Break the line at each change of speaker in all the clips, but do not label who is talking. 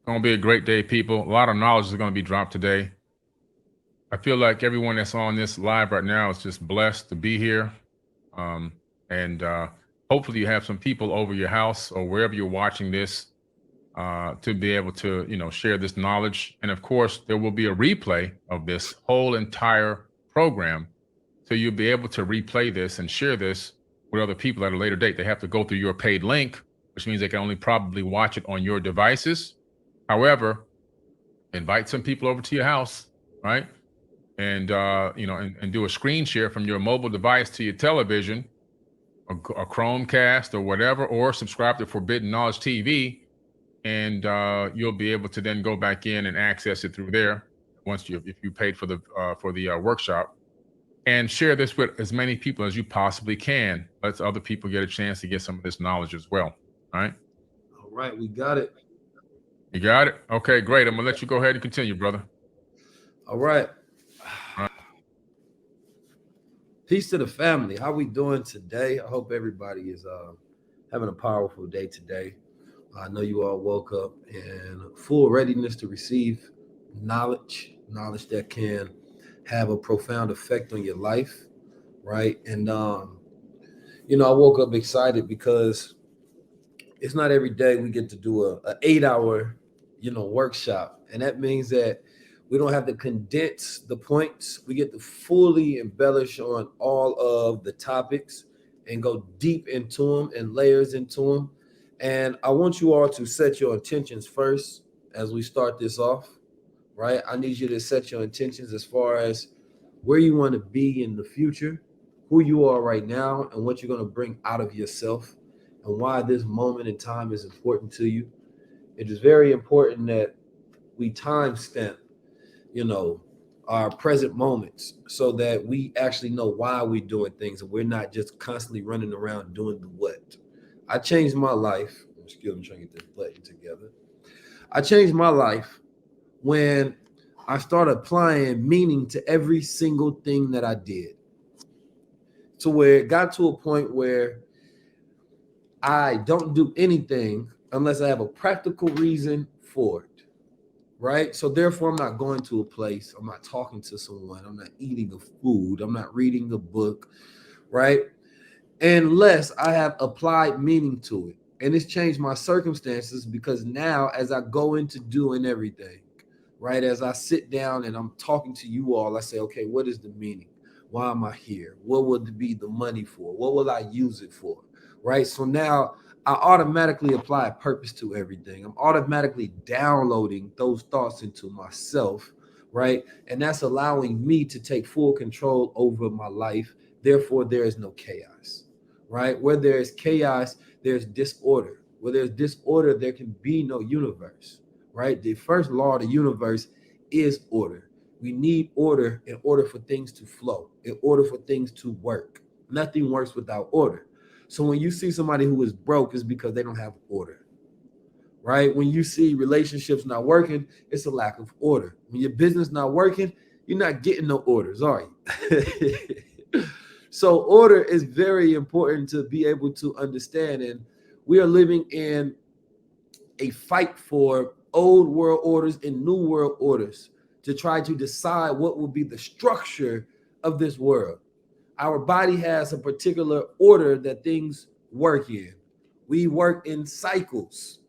Gonna be a great day, people. A lot of knowledge is gonna be dropped today. I feel like everyone that's on this live right now is just blessed to be here. Um, and hopefully you have some people over your house or wherever you're watching this to be able to, share this knowledge. And of course, there will be a replay of this whole entire program. So you'll be able to replay this and share this with other people at a later date. They have to go through your paid link, which means they can only probably watch it on your devices. However, invite some people over to your house, right? And and do a screen share from your mobile device to your television, a Chromecast or whatever, or subscribe to Forbidden Knowledge TV, and you'll be able to then go back in and access it through there once if you paid for the workshop, and share this with as many people as you possibly can. Let other people get a chance to get some of this knowledge as well. All right.
All right, we got it.
You got it? Okay, great. I'm gonna let you go ahead and continue, brother.
All right.
All right.
Peace to the family. How we doing today? I hope everybody is having a powerful day today. I know you all woke up in full readiness to receive knowledge that can have a profound effect on your life, right? And I woke up excited because it's not every day we get to do a 8 hour, workshop, and that means that we don't have to condense the points. We get to fully embellish on all of the topics and go deep into them and layers into them. And I want you all to set your intentions first as we start this off, right? I need you to set your intentions as far as where you want to be in the future, who you are right now, and what you're going to bring out of yourself, and why this moment in time is important to you. It is very important that we timestamp, you know, our present moments so that we actually know why we're doing things and we're not just constantly running around doing the what. I changed my life. Excuse me, trying to get this button together. I changed my life when I started applying meaning to every single thing that I did, to where it got to a point where I don't do anything unless I have a practical reason for it. Right. So therefore, I'm not going to a place. I'm not talking to someone. I'm not eating a food. I'm not reading a book. Right. Unless I have applied meaning to it. And it's changed my circumstances because now, as I go into doing everything, right, as I sit down and I'm talking to you all, I say, okay, what is the meaning? Why am I here? What would be the money for? What will I use it for? Right. So now I automatically apply a purpose to everything. I'm automatically downloading those thoughts into myself. Right. And that's allowing me to take full control over my life. Therefore, there is no chaos. Right. Where there is chaos, there's disorder. Where there's disorder, there can be no universe. Right. The first law of the universe is order. We need order in order for things to flow, in order for things to work. Nothing works without order. So when you see somebody who is broke, it's because they don't have order, right? When you see relationships not working, it's a lack of order. When your business not working, you're not getting no orders, are you? So order is very important to be able to understand. And we are living in a fight for old world orders and new world orders to try to decide what will be the structure of this world. Our body has a particular order that things work in. We work in cycles,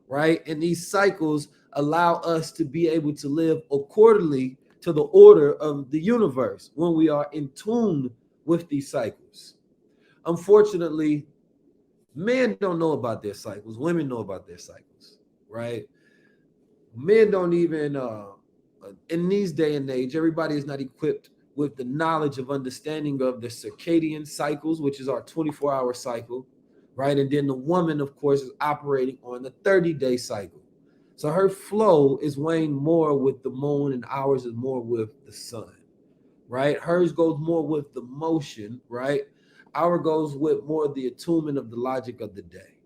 right? And these cycles allow us to be able to live accordingly to the order of the universe when we are in tune with these cycles. Unfortunately, men don't know about their cycles. Women know about their cycles, right? Men don't even in these day and age, everybody is not equipped with the knowledge of understanding of the circadian cycles, which is our 24-hour cycle, right? And then the woman, of course, is operating on the 30-day cycle. So her flow is weighing more with the moon and ours is more with the sun, right? Hers goes more with the motion, right? Our goes with more the attunement of the logic of the day,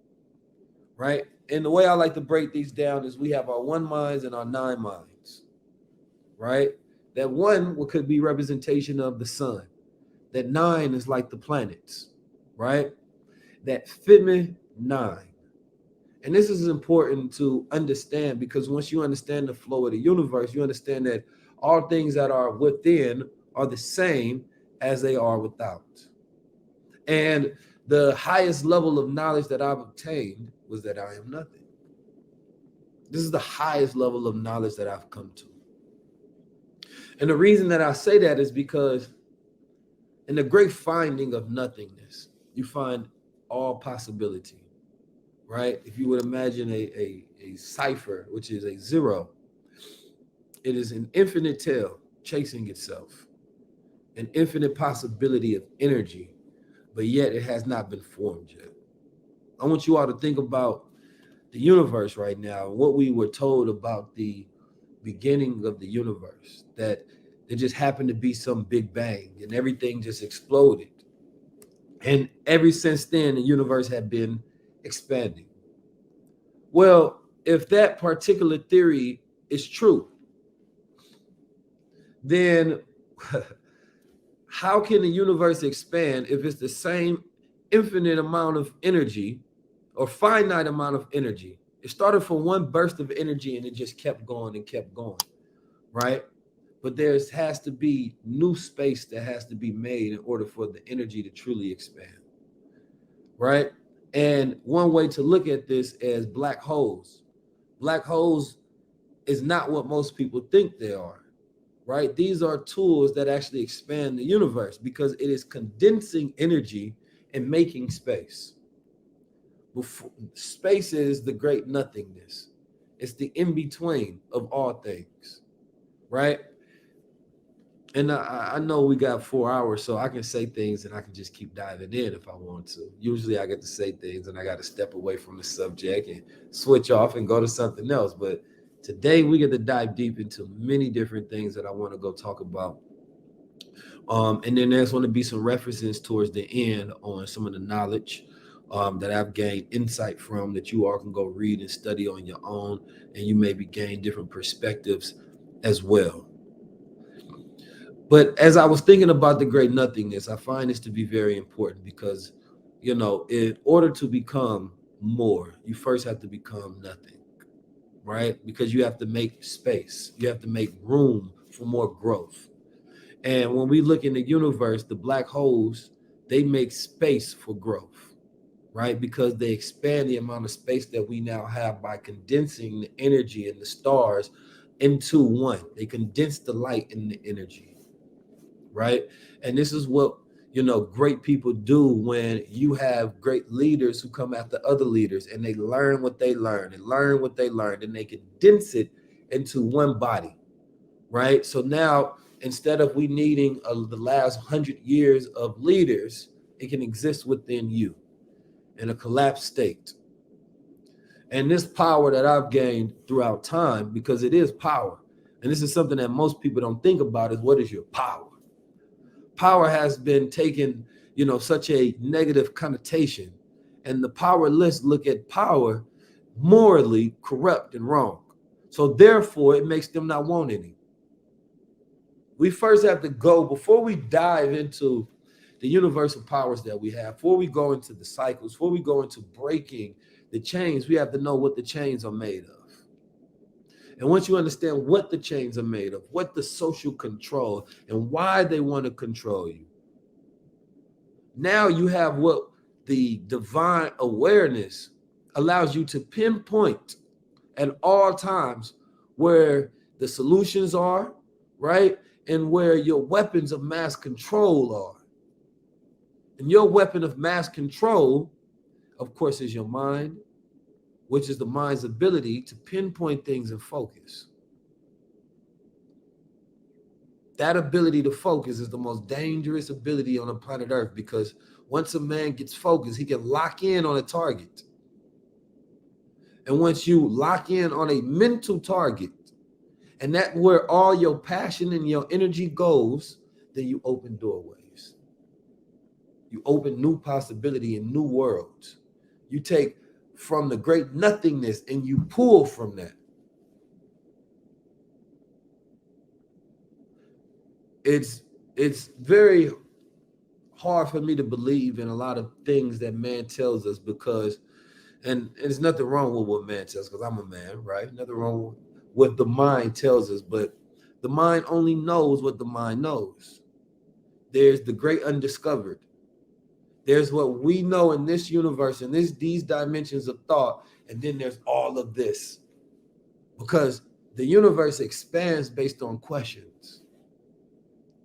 right? And the way I like to break these down is we have our one minds and our nine minds, right? That one could be representation of the sun. That nine is like the planets, right? That feminine And this is important to understand, because once you understand the flow of the universe, you understand that all things that are within are the same as they are without. And the highest level of knowledge that I've obtained was that I am nothing. This is the highest level of knowledge that I've come to. And the reason that I say that is because in the great finding of nothingness, you find all possibility, right? If you would imagine a cipher, which is a zero, it is an infinite tail chasing itself, an infinite possibility of energy, but yet it has not been formed yet. I want you all to think about the universe right now, what we were told about the beginning of the universe, that there just happened to be some big bang and everything just exploded. And ever since then, the universe had been expanding. Well, if that particular theory is true, then how can the universe expand if it's the same infinite amount of energy or finite amount of energy? It started from one burst of energy and it just kept going and kept going, right? But there has to be new space that has to be made in order for the energy to truly expand, right? And one way to look at this is black holes. Black holes is not what most people think they are, right? These are tools that actually expand the universe because it is condensing energy and making space. Space is the great nothingness. It's the in-between of all things, right? And I know we got 4 hours, so I can say things and I can just keep diving in if I want to. Usually I get to say things and I got to step away from the subject and switch off and go to something else. But today we get to dive deep into many different things that I want to go talk about. And then there's going to be some references towards the end on some of the knowledge that I've gained insight from that you all can go read and study on your own, and you maybe gain different perspectives as well. But as I was thinking about the great nothingness, I find this to be very important because, in order to become more, you first have to become nothing, right? Because you have to make space, you have to make room for more growth. And when we look in the universe, the black holes, they make space for growth, right? Because they expand the amount of space that we now have by condensing the energy in the stars into one. They condense the light in the energy, right? And this is what great people do when you have great leaders who come after other leaders and they learn what they learn and learn what they learned and they condense it into one body, right? So now instead of we needing the last 100 years of leaders, it can exist within you in a collapsed state. And this power that I've gained throughout time, because it is power, and this is something that most people don't think about, is what is your power? Power has been taken, such a negative connotation, and the powerless look at power morally corrupt and wrong. So therefore, it makes them not want any. We first have to go, before we dive into the universal powers that we have, before we go into the cycles, before we go into breaking the chains, we have to know what the chains are made of. And once you understand what the chains are made of, what the social control and why they want to control you, now you have what the divine awareness allows you to pinpoint at all times where the solutions are, right? And where your weapons of mass control are. And your weapon of mass control, of course, is your mind, which is the mind's ability to pinpoint things and focus. That ability to focus is the most dangerous ability on the planet Earth, because once a man gets focused, he can lock in on a target. And once you lock in on a mental target, and that's where all your passion and your energy goes, then you open doorways. You open new possibility and new worlds. You take from the great nothingness and you pull from that. It's very hard for me to believe in a lot of things that man tells us, because And there's nothing wrong with what man tells, because I'm a man, right? Nothing wrong with what the mind tells us, but the mind only knows what the mind knows. There's the great undiscovered. There's what we know in this universe and these dimensions of thought, and then there's all of this. Because the universe expands based on questions.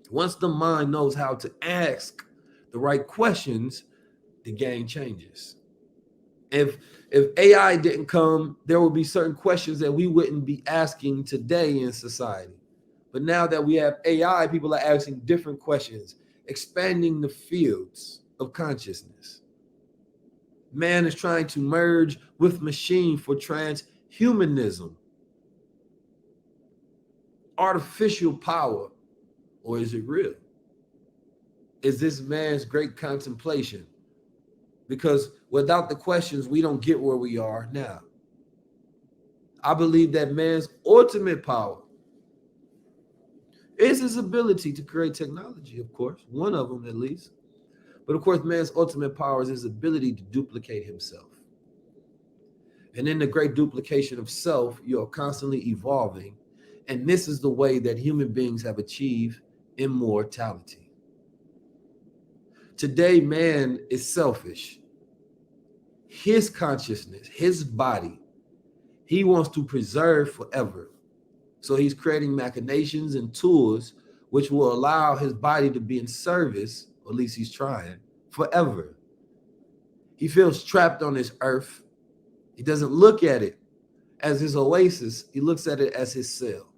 Once the mind knows how to ask the right questions, the game changes. If AI didn't come, there would be certain questions that we wouldn't be asking today in society. But now that we have AI, people are asking different questions, expanding the fields of consciousness. Man is trying to merge with machine for transhumanism. Artificial power, or is it real? Is this man's great contemplation? Because without the questions, we don't get where we are now. I believe that man's ultimate power is his ability to create technology, of course, one of them at least. But of course, man's ultimate power is his ability to duplicate himself. And in the great duplication of self, you're constantly evolving. And this is the way that human beings have achieved immortality. Today, man is selfish. His consciousness, his body, he wants to preserve forever. So he's creating machinations and tools which will allow his body to be in service, or at least he's trying, forever. He feels trapped on this earth. He doesn't look at it as his oasis. He looks at it as his cell.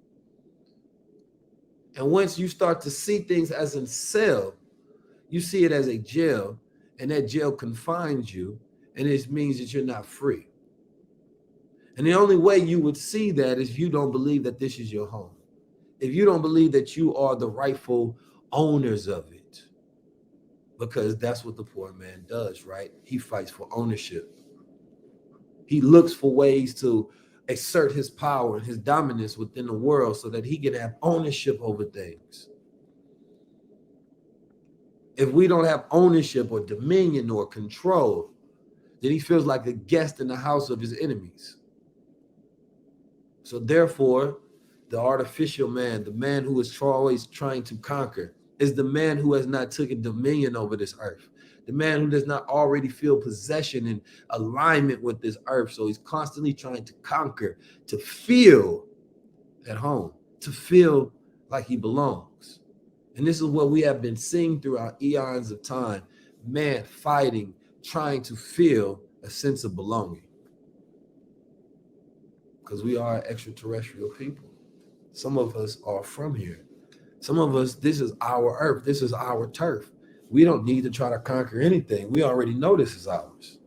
And once you start to see things as a cell, you see it as a jail, and that jail confines you, and it means that you're not free. And the only way you would see that is if you don't believe that this is your home. If you don't believe that you are the rightful owners of it, because that's what the poor man does, right? He fights for ownership. He looks for ways to exert his power and his dominance within the world so that he can have ownership over things. If we don't have ownership or dominion or control, then he feels like a guest in the house of his enemies. So therefore, the artificial man, the man who is always trying to conquer, is the man who has not taken dominion over this earth. The man who does not already feel possession and alignment with this earth. So he's constantly trying to conquer, to feel at home, to feel like he belongs. And this is what we have been seeing throughout eons of time. Man fighting, trying to feel a sense of belonging. Because we are extraterrestrial people. Some of us are from here. Some of us, this is our earth. This is our turf. We don't need to try to conquer anything. We already know this is ours.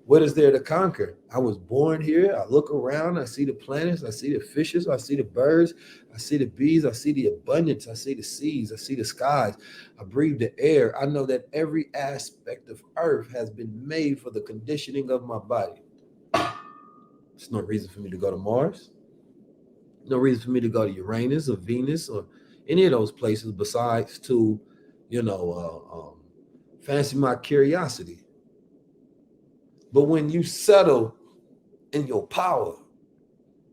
What is there to conquer? I was born here. I look around. I see the planets. I see the fishes. I see the birds. I see the bees. I see the abundance. I see the seas. I see the skies. I breathe the air. I know that every aspect of earth has been made for the conditioning of my body. There's no reason for me to go to Mars. No reason for me to go to Uranus or Venus or any of those places besides to, fancy my curiosity. But when you settle in your power,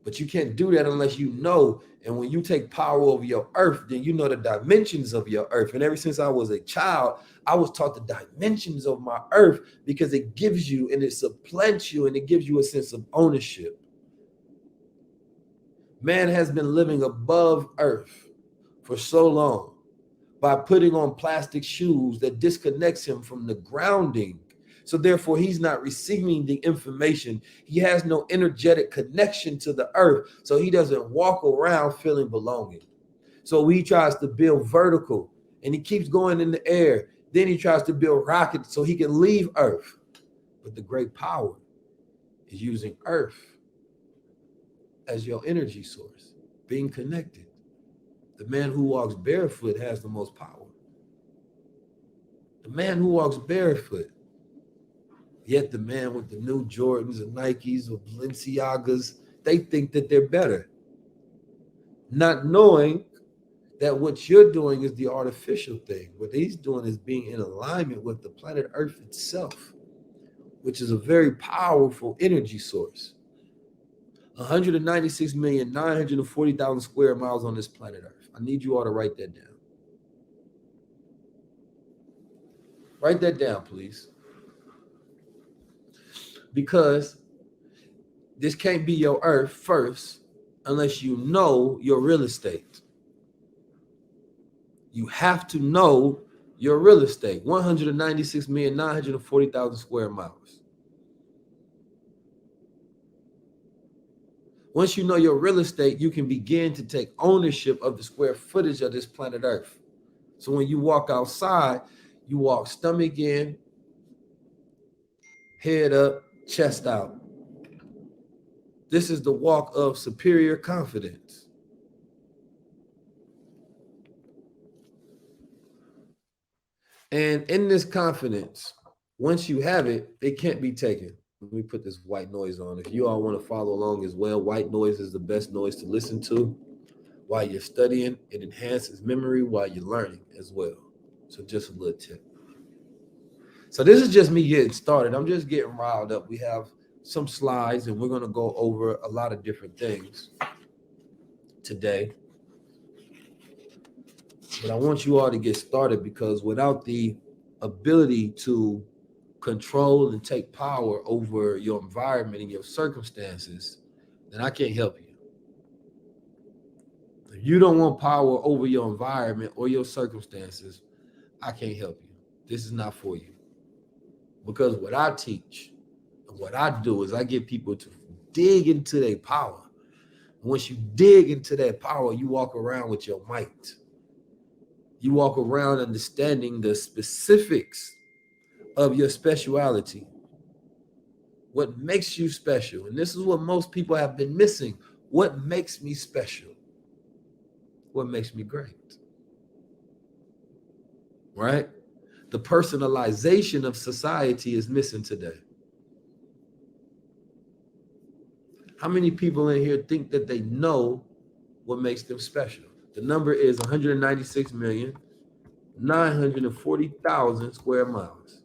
but you can't do that unless you know. And when you take power over your earth, then you know the dimensions of your earth. And ever since I was a child, I was taught the dimensions of my earth because it gives you and it supplants you and it gives you a sense of ownership. Man has been living above earth for so long by putting on plastic shoes that disconnects him from the grounding. So therefore, he's not receiving the information. He has no energetic connection to the earth. So he doesn't walk around feeling belonging. So he tries to build vertical and he keeps going in the air. Then he tries to build rockets so he can leave earth. But the great power is using earth as your energy source, being connected. The man who walks barefoot has the most power. The man who walks barefoot. Yet the man with the new Jordans and Nikes or Balenciagas, they think that they're better. Not knowing that what you're doing is the artificial thing. What he's doing is being in alignment with the planet Earth itself. which is a very powerful energy source. 196,940,000 square miles on this planet Earth. I need you all to write that down. Write that down, please. Because this can't be your Earth first unless you know your real estate. You have to know your real estate. 196,940,000 square miles. Once you know your real estate, you can begin to take ownership of the square footage of this planet Earth. So when you walk outside, you walk stomach in, head up, chest out. This is the walk of superior confidence. And in this confidence, once you have it, it can't be taken. Let me put this white noise on. If you all want to follow along as well, white noise is the best noise to listen to while you're studying. It enhances memory while you're learning as well. So just a little tip. So this is just me getting started. I'm just getting riled up. We have some slides and we're going to go over a lot of different things today. But I want you all to get started, because without the ability to control and take power over your environment and your circumstances, then I can't help you. If you don't want power over your environment or your circumstances, I can't help you. This is not for you. Because what I teach and what I do is I get people to dig into their power. And once you dig into that power, you walk around with your might. You walk around understanding the specifics of your speciality. What makes you special? And this is what most people have been missing. What makes me special? What makes me great? Right? The personalization of society is missing today. How many people in here think that they know what makes them special? The number is 196,940,000 square miles.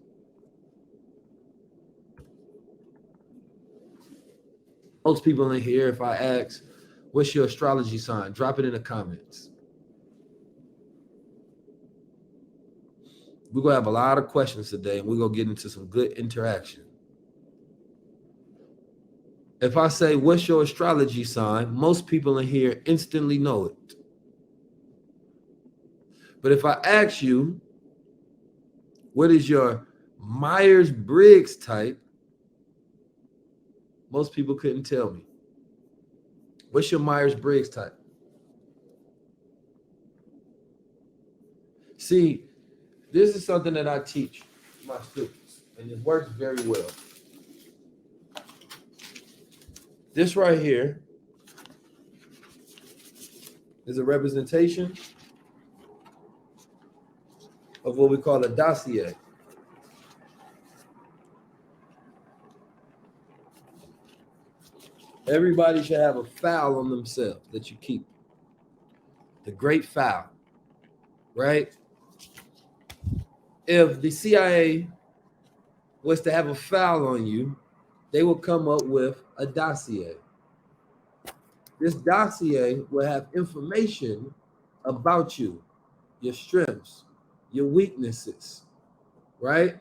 Most people in here, if I ask, what's your astrology sign? Drop it in the comments. We're going to have a lot of questions today, and we're going to get into some good interaction. If I say, what's your astrology sign? Most people in here instantly know it. But if I ask you, what is your Myers-Briggs type? Most people couldn't tell me. What's your Myers-Briggs type? See, this is something that I teach my students, and it works very well. This right here is a representation of what we call a dossier. Everybody should have a file on themselves that you keep. The great file, right? If the CIA was to have a file on you, they will come up with a dossier. This dossier will have information about you, your strengths, your weaknesses, right?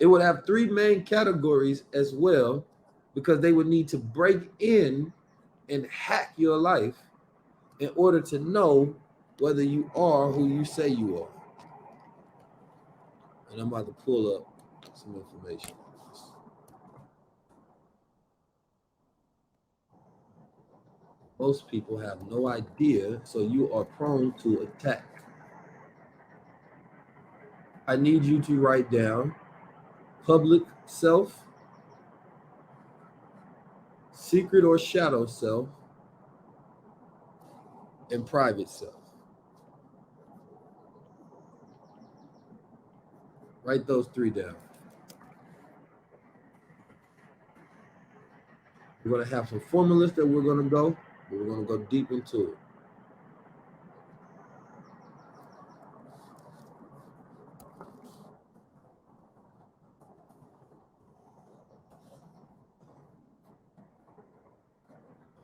It would have three main categories as well, because they would need to break in and hack your life in order to know whether you are who you say you are. And I'm about to pull up some information. Most people have no idea, so you are prone to attack. I need you to write down public self, secret or shadow self, and private self. Write those three down. We're going to have some formulas that we're going to go, but we're going to go deep into it.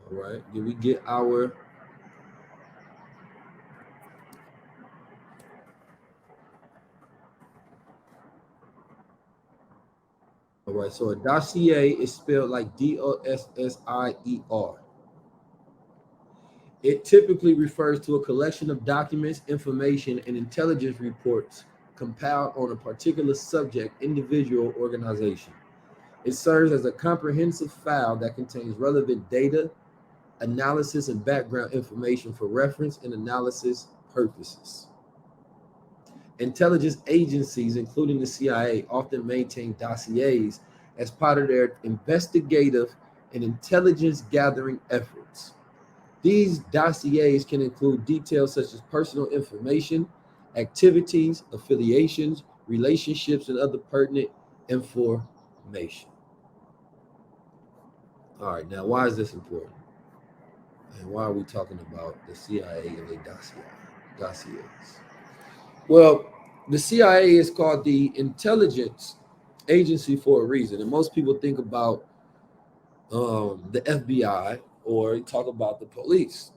All right. Did we get our all right? So a dossier is spelled like Dossier. It typically refers to a collection of documents, information, and intelligence reports compiled on a particular subject, individual, or organization. It serves as a comprehensive file that contains relevant data, analysis, and background information for reference and analysis purposes. Intelligence agencies, including the CIA, often maintain dossiers as part of their investigative and intelligence gathering efforts. These dossiers can include details such as personal information, activities, affiliations, relationships, and other pertinent information. All right, now why is this important? And why are we talking about the CIA and their dossiers? Well, the CIA is called the intelligence agency for a reason, and most people think about the FBI or talk about the police.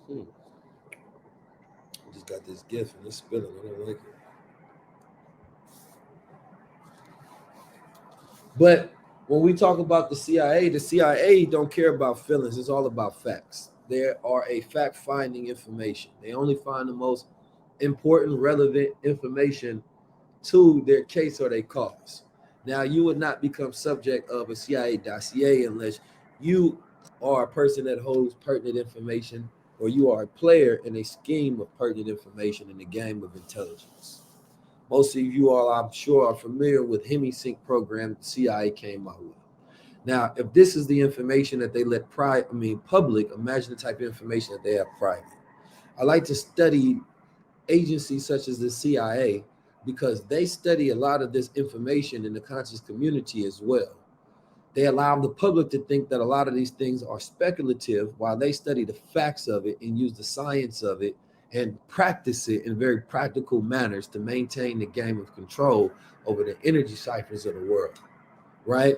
Hmm. I just got this gift and it's spilling. I don't like it. But when we talk about the CIA don't care about feelings. It's all about facts. They are a fact-finding information. They only find the most important, relevant information to their case or their cause. Now, you would not become subject of a CIA dossier unless you are a person that holds pertinent information or you are a player in a scheme of pertinent information in the game of intelligence. Most of you all, I'm sure, are familiar with HemiSync program the CIA came out with. Now, if this is the information that they let public, imagine the type of information that they have private. I like to study agencies such as the CIA because they study a lot of this information in the conscious community as well. They allow the public to think that a lot of these things are speculative while they study the facts of it and use the science of it and practice it in very practical manners to maintain the game of control over the energy ciphers of the world, right?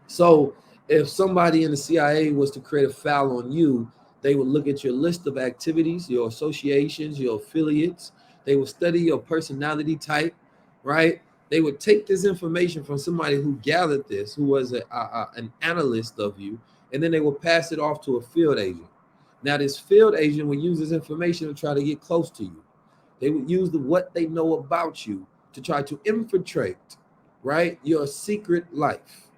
So if somebody in the CIA was to create a foul on you, they would look at your list of activities, your associations, your affiliates. They would study your personality type, right? They would take this information from somebody who gathered this, who was an analyst of you, and then they will pass it off to a field agent. Now, this field agent would use this information to try to get close to you. They would use what they know about you to try to infiltrate, right, your secret life.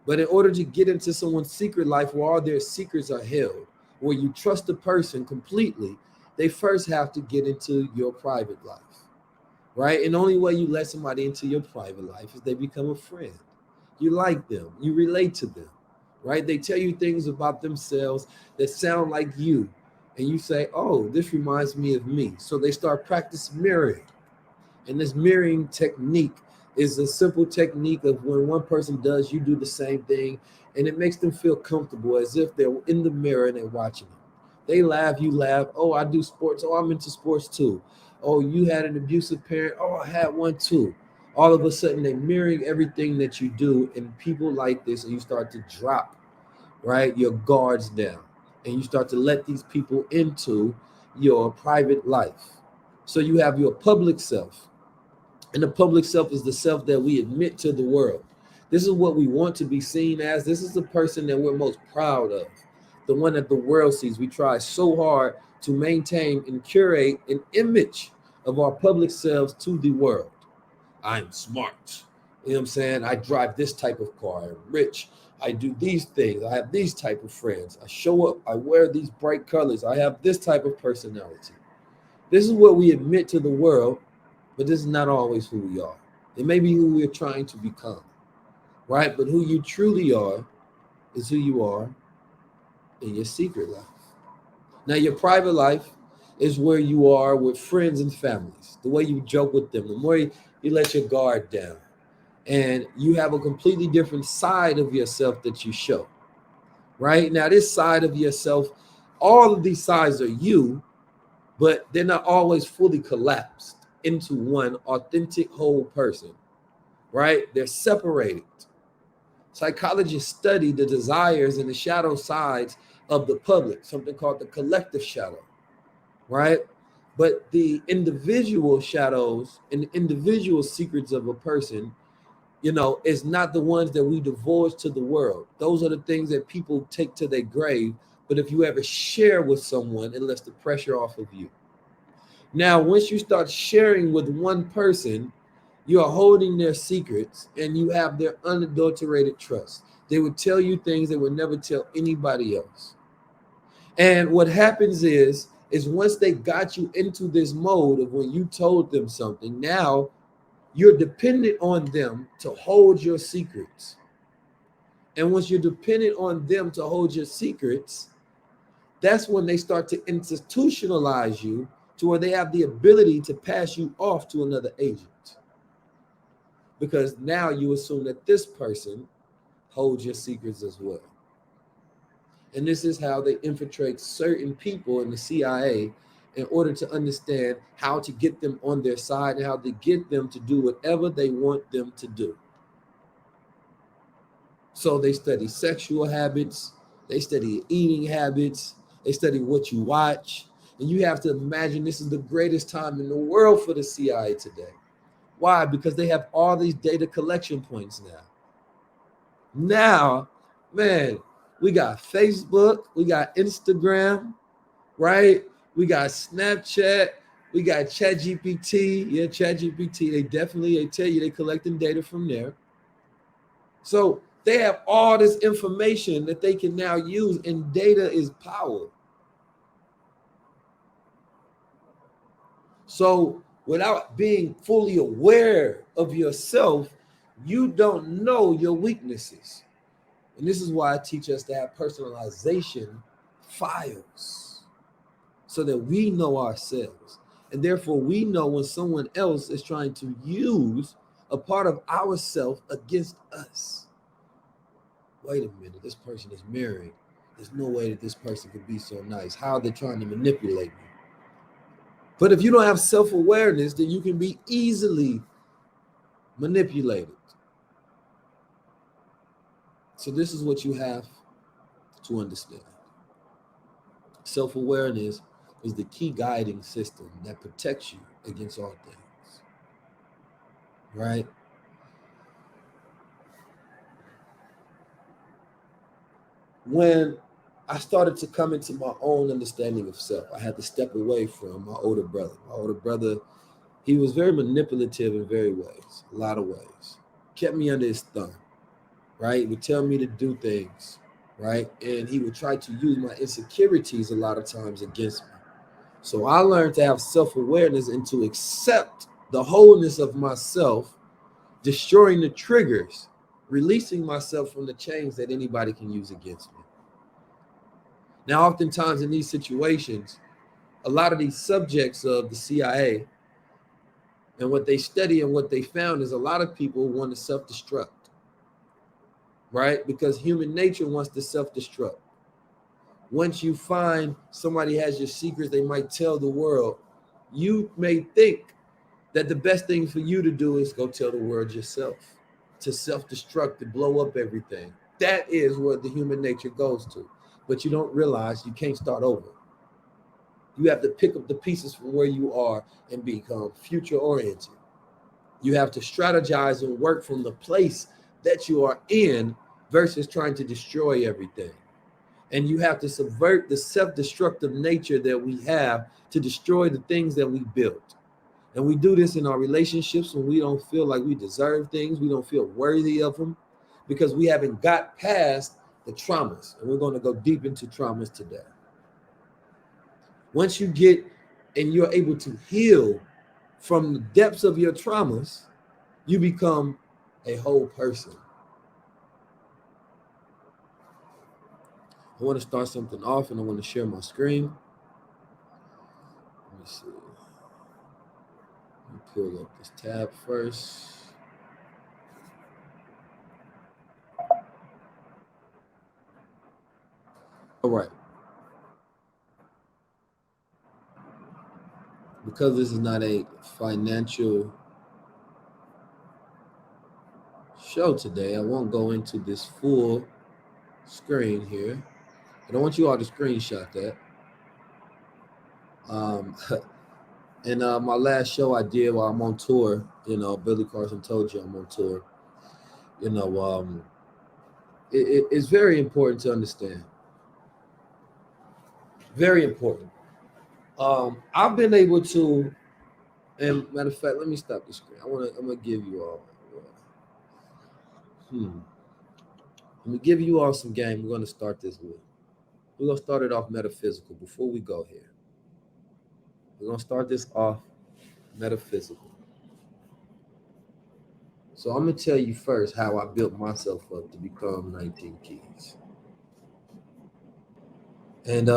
But in order to get into someone's secret life where all their secrets are held, where you trust a person completely, they first have to get into your private life, right? And the only way you let somebody into your private life is they become a friend. You like them, you relate to them, right? They tell you things about themselves that sound like you. And you say, oh, this reminds me of me. So they start practicing mirroring. And this mirroring technique is a simple technique of when one person does, you do the same thing. And it makes them feel comfortable as if they're in the mirror and they're watching them. They laugh, you laugh. Oh, I do sports. Oh, I'm into sports too. Oh, you had an abusive parent. Oh, I had one too. All of a sudden, they're mirroring everything that you do. And people like this, and you start to drop, right, your guards down. And you start to let these people into your private life. So you have your public self, and the public self is the self that we admit to the world. This is what we want to be seen as. This is the person that we're most proud of, the one that the world sees. We try so hard to maintain and curate an image of our public selves to the world. I'm smart. You know what I'm saying? I drive this type of car. I'm rich. I do these things. I have these type of friends. I show up. I wear these bright colors. I have this type of personality. This is what we admit to the world, but this is not always who we are. It may be who we're trying to become, right? But who you truly are is who you are in your secret life. Now, your private life is where you are with friends and families, the way you joke with them, the more you let your guard down. And you have a completely different side of yourself that you show, right? Now, this side of yourself, all of these sides are you, but they're not always fully collapsed into one authentic whole person, right? They're separated. Psychologists study the desires and the shadow sides of the public, something called the collective shadow, right? But the individual shadows and the individual secrets of a person, is not the ones that we divulge to the world. Those are the things that people take to their grave. But if you ever share with someone, it lets the pressure off of you. Now, once you start sharing with one person, you are holding their secrets and you have their unadulterated trust. They would tell you things they would never tell anybody else. And what happens is once they got you into this mode of when you told them something, now you're dependent on them to hold your secrets. And once you're dependent on them to hold your secrets, that's when they start to institutionalize you to where they have the ability to pass you off to another agent. Because now you assume that this person holds your secrets as well. And this is how they infiltrate certain people in the CIA in order to understand how to get them on their side and how to get them to do whatever they want them to do. So they study sexual habits, they study eating habits, they study what you watch. And you have to imagine this is the greatest time in the world for the CIA today. Why? Because they have all these data collection points now. Now, man, we got Facebook, we got Instagram, right? We got Snapchat, we got ChatGPT. Yeah, ChatGPT, they tell you they're collecting data from there. So they have all this information that they can now use, and data is power. So without being fully aware of yourself, you don't know your weaknesses. And this is why I teach us to have personalization files so that we know ourselves. And therefore, we know when someone else is trying to use a part of ourself against us. Wait a minute, this person is married. There's no way that this person could be so nice. How are they trying to manipulate me? But if you don't have self-awareness, then you can be easily manipulated. So this is what you have to understand. Self-awareness is the key guiding system that protects you against all things. Right? When I started to come into my own understanding of self, I had to step away from my older brother. My older brother, he was very manipulative in very ways, a lot of ways. Kept me under his thumb, right? He would tell me to do things, right? And he would try to use my insecurities a lot of times against me. So I learned to have self-awareness and to accept the wholeness of myself, destroying the triggers, releasing myself from the chains that anybody can use against me. Now, oftentimes in these situations, a lot of these subjects of the CIA and what they study and what they found is a lot of people want to self-destruct, right? Because human nature wants to self-destruct. Once you find somebody has your secrets, they might tell the world, you may think that the best thing for you to do is go tell the world yourself, to self-destruct, to blow up everything. That is what the human nature goes to. But you don't realize you can't start over. You have to pick up the pieces from where you are and become future oriented. You have to strategize and work from the place that you are in versus trying to destroy everything. And you have to subvert the self-destructive nature that we have to destroy the things that we built. And we do this in our relationships when we don't feel like we deserve things, we don't feel worthy of them, because we haven't got past the traumas. And we're going to go deep into traumas today. Once you get and you're able to heal from the depths of your traumas, you become a whole person. I want to start something off and I want to share my screen. Let me see. Let me pull up this tab first. All right. Because this is not a financial show today, I won't go into this full screen here. I don't want you all to screenshot that. And my last show I did while I'm on tour, Billy Carson told you I'm on tour. It's very important to understand. Very important. I've been able to, and matter of fact, let me stop the screen. I'm gonna give you all. I'm gonna give you all some game. We're gonna start this with. We're gonna start it off metaphysical before we go here. We're gonna start this off metaphysical. So I'm gonna tell you first how I built myself up to become 19 Keys. And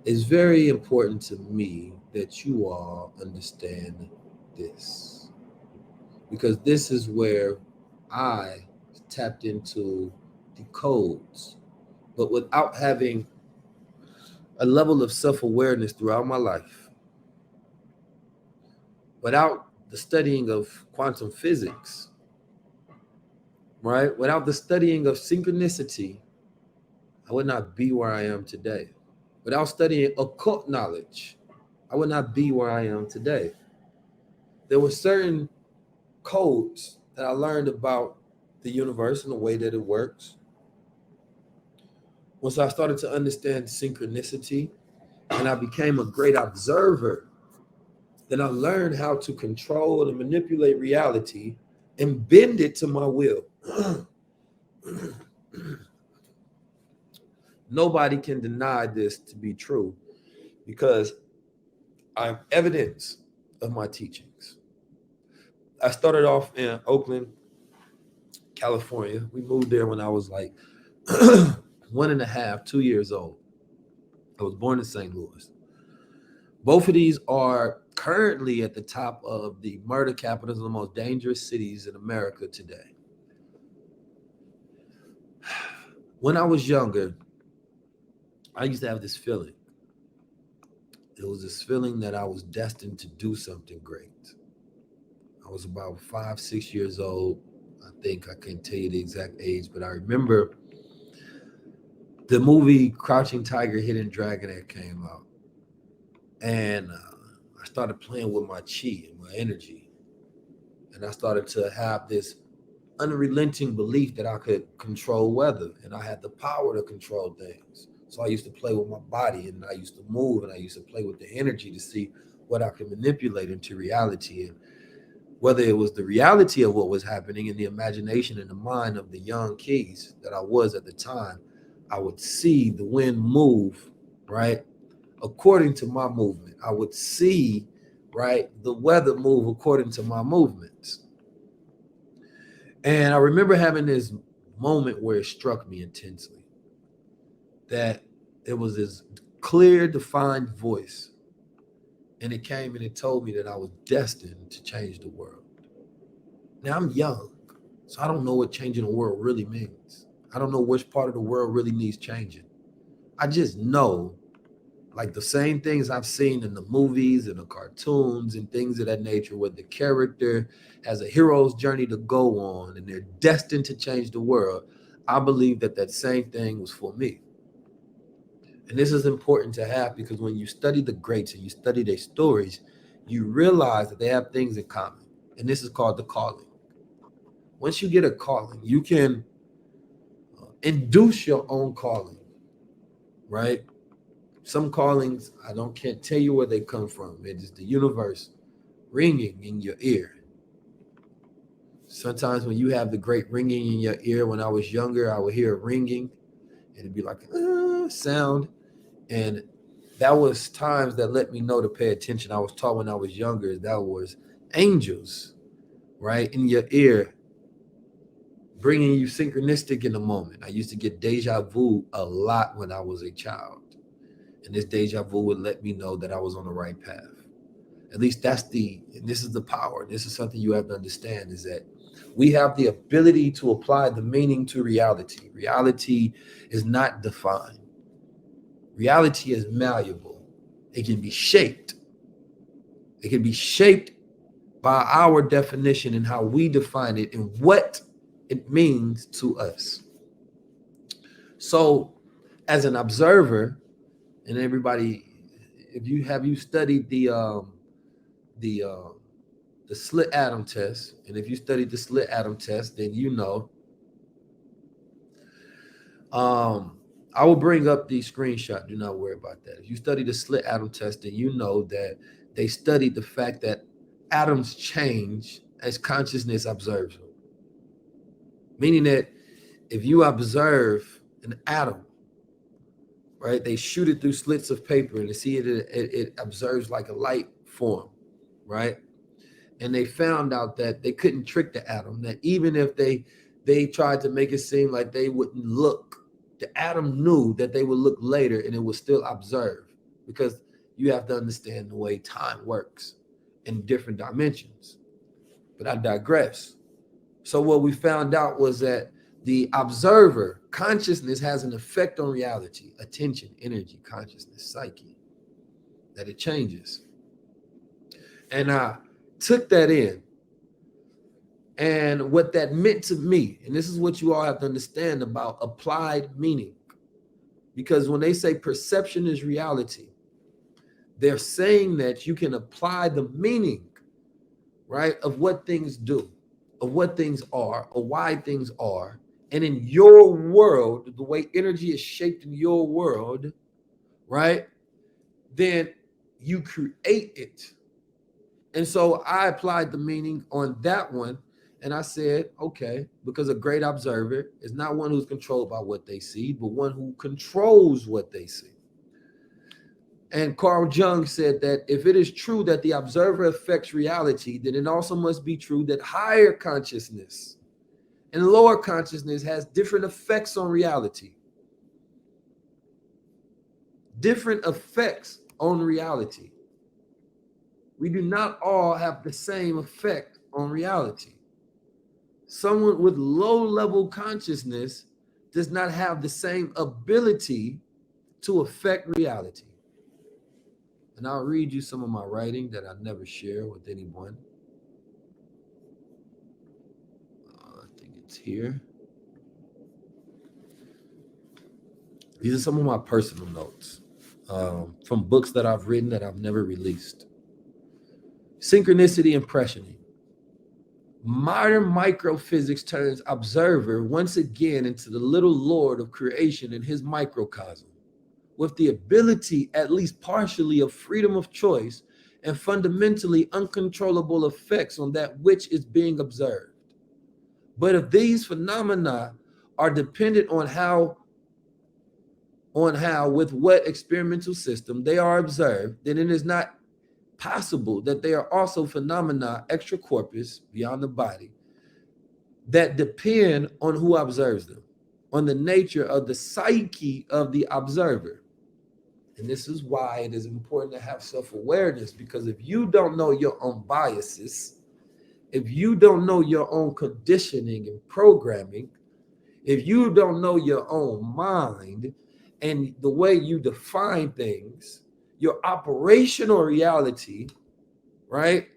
it's very important to me that you all understand this, because this is where I tapped into the codes, but without having a level of self-awareness throughout my life, without the studying of quantum physics, right? Without the studying of synchronicity, I would not be where I am today. Without studying occult knowledge, I would not be where I am today. There were certain codes that I learned about the universe and the way that it works. Once I started to understand synchronicity and I became a great observer, then I learned how to control and manipulate reality and bend it to my will. Nobody can deny this to be true because I'm evidence of my teachings. I started off in Oakland, California. We moved there when I was like 1.5, 2 years old. I was born in St. Louis. Both of these are currently at the top of the murder capitals of the most dangerous cities in America today. When I was younger, I used to have this feeling. It was this feeling that I was destined to do something great. I was about 5, 6 years old. I think I can't tell you the exact age, but I remember the movie Crouching Tiger, Hidden Dragon that came out. And I started playing with my chi and my energy. And I started to have this unrelenting belief that I could control weather and I had the power to control things. So I used to play with my body and I used to move and I used to play with the energy to see what I could manipulate into reality. And whether it was the reality of what was happening in the imagination and the mind of the young Keys that I was at the time, I would see the wind move, right, according to my movement. I would see, right, the weather move according to my movements. And I remember having this moment where it struck me intensely that it was this clear, defined voice. And it came and it told me that I was destined to change the world. Now, I'm young, so I don't know what changing the world really means. I don't know which part of the world really needs changing. I just know, like the same things I've seen in the movies and the cartoons and things of that nature, where the character has a hero's journey to go on and they're destined to change the world. I believe that that same thing was for me. And this is important to have because when you study the greats and you study their stories, you realize that they have things in common. And this is called the calling. Once you get a calling, you can induce your own calling, right? Some callings, can't tell you where they come from. It is the universe ringing in your ear. Sometimes when you have the great ringing in your ear, when I was younger, I would hear it ringing and it'd be like a sound. And that was times that let me know to pay attention. I was taught when I was younger, that was angels, right, in your ear, bringing you synchronistic in the moment. I used to get deja vu a lot when I was a child. And this deja vu would let me know that I was on the right path. At least this is the power. This is something you have to understand, is that we have the ability to apply the meaning to reality. Reality is not defined. Reality is malleable. It can be shaped. It can be shaped by our definition and how we define it and what it means to us. So as an observer, and everybody, if you have you studied the slit atom test, and if you studied the slit atom test, then you know. I will bring up the screenshot. Do not worry about that. If you study the slit atom test, then you know that they studied the fact that atoms change as consciousness observes them. Meaning that if you observe an atom, right, they shoot it through slits of paper and they see it observes like a light form, right? And they found out that they couldn't trick the atom, that even if they tried to make it seem like they wouldn't look, the atom knew that they would look later and it would still observe, because you have to understand the way time works in different dimensions. But I digress. So what we found out was that the observer consciousness has an effect on reality, attention, energy, consciousness, psyche, that it changes. And I took that in. And what that meant to me, and this is what you all have to understand about applied meaning, because when they say perception is reality, they're saying that you can apply the meaning, right, of what things do, of what things are, or why things are. And in your world, the way energy is shaped in your world, right, then you create it. And so I applied the meaning on that one. And I said, okay, because a great observer is not one who's controlled by what they see, but one who controls what they see. And Carl Jung said that if it is true that the observer affects reality, then it also must be true that higher consciousness and lower consciousness has different effects on reality. Different effects on reality. We do not all have the same effect on reality. Someone with low-level consciousness does not have the same ability to affect reality. And I'll read you some of my writing that I never share with anyone. I think it's here. These are some of my personal notes from books that I've written that I've never released. Synchronicity impressioning. Modern microphysics turns observer once again into the little lord of creation in his microcosm, with the ability, at least partially, of freedom of choice and fundamentally uncontrollable effects on that which is being observed. But if these phenomena are dependent on how with what experimental system they are observed, then it is not possible that they are also phenomena extra corpus, beyond the body, that depend on who observes them, on the nature of the psyche of the observer. And this is why it is important to have self-awareness, because if you don't know your own biases, if you don't know your own conditioning and programming, if you don't know your own mind and the way you define things, your operational reality, right?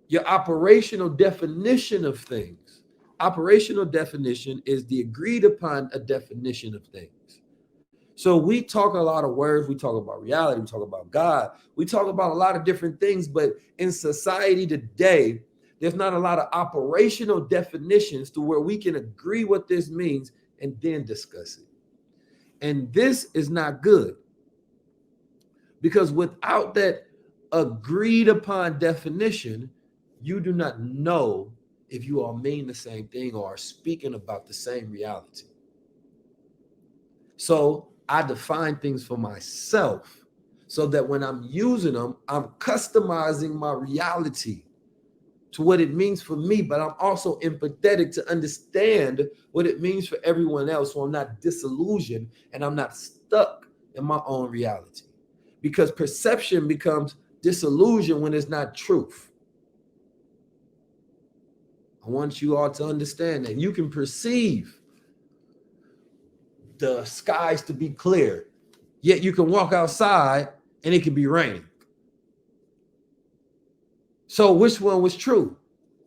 Your operational definition of things. Operational definition is the agreed upon a definition of things. So we talk a lot of words. We talk about reality. We talk about God. We talk about a lot of different things. But in society today, there's not a lot of operational definitions to where we can agree what this means and then discuss it. And this is not good. Because without that agreed upon definition, you do not know if you all mean the same thing or are speaking about the same reality. So I define things for myself so that when I'm using them, I'm customizing my reality to what it means for me, but I'm also empathetic to understand what it means for everyone else, so I'm not disillusioned and I'm not stuck in my own reality. Because perception becomes disillusion when it's not truth. I want you all to understand that you can perceive the skies to be clear, yet you can walk outside and it can be raining. So which one was true?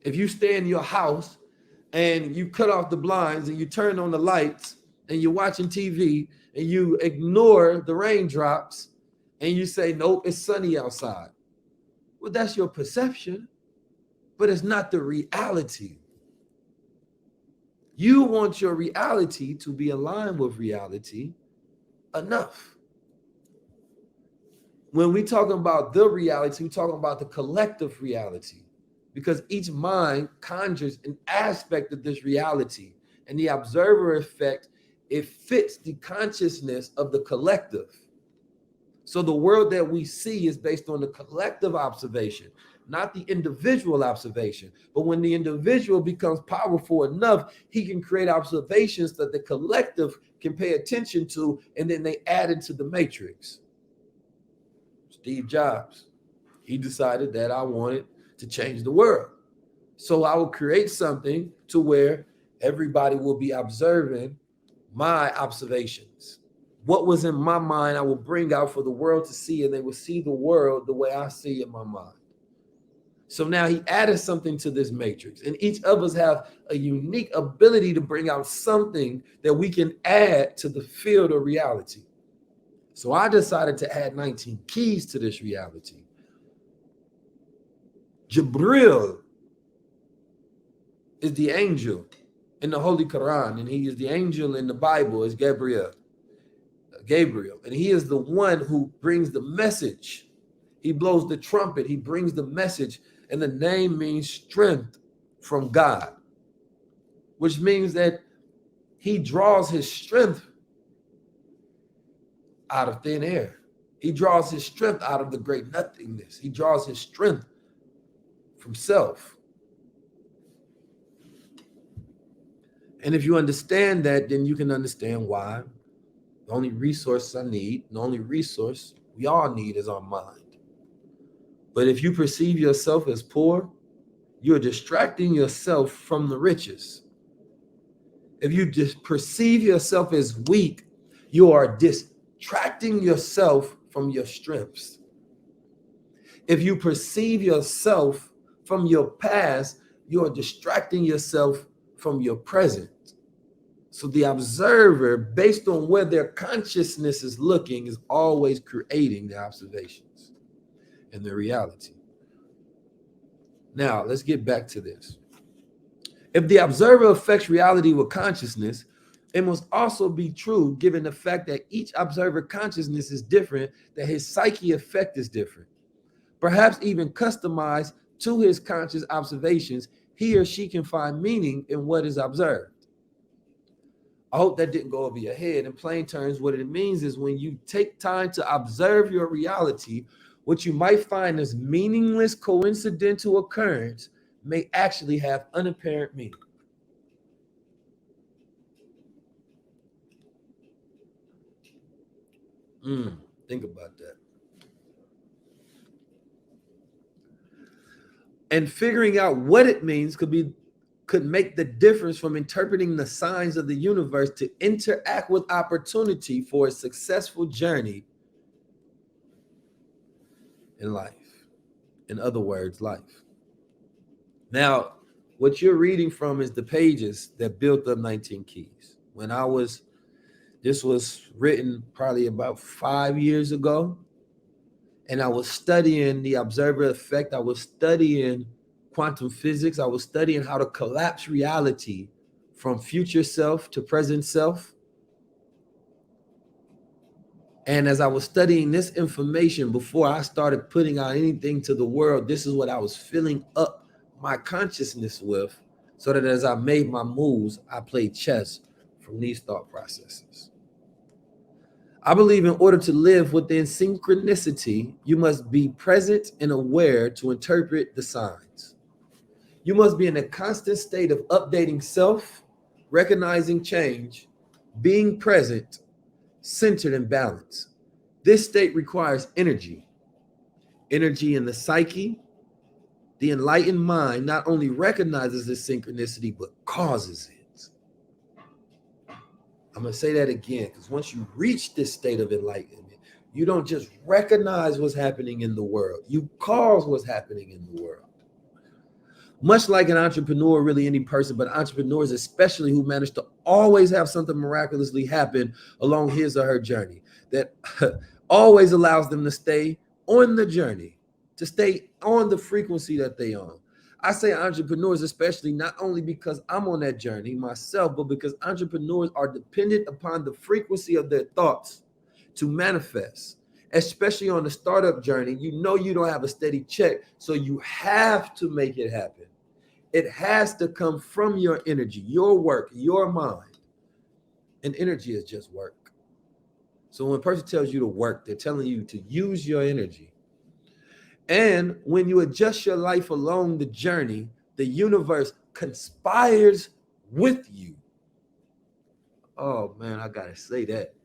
If you stay in your house and you cut off the blinds and you turn on the lights and you're watching TV and you ignore the raindrops and you say, nope, it's sunny outside. Well, that's your perception, but it's not the reality. You want your reality to be aligned with reality enough. When we talking about the reality, we're talking about the collective reality, because each mind conjures an aspect of this reality, and the observer effect, it fits the consciousness of the collective. So the world that we see is based on the collective observation, not the individual observation. But when the individual becomes powerful enough, he can create observations that the collective can pay attention to, and then they add into the matrix. Steve Jobs, he decided that I wanted to change the world. So I will create something to where everybody will be observing my observations. What was in my mind, I will bring out for the world to see, and they will see the world the way I see in my mind. So now he added something to this matrix, and each of us have a unique ability to bring out something that we can add to the field of reality. So I decided to add 19 keys to this reality. Jibril is the angel in the Holy Quran, and he is the angel in the Bible is Gabriel, and he is the one who brings the message. He blows the trumpet, he brings the message, and the name means strength from God, which means that he draws his strength out of thin air. He draws his strength out of the great nothingness. He draws his strength from self. And if you understand that, then you can understand why the only resource I need, the only resource we all need is our mind. But if you perceive yourself as poor, you're distracting yourself from the riches. If you just perceive yourself as weak, you are distracting yourself from your strengths. If you perceive yourself from your past, you are distracting yourself from your present. So the observer, based on where their consciousness is looking, is always creating the observations and the reality. Now, let's get back to this. If the observer affects reality with consciousness, it must also be true, given the fact that each observer consciousness is different, that his psyche effect is different. Perhaps even customized to his conscious observations, he or she can find meaning in what is observed. I hope that didn't go over your head. In plain terms, what it means is when you take time to observe your reality, what you might find as meaningless coincidental occurrence may actually have unapparent meaning. Think about that. And figuring out what it means could make the difference from interpreting the signs of the universe to interact with opportunity for a successful journey in life. In other words, life. Now, what you're reading from is the pages that built up 19 keys. This was written probably about 5 years ago, and I was studying the observer effect. I was studying quantum physics. I was studying how to collapse reality from future self to present self. And as I was studying this information before I started putting out anything to the world, this is what I was filling up my consciousness with, so that as I made my moves, I played chess from these thought processes. I believe in order to live within synchronicity, you must be present and aware to interpret the signs. You must be in a constant state of updating self, recognizing change, being present, centered, and balanced. This state requires energy. Energy in the psyche. The enlightened mind not only recognizes this synchronicity, but causes it. I'm going to say that again, because once you reach this state of enlightenment, you don't just recognize what's happening in the world. You cause what's happening in the world. Much like an entrepreneur, really any person, but entrepreneurs especially who manage to always have something miraculously happen along his or her journey that always allows them to stay on the journey, to stay on the frequency that they on. I say entrepreneurs especially not only because I'm on that journey myself, but because entrepreneurs are dependent upon the frequency of their thoughts to manifest. Especially on the startup journey, you know you don't have a steady check, so you have to make it happen. It has to come from your energy, your work, your mind. And energy is just work. So when a person tells you to work, they're telling you to use your energy. And when you adjust your life along the journey, the universe conspires with you. Oh man, I gotta say that.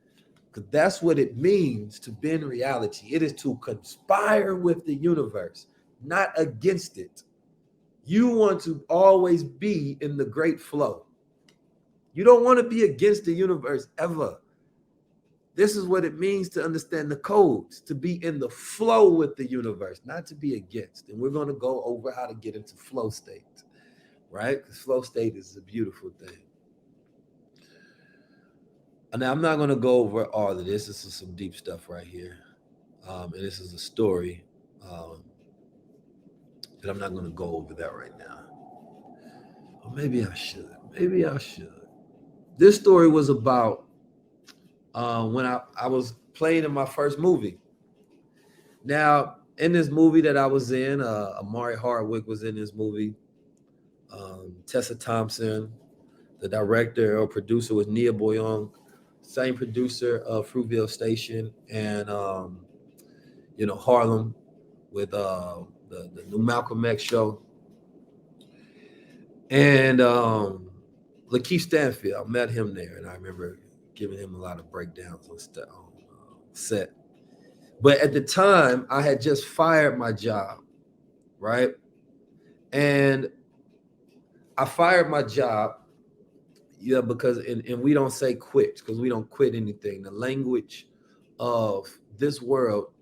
Because that's what it means to bend reality. It is to conspire with the universe, not against it. You want to always be in the great flow. You don't want to be against the universe ever. This is what it means to understand the codes, to be in the flow with the universe, not to be against. And we're going to go over how to get into flow state, right? Because flow state is a beautiful thing. Now, I'm not going to go over all of this. This is some deep stuff right here. And this is a story. But I'm not going to go over that right now. Or maybe I should. Maybe I should. This story was about when I was playing in my first movie. Now, in this movie that I was in, Amari Hardwick was in this movie. Tessa Thompson, the director or producer was Nia Boyong, same producer of Fruitvale Station and Harlem with the new Malcolm X show. And Lakeith Stanfield, I met him there, and I remember giving him a lot of breakdowns on set. But at the time, I had just fired my job, right? And I fired my job, because and we don't say quit, because we don't quit anything. The language of this world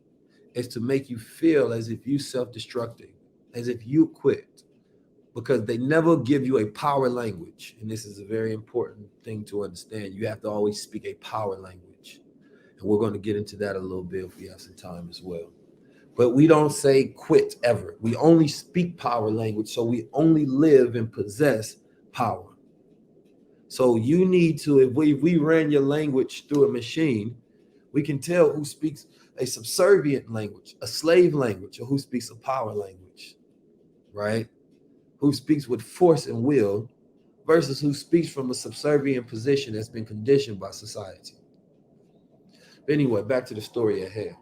is to make you feel as if you self-destructing, as if you quit, because they never give you a power language. And this is a very important thing to understand. You have to always speak a power language. And we're going to get into that a little bit if we have some time as well. But we don't say quit ever. We only speak power language. So we only live and possess power. So you need to, if we ran your language through a machine, we can tell who speaks a subservient language, a slave language, or who speaks a power language, right? Who speaks with force and will versus who speaks from a subservient position that's been conditioned by society. But anyway, back to the story at hand.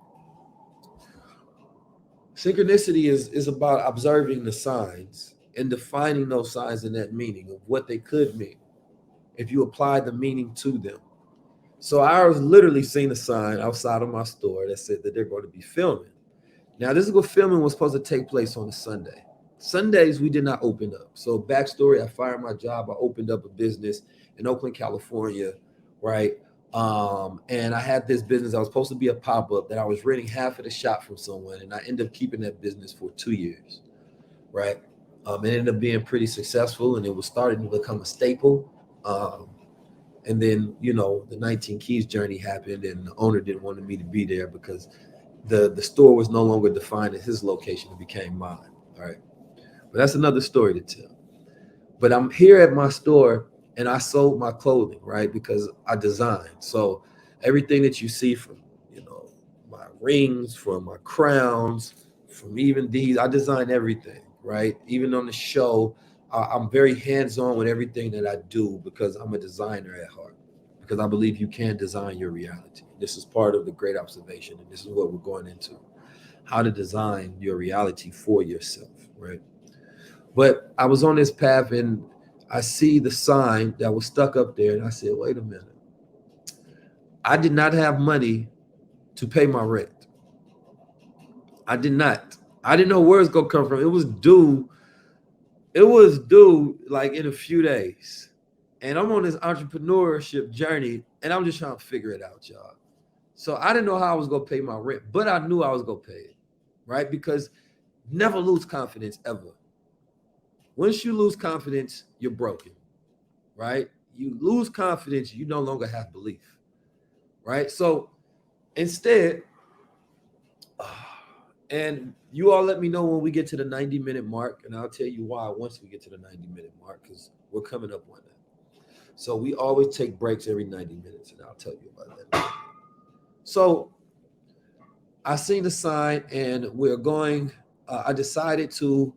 Synchronicity is about observing the signs and defining those signs and that meaning of what they could mean if you apply the meaning to them. So I was literally seeing a sign outside of my store that said that they're going to be filming. Now, this is what filming was supposed to take place on a Sunday. Sundays, we did not open up. So backstory, I fired my job. I opened up a business in Oakland, California, right? And I had this business. I was supposed to be a pop-up that I was renting half of the shop from someone. And I ended up keeping that business for 2 years, right? It ended up being pretty successful, and it was starting to become a staple. And then, the 19 Keys journey happened, and the owner didn't want me to be there because the store was no longer defined as his location. It became mine, all right? But that's another story to tell. But I'm here at my store, and I sold my clothing, right? Because I designed. So everything that you see from, my rings, from my crowns, from even these, I designed everything, right? Even on the show, I'm very hands-on with everything that I do because I'm a designer at heart, because I believe you can design your reality. This is part of the great observation, and this is what we're going into, how to design your reality for yourself, right? But I was on this path, and I see the sign that was stuck up there, and I said, wait a minute. I did not have money to pay my rent. I did not. I didn't know where it's going to come from. It was due like in a few days. And I'm on this entrepreneurship journey, and I'm just trying to figure it out, y'all. So I didn't know how I was going to pay my rent, but I knew I was going to pay it, right? Because never lose confidence ever. Once you lose confidence, you're broken, right? You lose confidence, you no longer have belief, right? So instead, and you all let me know when we get to the 90-minute mark, and I'll tell you why once we get to the 90-minute mark, because we're coming up on that. So we always take breaks every 90 minutes, and I'll tell you about that. So I seen the sign, and we're going. I decided to,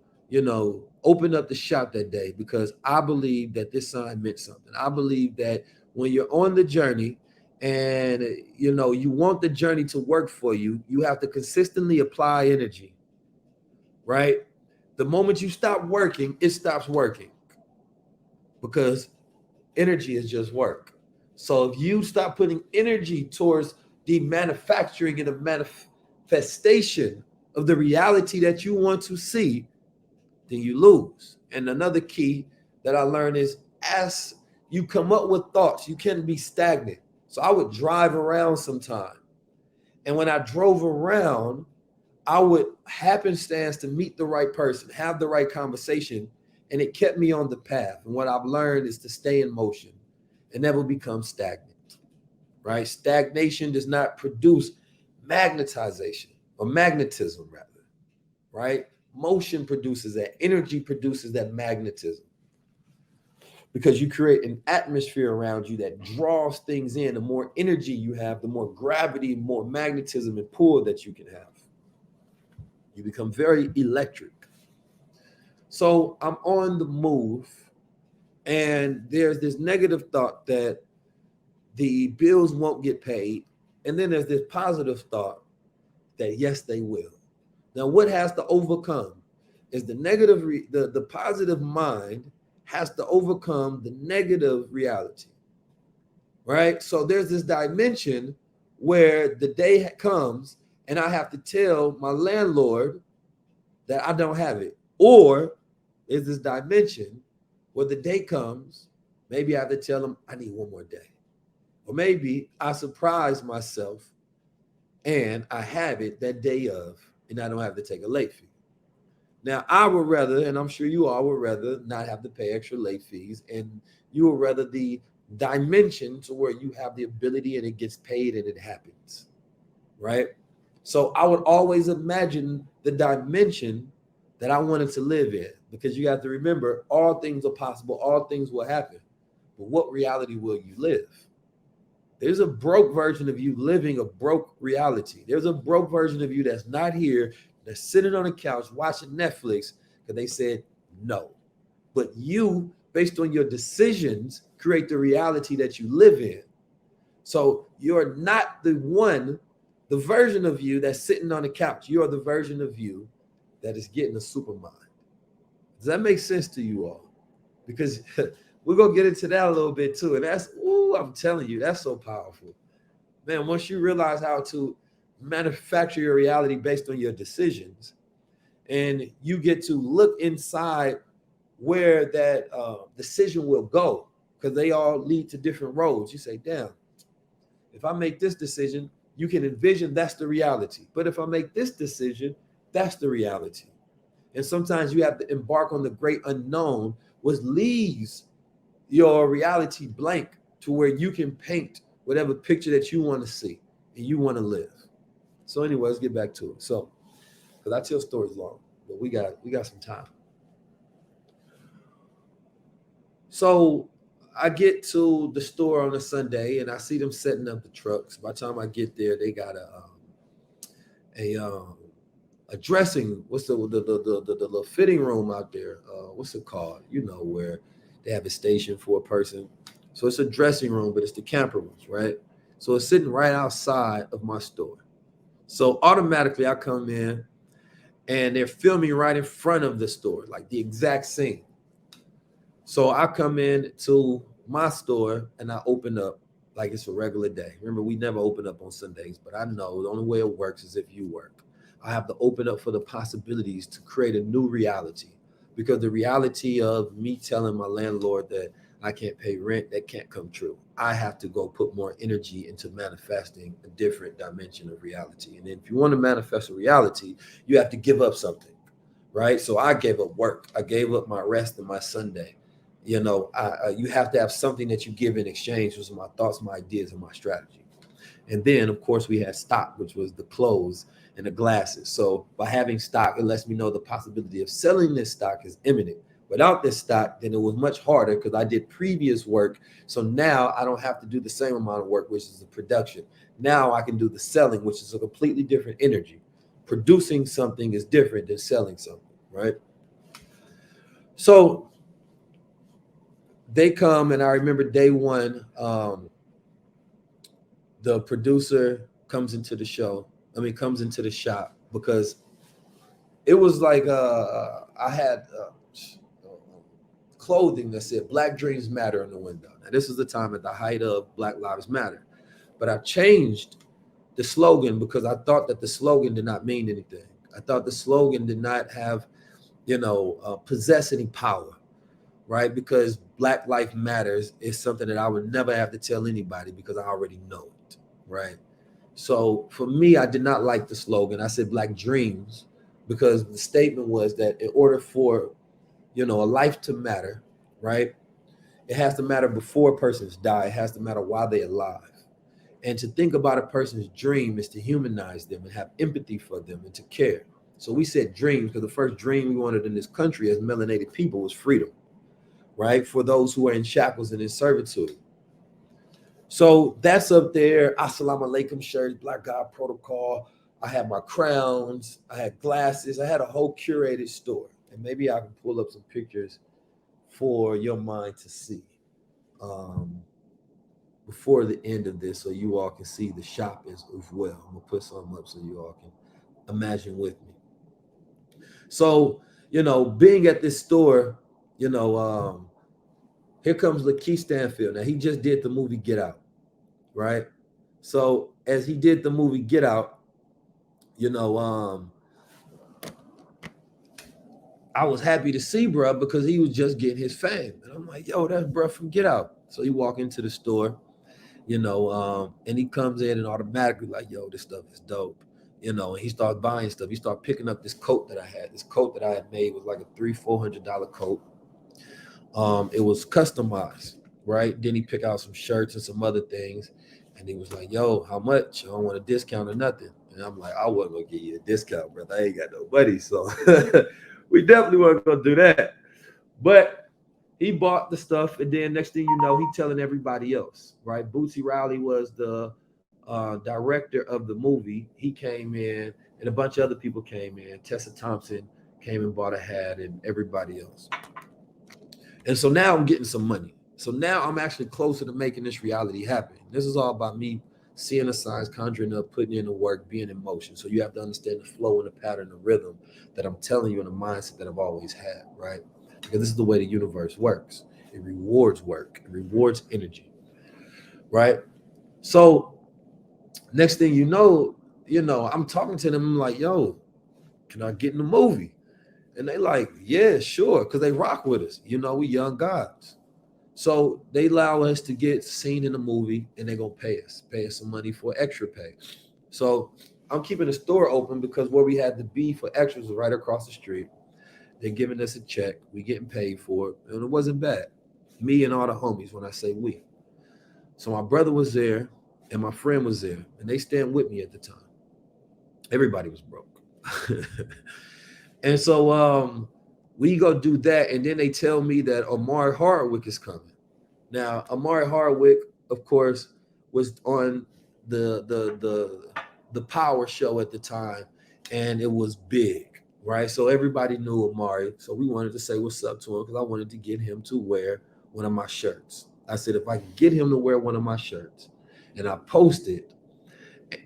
open up the shop that day because I believe that this sign meant something. I believe that when you're on the journey, and you want the journey to work for you, you have to consistently apply energy, right? The moment you stop working, it stops working because energy is just work. So if you stop putting energy towards the manufacturing and the manifestation of the reality that you want to see, then you lose. And another key that I learned is as you come up with thoughts, you can't be stagnant. So I would drive around sometime. And when I drove around, I would happenstance to meet the right person, have the right conversation, and it kept me on the path. And what I've learned is to stay in motion and never become stagnant, right? Stagnation does not produce magnetization or magnetism, rather, right? Motion produces that, energy produces that magnetism because you create an atmosphere around you that draws things in. The more energy you have, the more gravity, more magnetism and pull that you can have. You become very electric. So I'm on the move, and there's this negative thought that the bills won't get paid. And then there's this positive thought that yes, they will. Now, what has to overcome is the negative, the positive mind has to overcome the negative reality, right? So there's this dimension where the day comes and I have to tell my landlord that I don't have it. Or there's this dimension where the day comes, maybe I have to tell them I need one more day. Or maybe I surprise myself and I have it that day of, and I don't have to take a late fee. Now, I would rather, and I'm sure you all would rather not have to pay extra late fees, and you would rather the dimension to where you have the ability and it gets paid and it happens, right? So I would always imagine the dimension that I wanted to live in, because you have to remember all things are possible, all things will happen. But what reality will you live? There's a broke version of you living a broke reality. There's a broke version of you that's not here, that's sitting on the couch watching Netflix because they said no. But you, based on your decisions, create the reality that you live in. So you're not the version of you that's sitting on the couch. You're the version of you that is getting a supermind. Does that make sense to you all? Because we're going to get into that a little bit too. And that's, I'm telling you, that's so powerful. Man, once you realize how to manufacture your reality based on your decisions, and you get to look inside where that decision will go, because they all lead to different roads. You say, damn, if I make this decision, you can envision that's the reality. But if I make this decision, that's the reality. And sometimes you have to embark on the great unknown, which leaves your reality blank to where you can paint whatever picture that you want to see and you want to live. So anyway, let's get back to it. So, because I tell stories long, but we got some time. So I get to the store on a Sunday and I see them setting up the trucks. By the time I get there, they got a dressing. What's the fitting room out there? What's it called? You know, where they have a station for a person. So it's a dressing room, but it's the camper ones, right? So it's sitting right outside of my store. So automatically I come in and they're filming right in front of the store, like the exact scene. So I come in to my store and I open up like it's a regular day. Remember, we never open up on Sundays, but I know the only way it works is if you work. I have to open up for the possibilities to create a new reality, because the reality of me telling my landlord that I can't pay rent, that can't come true. I have to go put more energy into manifesting a different dimension of reality. And if you want to manifest a reality, you have to give up something, right? So I gave up work. I gave up my rest and my Sunday. You have to have something that you give in exchange for my thoughts, my ideas, and my strategy. And then, of course, we had stock, which was the clothes and the glasses. So by having stock, it lets me know the possibility of selling this stock is imminent. Without this stock, then it was much harder because I did previous work. So now I don't have to do the same amount of work, which is the production. Now I can do the selling, which is a completely different energy. Producing something is different than selling something, right? So they come, and I remember day one, the producer comes into the show. Comes into the shop because it was like I had clothing that said "Black Dreams Matter" in the window. Now this is the time at the height of Black Lives Matter, but I changed the slogan because I thought that the slogan did not mean anything. I thought the slogan did not have, possess any power, right? Because Black Life Matters is something that I would never have to tell anybody because I already know it, right? So for me, I did not like the slogan. I said Black Dreams because the statement was that in order for, a life to matter, right? It has to matter before a person's die. It has to matter while they're alive. And to think about a person's dream is to humanize them and have empathy for them and to care. So we said dreams because the first dream we wanted in this country as melanated people was freedom, right? For those who are in shackles and in servitude. So that's up there. Assalamu alaikum shirts, Black God Protocol. I had my crowns. I had glasses. I had a whole curated store. And maybe I can pull up some pictures for your mind to see before the end of this so you all can see the shop as well. I'm going to put something up so you all can imagine with me. So, being at this store, here comes Lakeith Stanfield. Now, he just did the movie Get Out, right? So, as he did the movie Get Out, I was happy to see bruh because he was just getting his fame. And I'm like, yo, that's bruh from Get Out. So he walk into the store, and he comes in and automatically like, yo, this stuff is dope. And he starts buying stuff. He started picking up this coat that I had. This coat that I had made was like a $300-400 coat. It was customized, right? Then he picked out some shirts and some other things. And he was like, yo, how much? I don't want a discount or nothing. And I'm like, I wasn't going to give you a discount, brother. I ain't got no money. So we definitely weren't going to do that. But he bought the stuff. And then next thing you know, he telling everybody else, right? Bootsy Riley was the director of the movie. He came in and a bunch of other people came in. Tessa Thompson came and bought a hat and everybody else. And so now I'm getting some money. So now I'm actually closer to making this reality happen. This is all about me seeing the signs, conjuring up, putting in the work, being in motion. So you have to understand the flow and the pattern, the rhythm that I'm telling you, and the mindset that I've always had, right? Because this is the way the universe works. It rewards work. It rewards energy, right? So next thing you know, I'm talking to them. I'm like, yo, can I get in the movie? And they like, yeah, sure, because they rock with us. We young gods. So they allow us to get seen in the movie and they're going to pay us some money for extra pay. So I'm keeping the store open because where we had to be for extras was right across the street. They're giving us a check. We getting paid for it. And it wasn't bad. Me and all the homies, when I say we. So my brother was there and my friend was there. And they stand with me at the time. Everybody was broke. And so we go do that, and then they tell me that Omari Hardwick is coming. Now, Omari Hardwick, of course, was on the Power show at the time, and it was big, right? So everybody knew Omari. So we wanted to say what's up to him because I wanted to get him to wear one of my shirts. I said, if I can get him to wear one of my shirts, and I posted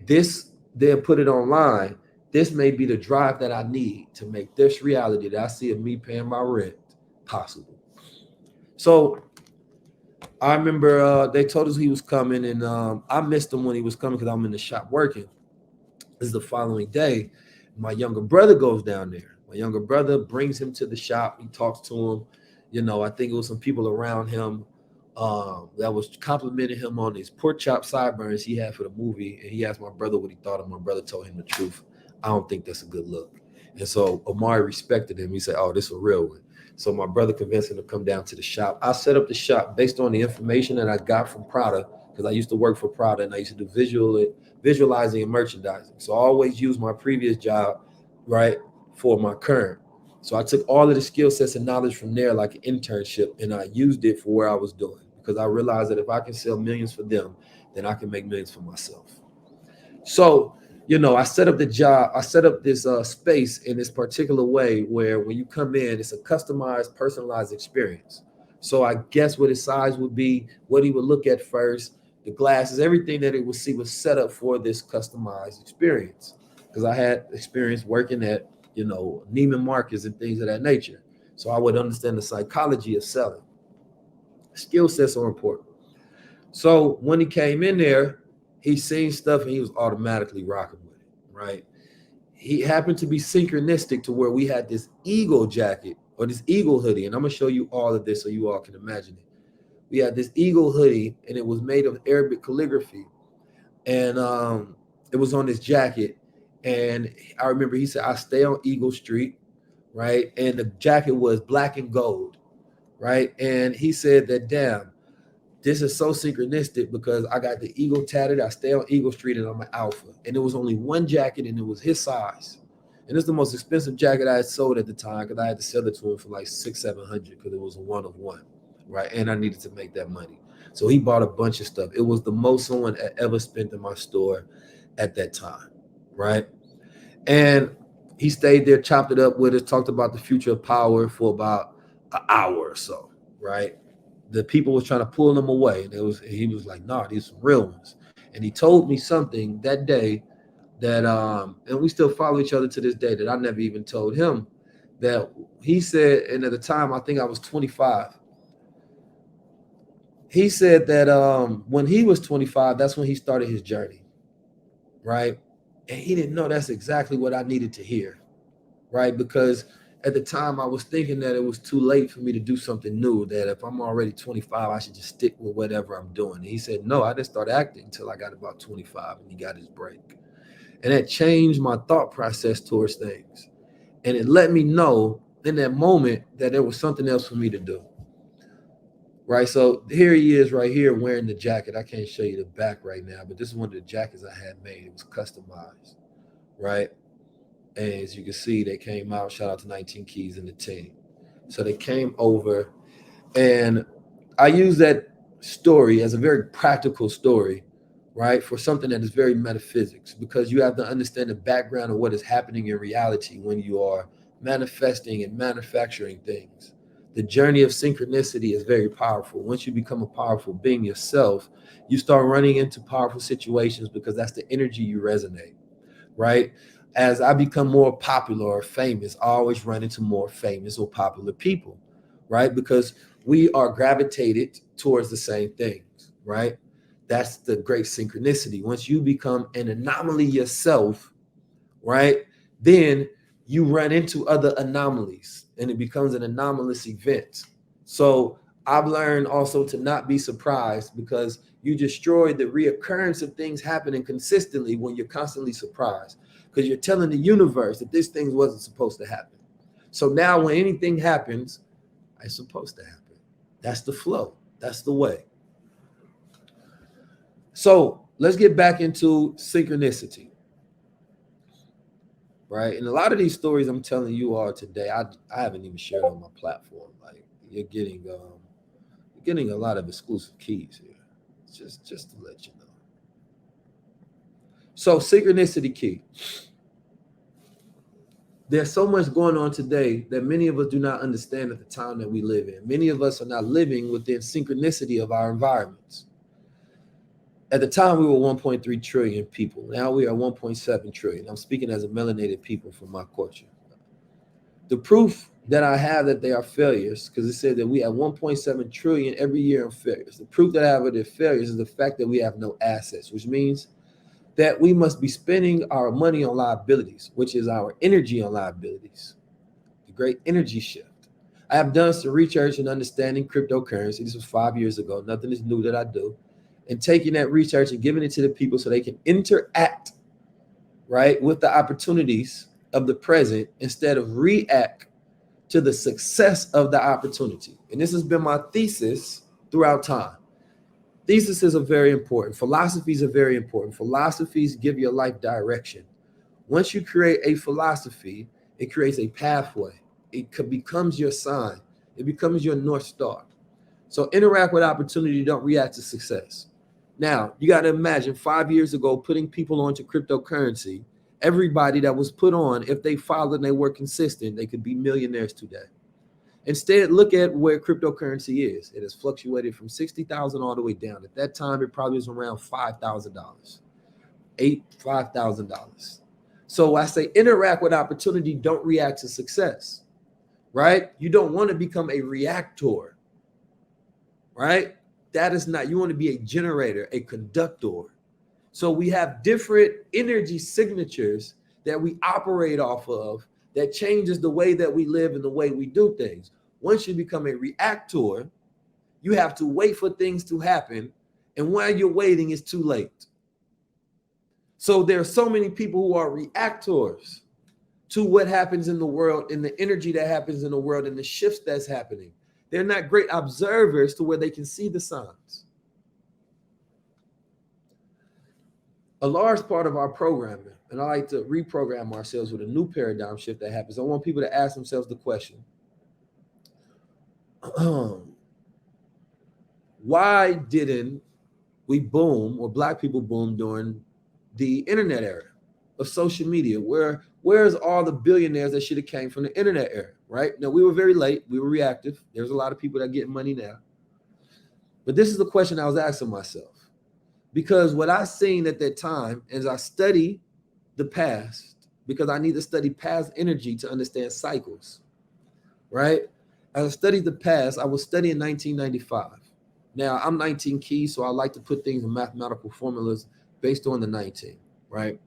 this, then put it online, this may be the drive that I need to make this reality that I see of me paying my rent possible. So I remember they told us he was coming, and I missed him when he was coming because I'm in the shop working. This is the following day. My younger brother goes down there. My younger brother brings him to the shop. He talks to him. I think it was some people around him that was complimenting him on his pork chop sideburns he had for the movie. And he asked my brother what he thought of him. My brother told him the truth. I don't think that's a good look. And so Omari respected him. He said, "Oh, this is a real one." So my brother convinced him to come down to the shop. I set up the shop based on the information that I got from Prada, because I used to work for Prada and I used to do visualizing and merchandising. So I always used my previous job, right, for my current. So I took all of the skill sets and knowledge from there, like an internship, and I used it for where I was doing, because I realized that if I can sell millions for them, then I can make millions for myself. So, I set up the job. I set up this space in this particular way where when you come in, it's a customized, personalized experience. So I guess what his size would be, what he would look at first, the glasses, everything that he would see was set up for this customized experience. Because I had experience working at, Neiman Marcus and things of that nature. So I would understand the psychology of selling. Skill sets are important. So when he came in there, he seen stuff and he was automatically rocking with it, right? He happened to be synchronistic to where we had this eagle jacket or this eagle hoodie, and I'm gonna show you all of this so you all can imagine it. We had this eagle hoodie, and it was made of Arabic calligraphy, and it was on this jacket. And I remember he said, "I stay on Eagle Street," right? And the jacket was black and gold, right? And he said that, damn, this is so synchronistic because I got the eagle tatted. I stay on Eagle Street and I'm an alpha. And it was only one jacket and it was his size. And it's the most expensive jacket I had sold at the time because I had to sell it to him for like $600-700 because it was a one of one, right? And I needed to make that money. So he bought a bunch of stuff. It was the most someone had ever spent in my store at that time, right? And he stayed there, chopped it up with us, talked about the future of power for about an hour or so, right? The people was trying to pull him away, and he was like, "Nah, these are real ones." And he told me something that day that and we still follow each other to this day, that I never even told him. That he said, and at the time I think I was 25. He said that when he was 25, that's when he started his journey, right? And he didn't know that's exactly what I needed to hear, right? Because at the time I was thinking that it was too late for me to do something new, that if I'm already 25, I should just stick with whatever I'm doing. And he said, no, I didn't start acting until I got about 25 and he got his break. And that changed my thought process towards things. And it let me know in that moment that there was something else for me to do. Right. So here he is right here wearing the jacket. I can't show you the back right now, but this is one of the jackets I had made. It was customized. Right. And as you can see, they came out. Shout out to 19 Keys and the team. So they came over, and I use that story as a very practical story, right, for something that is very metaphysics, because you have to understand the background of what is happening in reality when you are manifesting and manufacturing things. The journey of synchronicity is very powerful. Once you become a powerful being yourself, you start running into powerful situations because that's the energy you resonate, right? As I become more popular or famous, I always run into more famous or popular people, right? Because we are gravitated towards the same things, right? That's the great synchronicity. Once you become an anomaly yourself, right, then you run into other anomalies and it becomes an anomalous event. So I've learned also to not be surprised, because you destroy the reoccurrence of things happening consistently when you're constantly surprised, because you're telling the universe that this thing wasn't supposed to happen. So now when anything happens, it's supposed to happen. That's the flow. That's the way. So let's get back into synchronicity, right? And a lot of these stories I'm telling you all today, I haven't even shared on my platform. Like you're getting a lot of exclusive keys here, just to let you know. So synchronicity key. There's so much going on today that many of us do not understand at the time that we live in. Many of us are not living within synchronicity of our environments. At the time, we were 1.3 trillion people. Now we are 1.7 trillion. I'm speaking as a melanated people from my culture. The proof that I have that they are failures, because it said that we have 1.7 trillion every year in failures. The proof that I have of their failures is the fact that we have no assets, which means that we must be spending our money on liabilities, which is our energy on liabilities. The great energy shift. I have done some research and understanding cryptocurrency. This was 5 years ago. Nothing is new that I do. And taking that research and giving it to the people so they can interact, right, with the opportunities of the present instead of react to the success of the opportunity. And this has been my thesis throughout time. Theses are very important. Philosophies are very important. Philosophies give your life direction. Once you create a philosophy, it creates a pathway. It becomes your sign. It becomes your North Star. So interact with opportunity, don't react to success. Now, you got to imagine 5 years ago, putting people onto cryptocurrency, everybody that was put on, if they followed and they were consistent, they could be millionaires today. Instead, look at where cryptocurrency is. It has fluctuated from 60,000 all the way down. At that time, it probably was around $5,000, $5,000. So I say interact with opportunity, don't react to success, right? You don't want to become a reactor, right? That is not, you want to be a generator, a conductor. So we have different energy signatures that we operate off of that changes the way that we live and the way we do things. Once you become a reactor, you have to wait for things to happen. And while you're waiting, it's too late. So there are so many people who are reactors to what happens in the world, and the energy that happens in the world, and the shifts that's happening. They're not great observers to where they can see the signs. A large part of our programming, and I like to reprogram ourselves with a new paradigm shift that happens. I want people to ask themselves the question, why didn't we boom, or Black people boom, during the internet era of social media? Where's all the billionaires that should have came from the internet era, right? Now, we were very late. We were reactive. There's a lot of people that get money now. But this is the question I was asking myself. Because what I seen at that time, as I study the past, because I need to study past energy to understand cycles, right? As I studied the past, I was studying 1995. Now, I'm 19 keys, so I like to put things in mathematical formulas based on the 19, right?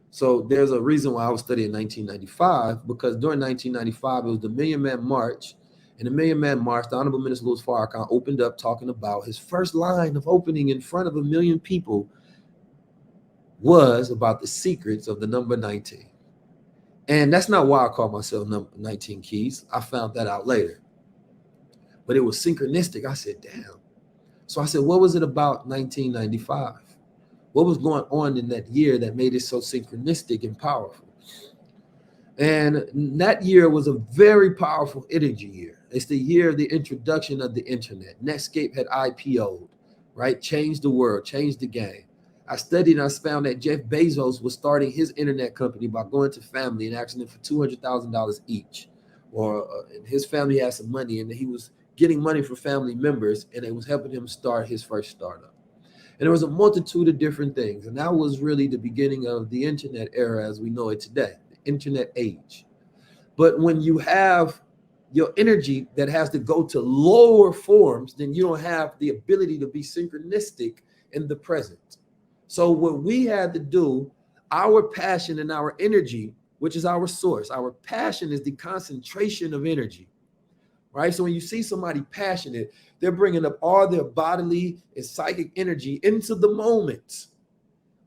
So there's a reason why I was studying 1995, because during 1995, it was the Million Man March. In the Million Man March, the Honorable Minister Louis Farrakhan opened up talking about his first line of opening in front of 1 million people was about the secrets of the number 19. And that's not why I call myself 19 Keys. I found that out later. But it was synchronistic. I said, damn. So I said, what was it about 1995? What was going on in that year that made it so synchronistic and powerful? And that year was a very powerful energy year. It's the year of the introduction of the internet. Netscape had IPO'd, right? Changed the world, changed the game. I studied and I found that Jeff Bezos was starting his internet company by going to family and asking them for $200,000 each. Or his family had some money and he was getting money from family members, and it was helping him start his first startup. And there was a multitude of different things. And that was really the beginning of the internet era as we know it today, the internet age. But when you have your energy that has to go to lower forms, then you don't have the ability to be synchronistic in the present. So what we had to do, our passion and our energy, which is our source, our passion is the concentration of energy. Right? So when you see somebody passionate, they're bringing up all their bodily and psychic energy into the moment,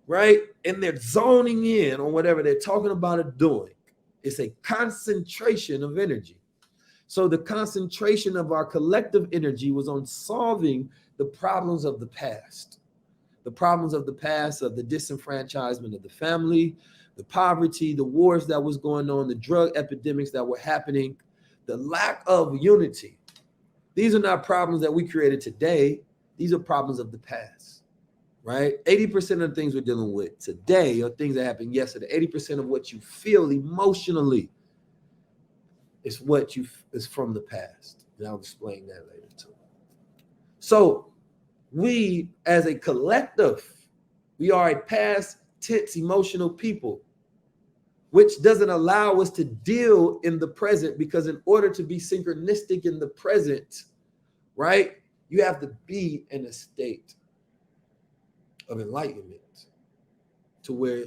right? And they're zoning in on whatever they're talking about or doing. It's a concentration of energy. So the concentration of our collective energy was on solving the problems of the past. The problems of the past, of the disenfranchisement of the family, the poverty, the wars that was going on, the drug epidemics that were happening, the lack of unity. These are not problems that we created today. These are problems of the past, right? 80% of the things we're dealing with today are things that happened yesterday. 80% of what you feel emotionally is from the past. And I'll explain that later too. So we, as a collective, we are a past tense emotional people, which doesn't allow us to deal in the present, because in order to be synchronistic in the present, right, you have to be in a state of enlightenment to where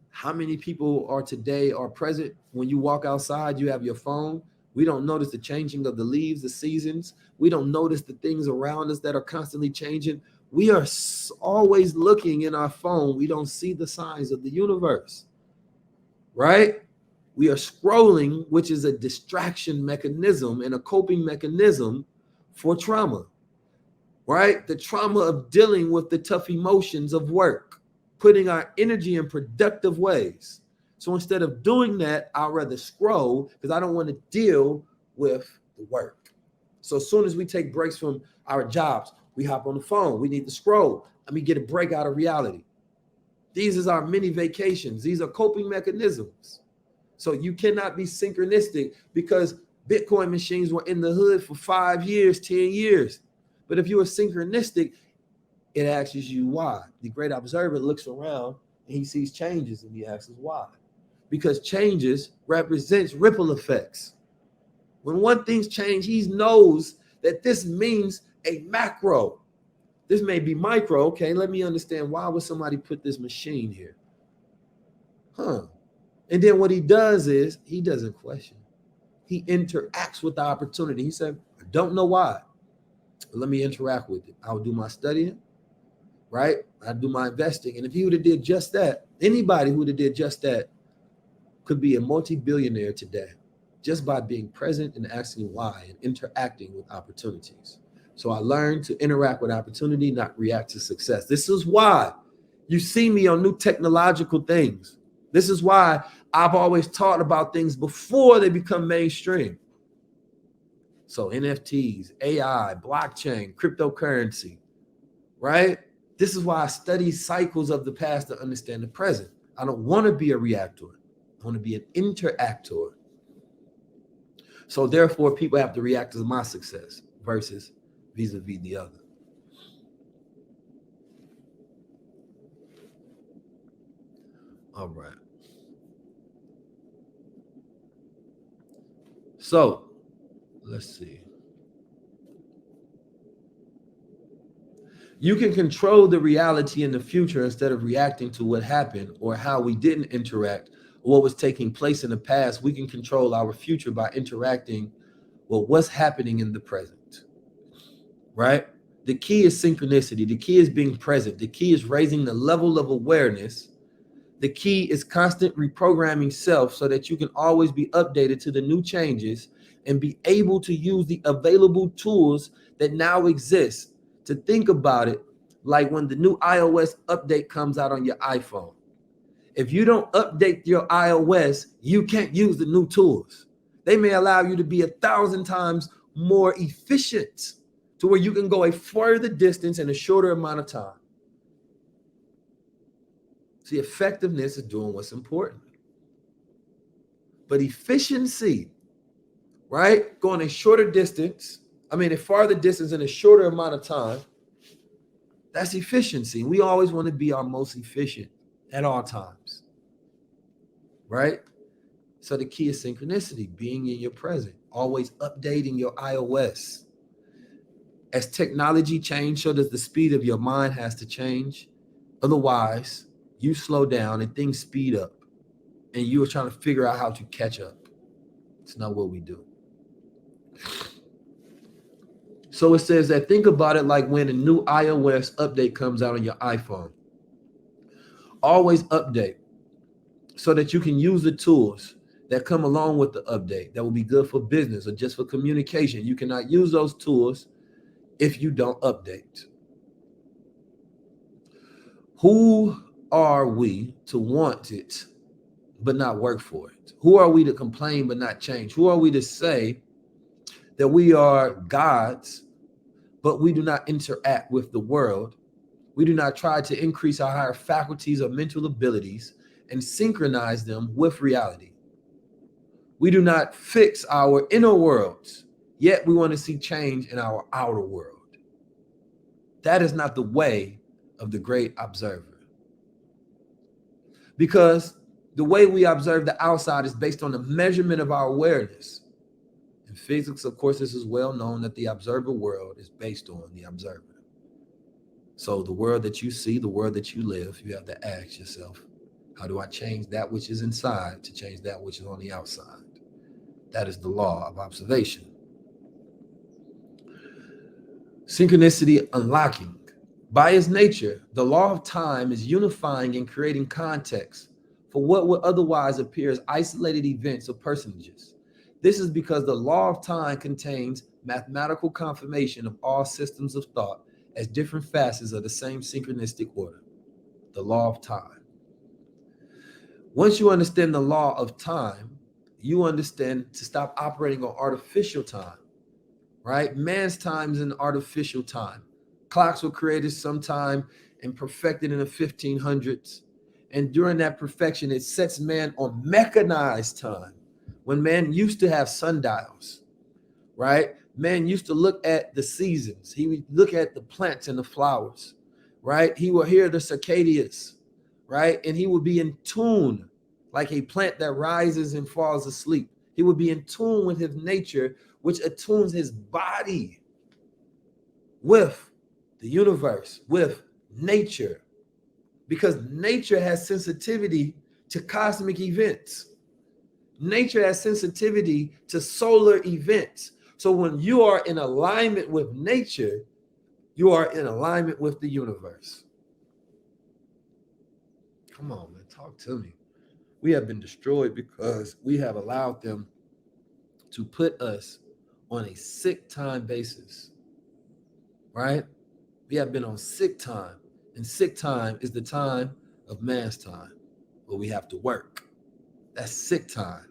how many people are today are present. When you walk outside, you have your phone. We don't notice the changing of the leaves, the seasons. We don't notice the things around us that are constantly changing. We are always looking in our phone. We don't see the signs of the universe. Right? We are scrolling, which is a distraction mechanism and a coping mechanism for trauma, right? The trauma of dealing with the tough emotions of work, putting our energy in productive ways. So instead of doing that, I'd rather scroll because I don't want to deal with the work. So as soon as we take breaks from our jobs, we hop on the phone. We need to scroll. Let me get a break out of reality. These is our mini vacations. These are coping mechanisms. So you cannot be synchronistic because Bitcoin machines were in the hood for 5 years, 10 years. But if you are synchronistic, it asks you why. The great observer looks around and he sees changes and he asks why. Because changes represents ripple effects. When one thing's changed, he knows that this means a macro. This may be micro. Okay, let me understand, why would somebody put this machine here? And then what he does is he doesn't question. He interacts with the opportunity. He said, I don't know why. Let me interact with it. I'll do my studying, right? I do my investing. And if he would have did just that, anybody who would have did just that could be a multi-billionaire today just by being present and asking why and interacting with opportunities. So I learned to interact with opportunity, not react to success. This is why you see me on new technological things. This is why I've always taught about things before they become mainstream. So NFTs, AI, blockchain, cryptocurrency, right? This is why I study cycles of the past to understand the present. I don't want to be a reactor. I want to be an interactor. So therefore, people have to react to my success versus vis-a-vis the other. All right. So let's see. You can control the reality in the future instead of reacting to what happened or how we didn't interact or what was taking place in the past. We can control our future by interacting with what's happening in the present, right? The key is synchronicity. The key is being present. The key is raising the level of awareness. The key is constant reprogramming self so that you can always be updated to the new changes and be able to use the available tools that now exist. To think about it like when the new iOS update comes out on your iPhone. If you don't update your iOS, you can't use the new tools. They may allow you to be 1,000 times more efficient to where you can go a further distance in a shorter amount of time. See, effectiveness is doing what's important. But efficiency, right? Going a shorter distance, a farther distance in a shorter amount of time, that's efficiency. We always want to be our most efficient at all times, right? So the key is synchronicity, being in your present, always updating your iOS. As technology changes, so does the speed of your mind has to change. Otherwise, you slow down and things speed up and you are trying to figure out how to catch up. It's not what we do. So it says that think about it like when a new iOS update comes out on your iPhone. Always update so that you can use the tools that come along with the update that will be good for business or just for communication. You cannot use those tools if you don't update. Who are we to want it but not work for it? Who are we to complain but not change? Who are we to say that we are gods but we do not interact with the world? We do not try to increase our higher faculties or mental abilities and synchronize them with reality. We do not fix our inner worlds, yet we want to see change in our outer world. That is not the way of the great observer. Because the way we observe the outside is based on the measurement of our awareness. In physics, of course, this is well known that the observer world is based on the observer. So the world that you see, the world that you live, you have to ask yourself, how do I change that which is inside to change that which is on the outside? That is the law of observation. Synchronicity unlocking. By its nature, the law of time is unifying and creating context for what would otherwise appear as isolated events or personages. This is because the law of time contains mathematical confirmation of all systems of thought as different facets of the same synchronistic order. The law of time. Once you understand the law of time, you understand to stop operating on artificial time, right? Man's time is an artificial time. Clocks were created sometime and perfected in the 1500s. And during that perfection, it sets man on mechanized time. When man used to have sundials, right? Man used to look at the seasons. He would look at the plants and the flowers, right? He would hear the cicadas, right? And he would be in tune like a plant that rises and falls asleep. He would be in tune with his nature, which attunes his body with the universe, with nature, because nature has sensitivity to cosmic events. Nature has sensitivity to solar events. So when you are in alignment with nature, you are in alignment with the universe. Come on, man, talk to me. We have been destroyed because we have allowed them to put us on a sick time basis, right? We have been on sick time, and sick time is the time of man's time where we have to work. That's sick time.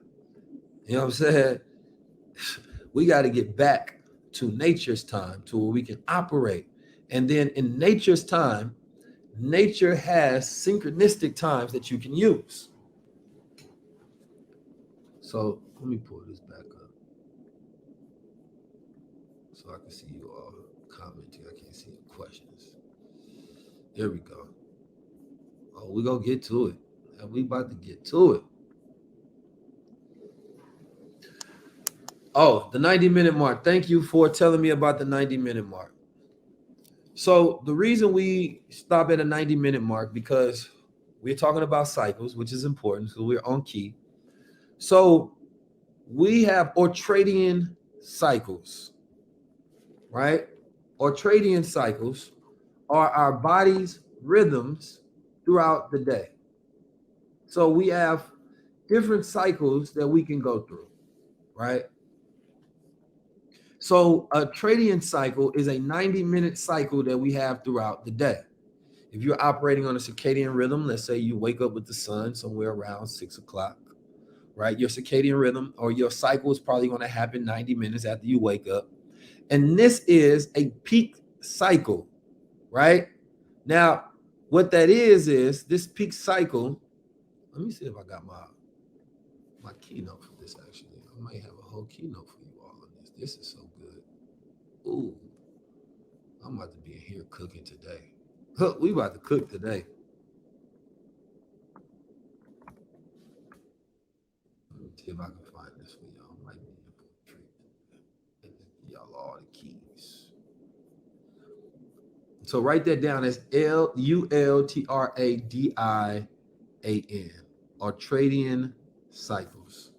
You know what I'm saying? We got to get back to nature's time to where we can operate. And then in nature's time, nature has synchronistic times that you can use. So let me pull this back up so I can see you all commenting. I can't see the questions. There we go. Oh, we're going to get to it. And we about to get to it. Oh, the 90-minute mark. Thank you for telling me about the 90-minute mark. So the reason we stop at a 90-minute mark, because we're talking about cycles, which is important, so we're on key. So we have Ortradian cycles, right? Ortradian cycles are our body's rhythms throughout the day. So we have different cycles that we can go through, right? So a Tradian cycle is a 90-minute cycle that we have throughout the day. If you're operating on a circadian rhythm, let's say you wake up with the sun somewhere around 6 o'clock, right? Your circadian rhythm or your cycle is probably going to happen 90 minutes after you wake up. And this is a peak cycle, right? Now, what that is this peak cycle. Let me see if I got my keynote for this, actually. I might have a whole keynote for you all on this. This is so good. Ooh, I'm about to be in here cooking today. We about to cook today. Let me see if I can find this for y'all. Might be a treat. Y'all all the keys. So write that down as Ultradian, Ortradian cycles.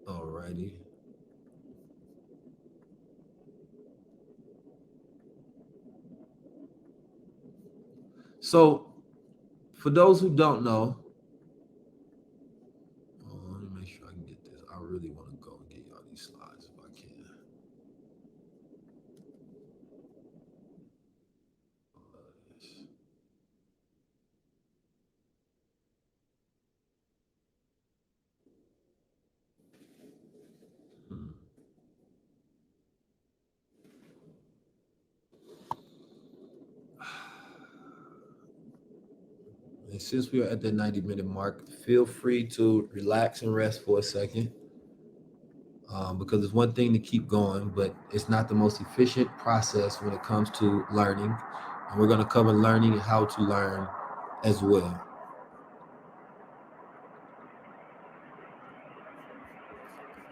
Alrighty. So for those who don't know, let me make sure I can get this. I really want to go and get y'all these slides if I can. And since we are at the 90-minute mark, feel free to relax and rest for a second, because it's one thing to keep going, but it's not the most efficient process when it comes to learning. And we're going to cover learning and how to learn as well.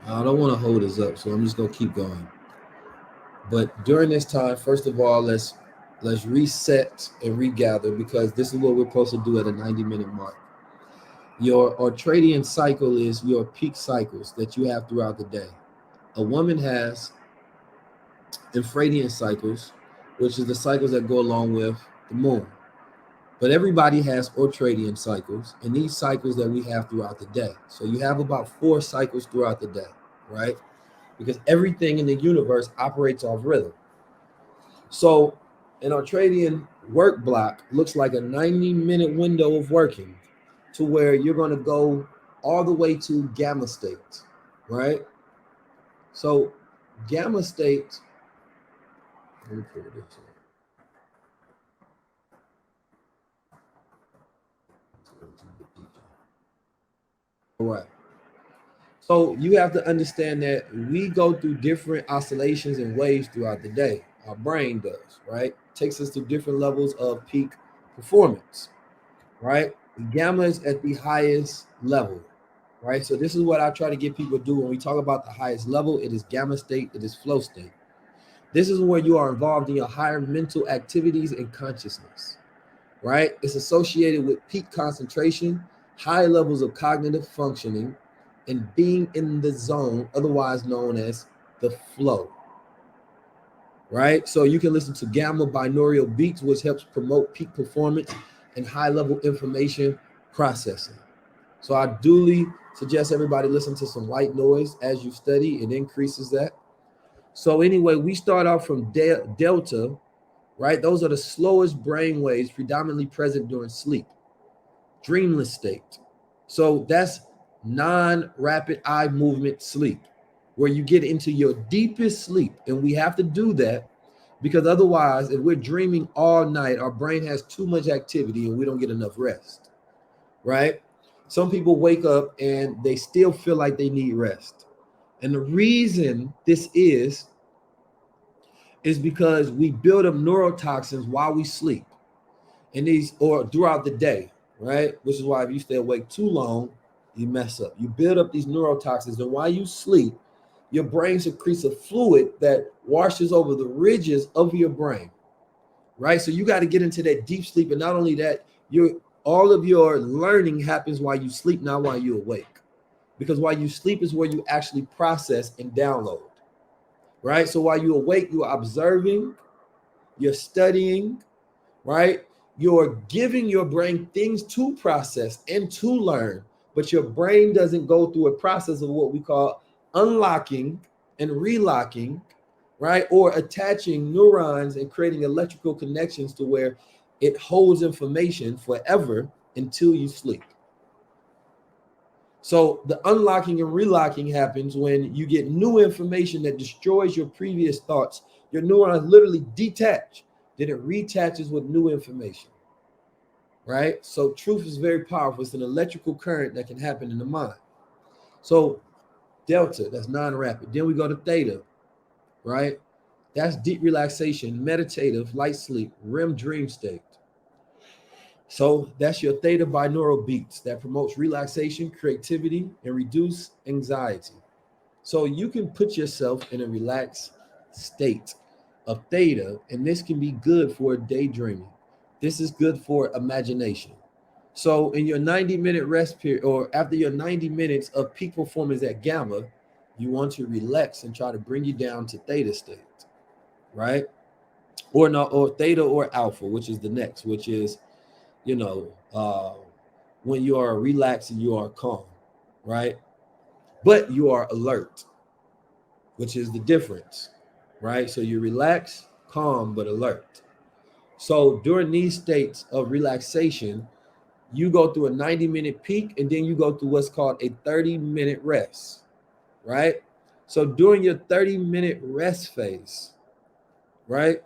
I don't want to hold us up, so I'm just going to keep going. But during this time, first of all, let's reset and regather, because this is what we're supposed to do at a 90-minute mark. Your Ortradian cycle is your peak cycles that you have throughout the day. A woman has infradian cycles, which is the cycles that go along with the moon. But everybody has ultradian cycles, and these cycles that we have throughout the day. So you have about 4 cycles throughout the day, right? Because everything in the universe operates off rhythm. So an ultradian work block looks like a 90-minute window of working to where you're going to go all the way to gamma state, right? So gamma state, let me pull this up. All right. So you have to understand that we go through different oscillations and waves throughout the day. Our brain does, right? Takes us to different levels of peak performance, right? Gamma is at the highest level, right? So this is what I try to get people to do when we talk about the highest level. It is gamma state, it is flow state. This is where you are involved in your higher mental activities and consciousness, right? It's associated with peak concentration, high levels of cognitive functioning, and being in the zone, otherwise known as the flow, right? So you can listen to gamma binaural beats, which helps promote peak performance and high level information processing. So I duly suggest everybody listen to some white noise as you study. It increases that. So anyway, we start off from delta, right? Those are the slowest brain waves predominantly present during sleep, dreamless state. So that's non-rapid eye movement sleep, where you get into your deepest sleep. And we have to do that because otherwise, if we're dreaming all night, our brain has too much activity and we don't get enough rest, right? Some people wake up and they still feel like they need rest. And the reason this is because we build up neurotoxins while we sleep and these or throughout the day, right? Which is why if you stay awake too long, you mess up. You build up these neurotoxins, and while you sleep, your brain secretes a fluid that washes over the ridges of your brain, right? So you got to get into that deep sleep, and not only that, all of your learning happens while you sleep, not while you're awake, because while you sleep is where you actually process and download, right? So while you're awake, you're observing, you're studying, right? You're giving your brain things to process and to learn, but your brain doesn't go through a process of what we call unlocking and relocking, right? Or attaching neurons and creating electrical connections to where it holds information forever until you sleep. So the unlocking and relocking happens when you get new information that destroys your previous thoughts. Your neurons literally detach, then it reattaches with new information, right? So truth is very powerful. It's an electrical current that can happen in the mind. So delta, that's non-rapid. Then we go to theta, right? That's deep relaxation, meditative, light sleep, REM dream state. So that's your theta binaural beats that promotes relaxation, creativity, and reduce anxiety. So you can put yourself in a relaxed state of theta, and this can be good for daydreaming. This is good for imagination. So in your 90-minute rest period, or after your 90 minutes of peak performance at gamma, you want to relax and try to bring you down to theta state, right? Or no, or theta or alpha, which is the next, which is, you know, when you are relaxed and you are calm, right? But you are alert, which is the difference, right? So you relax, calm, but alert. So during these states of relaxation, you go through a 90-minute peak and then you go through what's called a 30-minute rest, right? So during your 30-minute rest phase, right,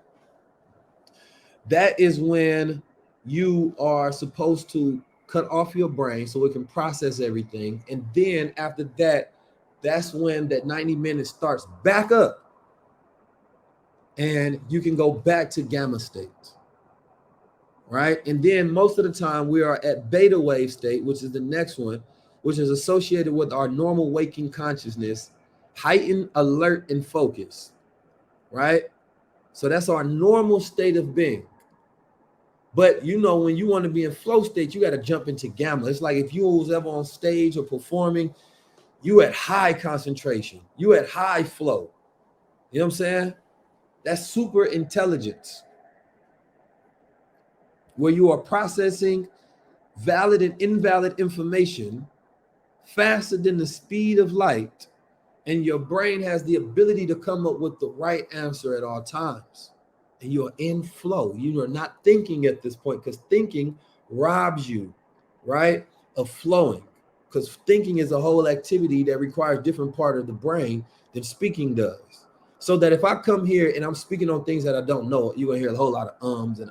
that is when you are supposed to cut off your brain so it can process everything. And then after that, that's when that 90 minutes starts back up and you can go back to gamma state, right? And then most of the time we are at beta wave state, which is the next one, which is associated with our normal waking consciousness, heightened alert and focus, right? So that's our normal state of being. But you know, when you want to be in flow state, you got to jump into gamma. It's like if you was ever on stage or performing, you at high concentration, you at high flow. You know what I'm saying? That's super intelligence. where you are processing valid and invalid information faster than the speed of light, and your brain has the ability to come up with the right answer at all times. And you're in flow. You are not thinking at this point, because thinking robs you, right, of flowing. Because thinking is a whole activity that requires different part of the brain than speaking does. So that if I come here and I'm speaking on things that I don't know, you're gonna hear a whole lot of ums and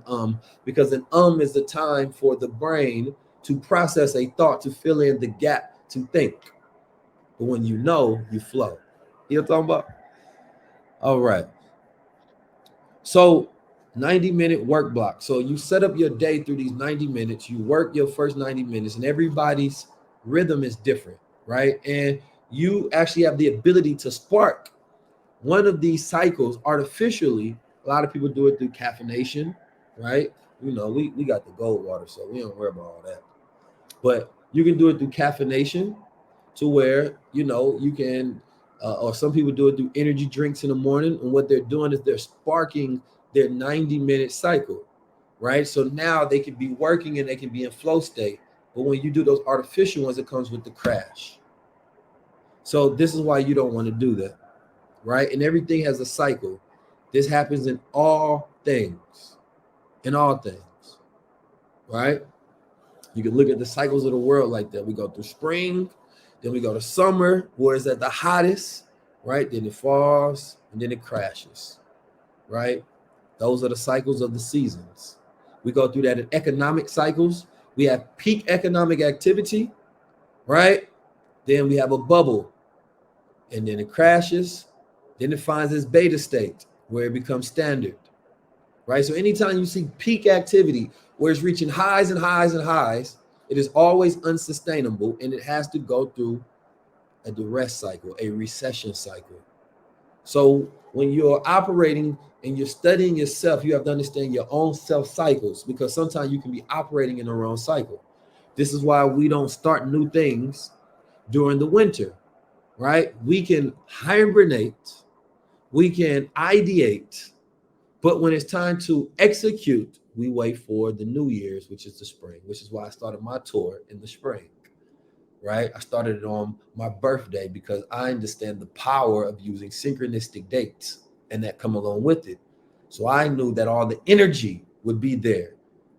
and because an is the time for the brain to process a thought, to fill in the gap, to think. But when you know, you flow. You know what I'm talking about? All right. So 90-minute work block. So you set up your day through these 90 minutes. You work your first 90 minutes, and everybody's rhythm is different, right? And you actually have the ability to spark one of these cycles artificially. A lot of people do it through caffeination, right? You know, we got the gold water, so we don't worry about all that. But you can do it through caffeination, to where, you know, you can, or some people do it through energy drinks in the morning. And what they're doing is they're sparking their 90-minute cycle, right? So now they can be working and they can be in flow state. But when you do those artificial ones, it comes with the crash. So this is why you don't want to do that, right? And everything has a cycle. This happens in all things, right? You can look at the cycles of the world like that. We go through spring, then we go to summer, where it's at the hottest, right? Then it falls, and then it crashes, right? Those are the cycles of the seasons. We go through that in economic cycles. We have peak economic activity, right? Then we have a bubble, and then it crashes. Then it finds its beta state, where it becomes standard, right? So anytime you see peak activity, where it's reaching highs and highs and highs, it is always unsustainable, and it has to go through a duress cycle, a recession cycle. So when you're operating and you're studying yourself, you have to understand your own self cycles, because sometimes you can be operating in the wrong cycle. This is why we don't start new things during the winter, right? We can hibernate, we can ideate, but when it's time to execute, we wait for the New Year's, which is the spring, which is why I started my tour in the spring, right? I started it on my birthday because I understand the power of using synchronistic dates and that come along with it. So I knew that all the energy would be there,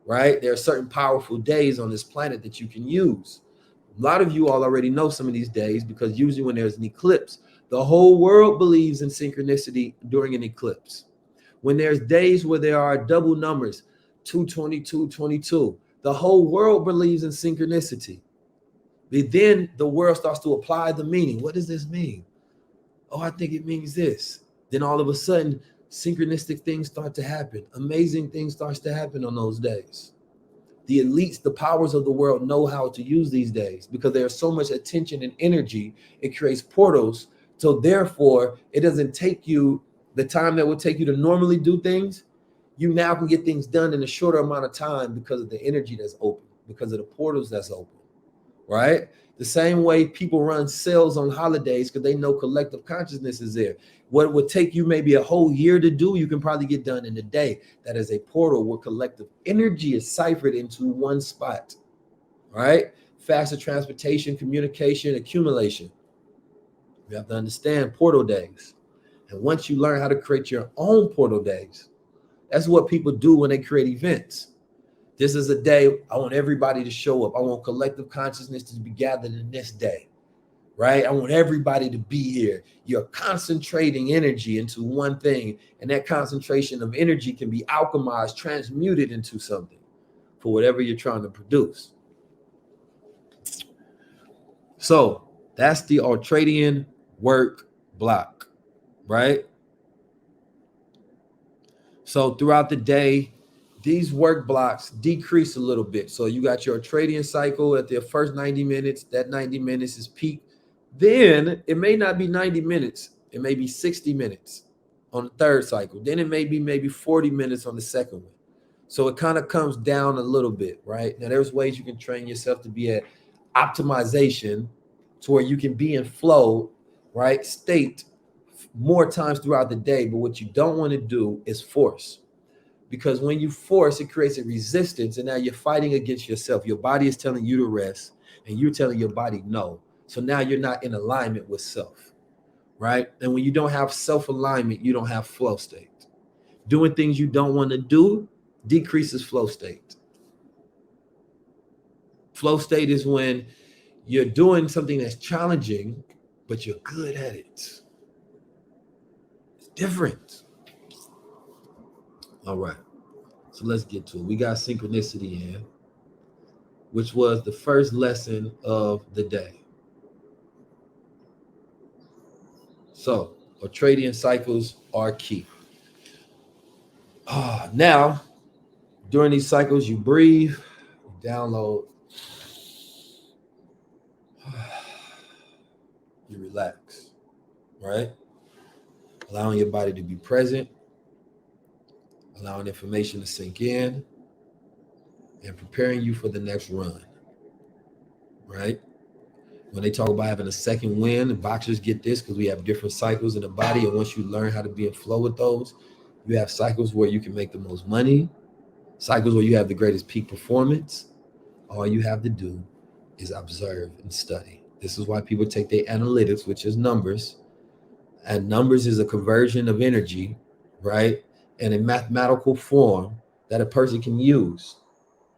right? There are certain powerful days on this planet that you can use. A lot of you all already know some of these days, because usually when there's an eclipse, the whole world believes in synchronicity during an eclipse. When there's days where there are double numbers, 222, 22, the whole world believes in synchronicity. But then the world starts to apply the meaning. What does this mean? Oh, I think it means this. Then all of a sudden, synchronistic things start to happen. Amazing things starts to happen on those days. The elites, the powers of the world know how to use these days, because there's so much attention and energy. It creates portals. So therefore, it doesn't take you the time that would take you to normally do things. You now can get things done in a shorter amount of time because of the energy that's open, because of the portals that's open, right? The same way people run sales on holidays because they know collective consciousness is there. What would take you maybe a whole year to do, you can probably get done in a day. That is a portal where collective energy is ciphered into one spot, right? Faster transportation, communication, accumulation. You have to understand portal days. And once you learn how to create your own portal days, that's what people do when they create events. This is a day I want everybody to show up. I want collective consciousness to be gathered in this day, right? I want everybody to be here. You're concentrating energy into one thing, and that concentration of energy can be alchemized, transmuted into something for whatever you're trying to produce. So that's the ultradian work block, right? So throughout the day, these work blocks decrease a little bit. So you got your ultradian cycle at the first 90 minutes. That 90 minutes is peak. Then it may not be 90 minutes. It may be 60 minutes on the third cycle. Then it may be maybe 40 minutes on the second one. So it kind of comes down a little bit, right? Now there's ways you can train yourself to be at optimization to where you can be in flow, right? State more times throughout the day. But what you don't want to do is force. because when you force, it creates a resistance, and now you're fighting against yourself. Your body is telling you to rest, and you're telling your body no. So now you're not in alignment with self, right? And when you don't have self-alignment, you don't have flow state. Doing things you don't want to do decreases flow state. Flow state is when you're doing something that's challenging, but you're good at it. It's different. All right. So let's get to it. We got synchronicity in, which was the first lesson of the day. So, ultradian cycles are key. Now, during these cycles, you breathe, you download, you relax, right? Allowing your body to be present, allowing information to sink in, and preparing you for the next run, right? When they talk about having a second wind, boxers get this because we have different cycles in the body. And once you learn how to be in flow with those, you have cycles where you can make the most money, cycles where you have the greatest peak performance. All you have to do is observe and study. This is why people take their analytics, which is numbers. And numbers is a conversion of energy, right? In a mathematical form that a person can use.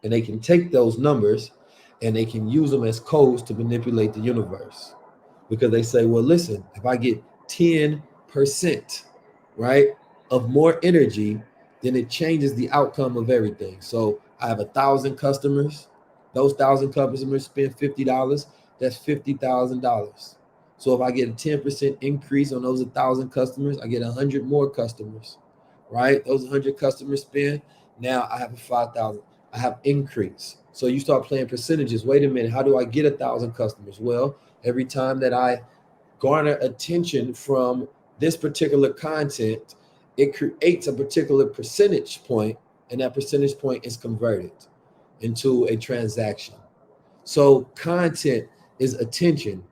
And they can take those numbers and they can use them as codes to manipulate the universe. Because they say, well, listen, if I get 10%, right, of more energy, then it changes the outcome of everything. So I have 1,000 customers. Those 1,000 customers spend $50. That's $50,000. So if I get a 10% increase on those 1,000 customers, I get 100 more customers, right? Those 100 customers spend. Now I have a 5,000. I have increase. So you start playing percentages. Wait a minute, how do I get 1,000 customers? Well, every time that I garner attention from this particular content, it creates a particular percentage point, and that percentage point is converted into a transaction. So content is attention,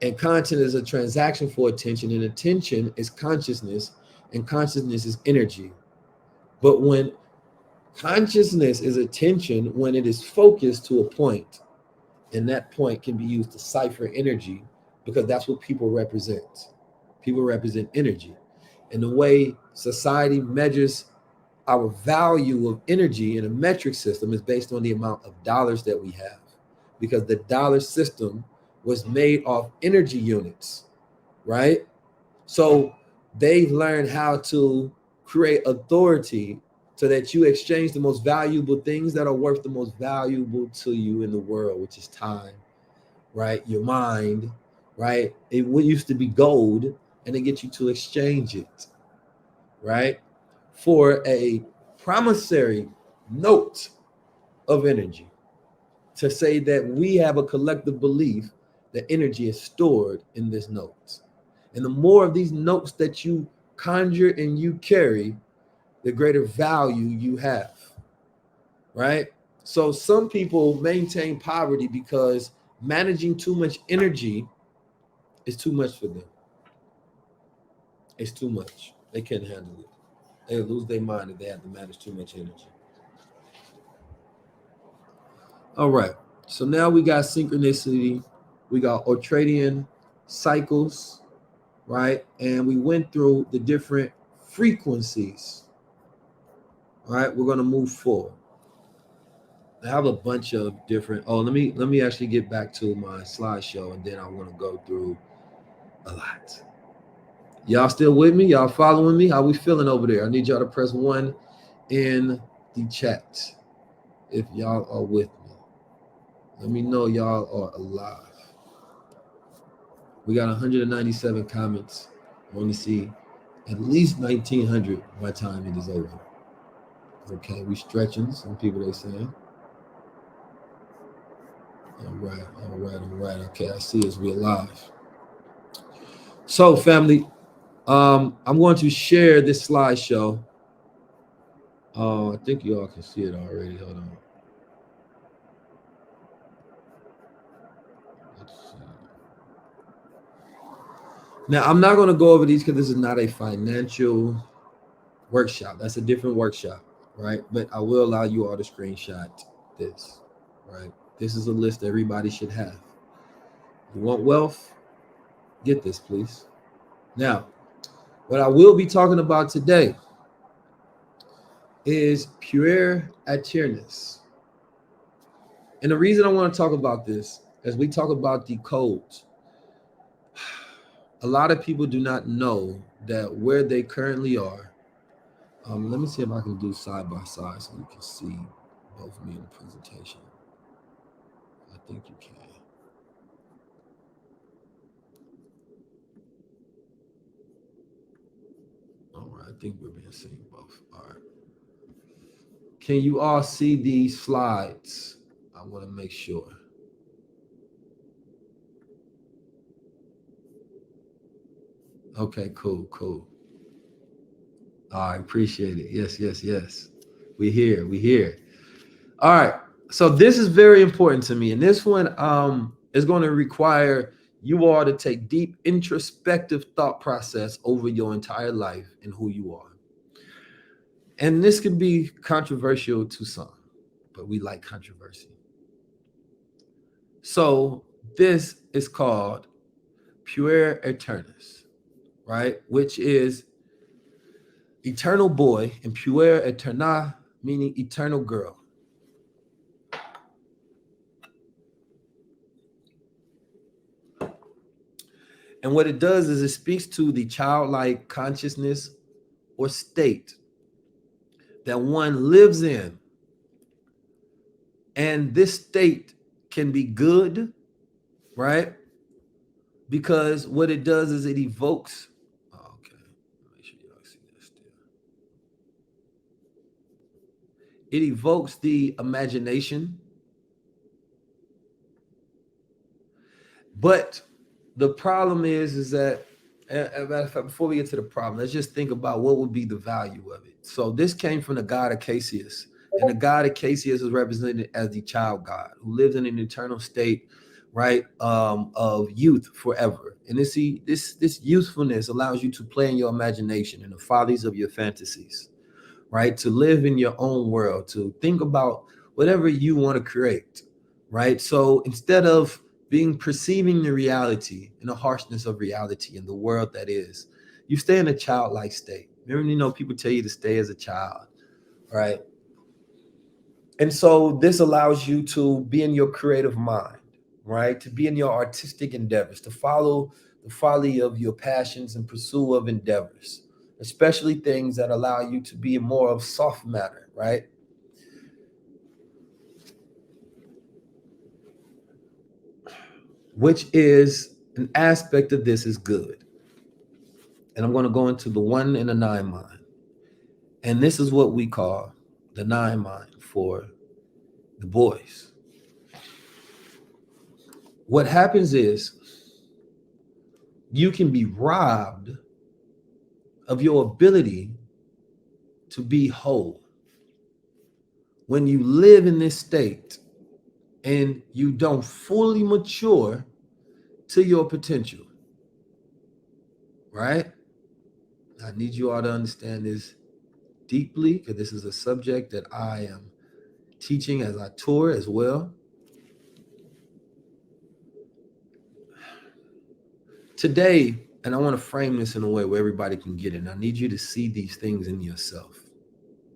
and content is a transaction for attention, and attention is consciousness, and consciousness is energy. But when consciousness is attention, when it is focused to a point, and that point can be used to cipher energy, because that's what people represent. People represent energy. And the way society measures our value of energy in a metric system is based on the amount of dollars that we have, because the dollar system was made off energy units, right? So they've learned how to create authority so that you exchange the most valuable things that are worth the most valuable to you in the world, which is time, right? Your mind, right? It used to be gold, and they get you to exchange it, right? For a promissory note of energy, to say that we have a collective belief that energy is stored in this note. And the more of these notes that you conjure and you carry, the greater value you have, right? So some people maintain poverty because managing too much energy is too much for them. It's too much. They can't handle it. They lose their mind if they have to manage too much energy. All right. So now we got synchronicity. We got ultradian cycles, right? And we went through the different frequencies. All right. We're going to move forward. I have a bunch of different. Oh, let me actually get back to my slideshow, and then I want to go through a lot. Y'all still with me? Y'all following me? How we feeling over there? I need y'all to press 1 in the chat if y'all are with me. Let me know y'all are alive. We got 197 comments. I want to see at least 1,900 by the time it is over. Okay, we stretching. Some people they saying. All right. Okay, I see us. We alive. So, family, I'm going to share this slideshow. I think you all can see it already. Hold on. Let's see. Now, I'm not going to go over these because this is not a financial Workshop. That's a different workshop, right? But I will allow you all to screenshot this, right? This is a list everybody should have. You want wealth? Get this, please. Now, what I will be talking about today is pure awareness. And the reason I want to talk about this, as we talk about the codes, a lot of people do not know that where they currently are. Let me see if I can do side by side so you can see both me in the presentation. I think you can. All right, I think we're being seen both. All right. Can you all see these slides? I want to make sure. Okay, cool. I appreciate it. Yes. We here. All right. So this is very important to me. And this one is going to require you all to take deep introspective thought process over your entire life and who you are. And this can be controversial to some, but we like controversy. So this is called Pure Eternus, right? Which is eternal boy, and Pure Eterna, meaning eternal girl. And what it does is it speaks to the childlike consciousness or state that one lives in. And this state can be good, right? Because what it does is it evokes. Okay, make sure you see that still. It evokes the imagination. But the problem is that, as a matter of fact, before we get to the problem, let's just think about what would be the value of it. So this came from the god Acacius, and the god Acacius is represented as the child god who lives in an eternal state, right, of youth forever. And this youthfulness allows you to play in your imagination and the follies of your fantasies, right? To live in your own world, to think about whatever you want to create, right? So instead of perceiving the reality and the harshness of reality in the world that is, you stay in a childlike state. Remember, people tell you to stay as a child, right? And so this allows you to be in your creative mind, right? To be in your artistic endeavors, to follow the folly of your passions and pursue of endeavors, especially things that allow you to be more of soft matter, right? Which is an aspect of this is good. And I'm going to go into the 1 and the 9 mind. And this is what we call the 9 mind for the boys. What happens is you can be robbed of your ability to be whole when you live in this state and you don't fully mature to your potential, right? I need you all to understand this deeply, because this is a subject that I am teaching as I tour as well. Today, and I want to frame this in a way where everybody can get it, and I need you to see these things in yourself,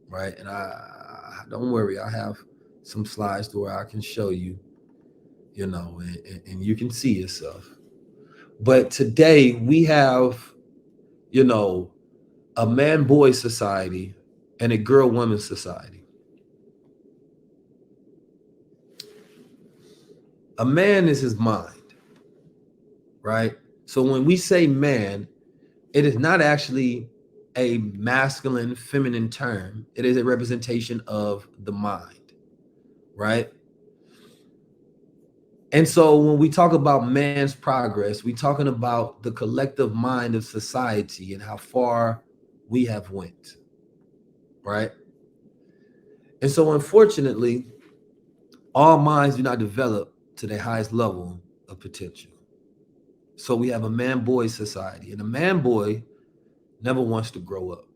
right? And I don't worry, I have some slides to where I can show you, and you can see yourself. But today we have, a man-boy society and a girl-woman society. A man is his mind, right? So when we say man, it is not actually a masculine, feminine term. It is a representation of the mind, right? And so when we talk about man's progress, we're talking about the collective mind of society and how far we have went, right? And so unfortunately, all minds do not develop to their highest level of potential. So we have a man-boy society, and a man-boy never wants to grow up.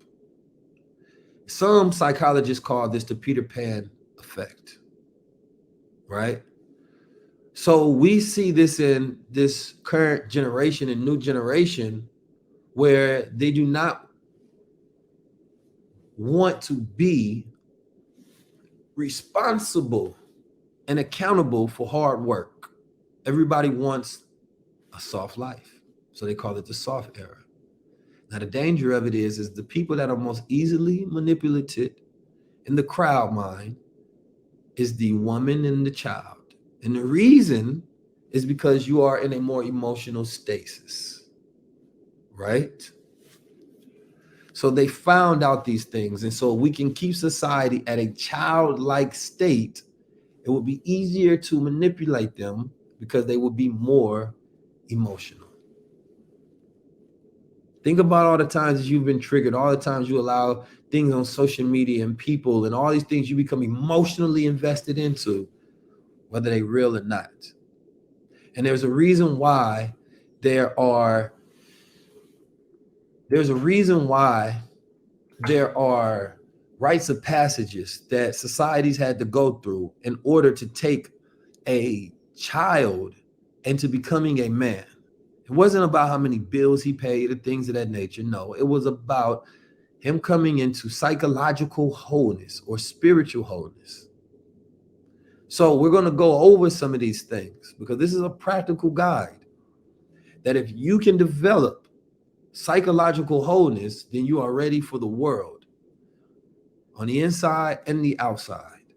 Some psychologists call this the Peter Pan effect, right? So we see this in this current generation and new generation where they do not want to be responsible and accountable for hard work. Everybody wants a soft life. So they call it the soft era. Now, the danger of it is the people that are most easily manipulated in the crowd mind is the woman and the child. And the reason is because you are in a more emotional stasis, right? So they found out these things. And so we can keep society at a childlike state. It would be easier to manipulate them because they would be more emotional. Think about all the times that you've been triggered, all the times you allow things on social media and people and all these things you become emotionally invested into, whether they're real or not. And there's a reason why there are rites of passages that societies had to go through in order to take a child into becoming a man. It wasn't about how many bills he paid or things of that nature. No, it was about him coming into psychological wholeness or spiritual wholeness. So we're going to go over some of these things because this is a practical guide that if you can develop psychological wholeness, then you are ready for the world on the inside and the outside.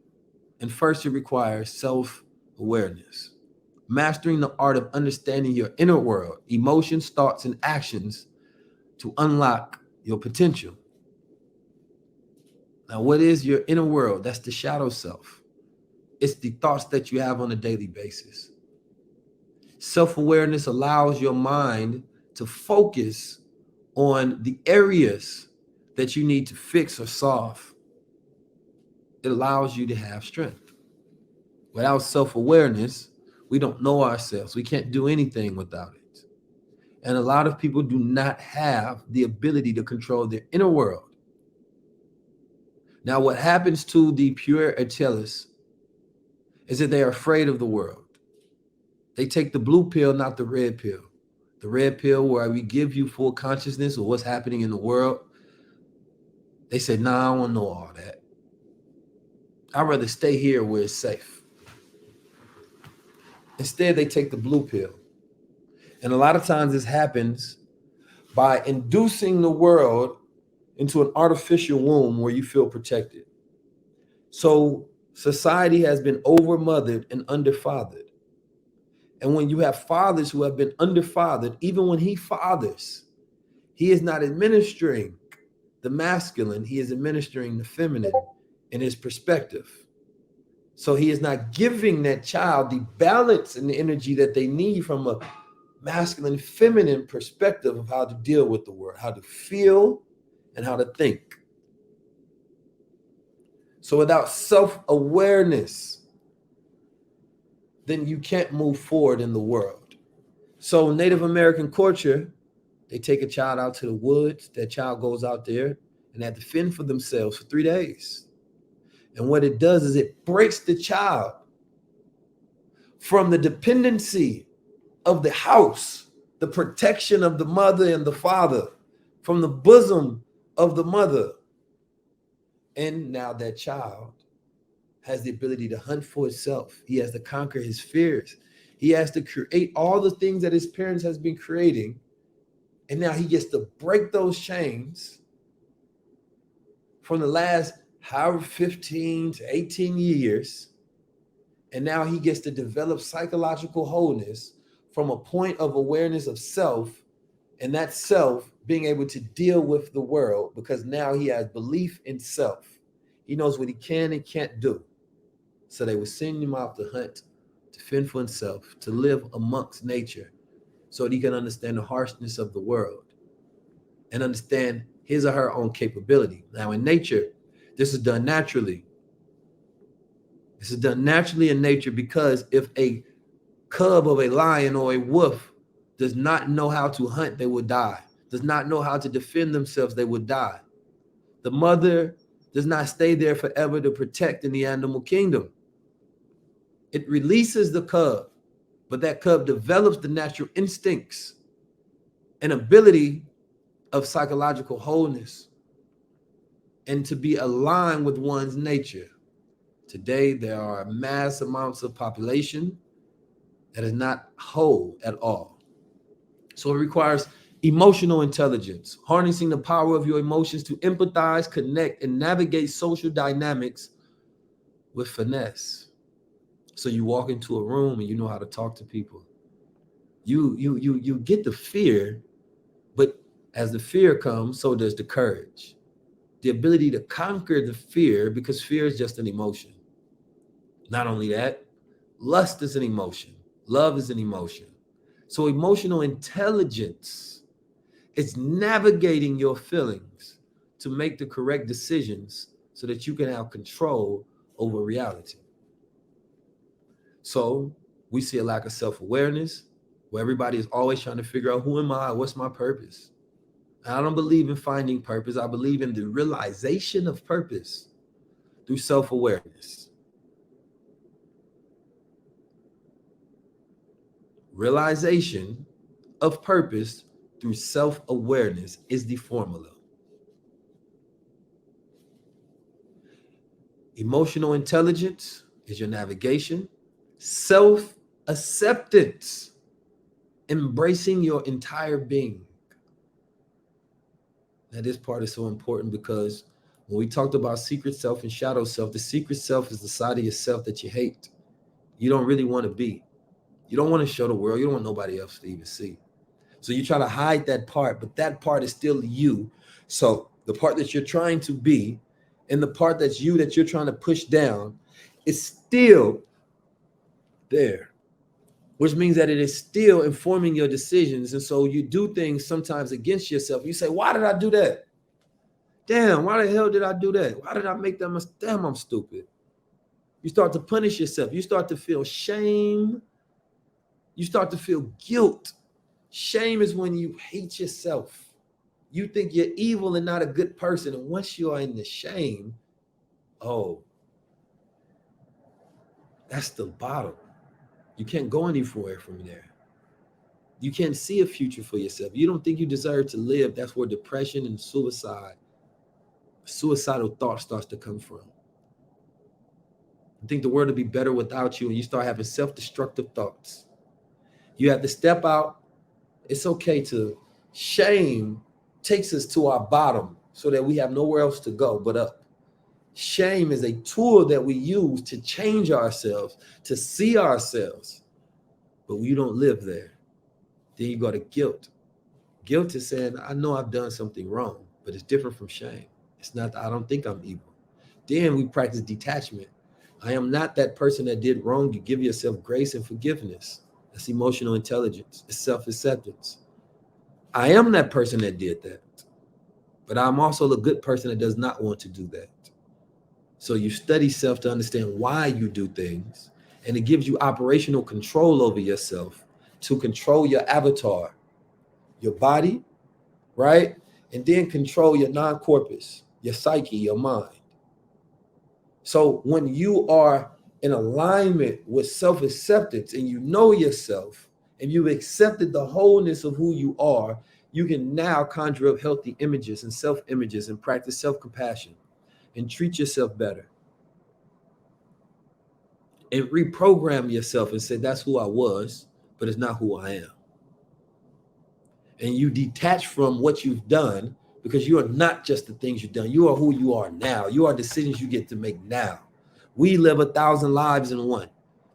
And first, it requires self-awareness. Mastering the art of understanding your inner world, emotions, thoughts, and actions to unlock your potential. Now, what is your inner world? That's the shadow self. It's the thoughts that you have on a daily basis. Self-awareness allows your mind to focus on the areas that you need to fix or solve. It allows you to have strength. Without self-awareness, we don't know ourselves. We can't do anything without it. And a lot of people do not have the ability to control their inner world. Now, what happens to the pure Achilles is that they are afraid of the world. They take the blue pill, not the red pill. The red pill where we give you full consciousness of what's happening in the world. They say, nah, I don't want to know all that. I'd rather stay here where it's safe. Instead, they take the blue pill. And a lot of times this happens by inducing the world into an artificial womb where you feel protected. So society has been overmothered and underfathered. And when you have fathers who have been underfathered, even when he fathers, he is not administering the masculine, he is administering the feminine in his perspective. So he is not giving that child the balance and the energy that they need from a masculine, feminine perspective of how to deal with the world, how to feel and how to think. So without self-awareness, then you can't move forward in the world. So Native American culture, they take a child out to the woods. That child goes out there and they have to fend for themselves for 3 days. And what it does is it breaks the child from the dependency of the house, the protection of the mother and the father, from the bosom of the mother. And now that child has the ability to hunt for itself. He has to conquer his fears. He has to create all the things that his parents has been creating. And now he gets to break those chains from the last however 15 to 18 years. And now he gets to develop psychological wholeness from a point of awareness of self, and that self being able to deal with the world because now he has belief in self. He knows what he can and can't do. So they would send him out to hunt, to fend for himself, to live amongst nature so that he can understand the harshness of the world and understand his or her own capability. Now in nature, this is done naturally. This is done naturally in nature because if a cub of a lion or a wolf does not know how to hunt, they will die. Does not know how to defend themselves, they would die. The mother does not stay there forever to protect in the animal kingdom. It releases the cub, but that cub develops the natural instincts and ability of psychological wholeness and to be aligned with one's nature. Today, there are mass amounts of population that is not whole at all. So it requires emotional intelligence, harnessing the power of your emotions to empathize, connect, and navigate social dynamics with finesse. So you walk into a room and you know how to talk to people. You get the fear, but as the fear comes, so does the courage. The ability to conquer the fear, because fear is just an emotion. Not only that, lust is an emotion. Love is an emotion. So emotional intelligence is navigating your feelings to make the correct decisions so that you can have control over reality. So we see a lack of self-awareness where everybody is always trying to figure out, who am I? What's my purpose? And I don't believe in finding purpose. I believe in the realization of purpose through self-awareness. Realization of purpose through self-awareness is the formula. Emotional intelligence is your navigation. Self-acceptance, embracing your entire being. Now, this part is so important because when we talked about secret self and shadow self, the secret self is the side of yourself that you hate. You don't really want to be. You don't want to show the world. You don't want nobody else to even see. So you try to hide that part, but that part is still you. So the part that you're trying to be and the part that's you that you're trying to push down is still there, which means that it is still informing your decisions. And so you do things sometimes against yourself. You say, why did I do that? Damn, why the hell did I do that? Why did I make that mistake? Damn, I'm stupid. You start to punish yourself. You start to feel shame. You start to feel guilt. Shame is when you hate yourself. You think you're evil and not a good person. And once you are in the shame, oh, that's the bottom. You can't go anywhere from there. You can't see a future for yourself. You don't think you deserve to live. That's where depression and suicidal thought starts to come from. You think the world would be better without you, and you start having self-destructive thoughts. You have to step out. It's okay to shame takes us to our bottom so that we have nowhere else to go but up. Shame is a tool that we use to change ourselves, to see ourselves, but we don't live there. Then you go to guilt. Guilt is saying, I know I've done something wrong, but it's different from shame. It's not, I don't think I'm evil. Then we practice detachment. I am not that person that did wrong. You give yourself grace and forgiveness. That's emotional intelligence. It's self-acceptance. I am that person that did that, but I'm also the good person that does not want to do that. So you study self to understand why you do things, and it gives you operational control over yourself to control your avatar, your body, right? And then control your non-corpus, your psyche, your mind. So when you are in alignment with self-acceptance and you know yourself and you've accepted the wholeness of who you are, you can now conjure up healthy images and self-images and practice self-compassion and treat yourself better. And reprogram yourself and say, that's who I was, but it's not who I am. And you detach from what you've done because you are not just the things you've done. You are who you are now. You are decisions you get to make now. We live 1,000 lives in one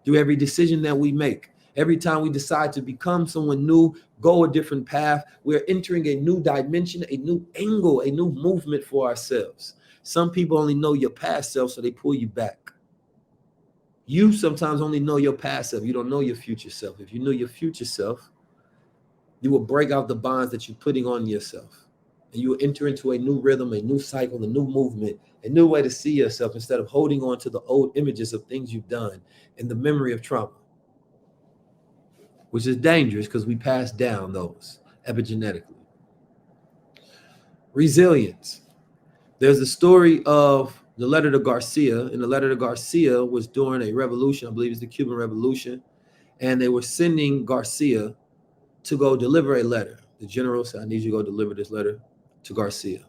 through every decision that we make. Every time we decide to become someone new, go a different path, we're entering a new dimension, a new angle, a new movement for ourselves. Some people only know your past self, so they pull you back. You sometimes only know your past self. You don't know your future self. If you knew your future self, you will break out the bonds that you're putting on yourself. And you will enter into a new rhythm, a new cycle, a new movement, a new way to see yourself instead of holding on to the old images of things you've done and the memory of trauma, which is dangerous because we pass down those epigenetically. Resilience. There's a story of the letter to Garcia, and the letter to Garcia was during a revolution. I believe it's the Cuban Revolution. And they were sending Garcia to go deliver a letter. The general said, I need you to go deliver this letter to Garcia.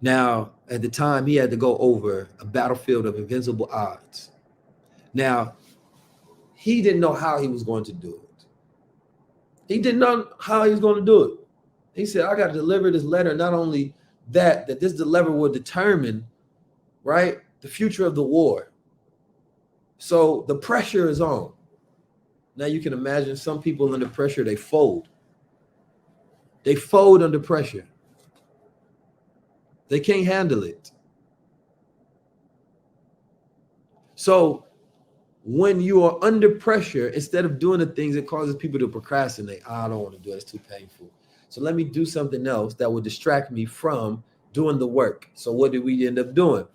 Now, at the time, he had to go over a battlefield of invincible odds. Now, he didn't know how he was going to do it. He didn't know how he was going to do it. He said, I got to deliver this letter. Not only that this delivery will determine, right, the future of the war. So the pressure is on. Now you can imagine some people under pressure, they fold. They fold under pressure. They can't handle it. So when you are under pressure, instead of doing the things that causes people to procrastinate, I don't want to do it, it's too painful. So let me do something else that will distract me from doing the work. So what did we end up doing?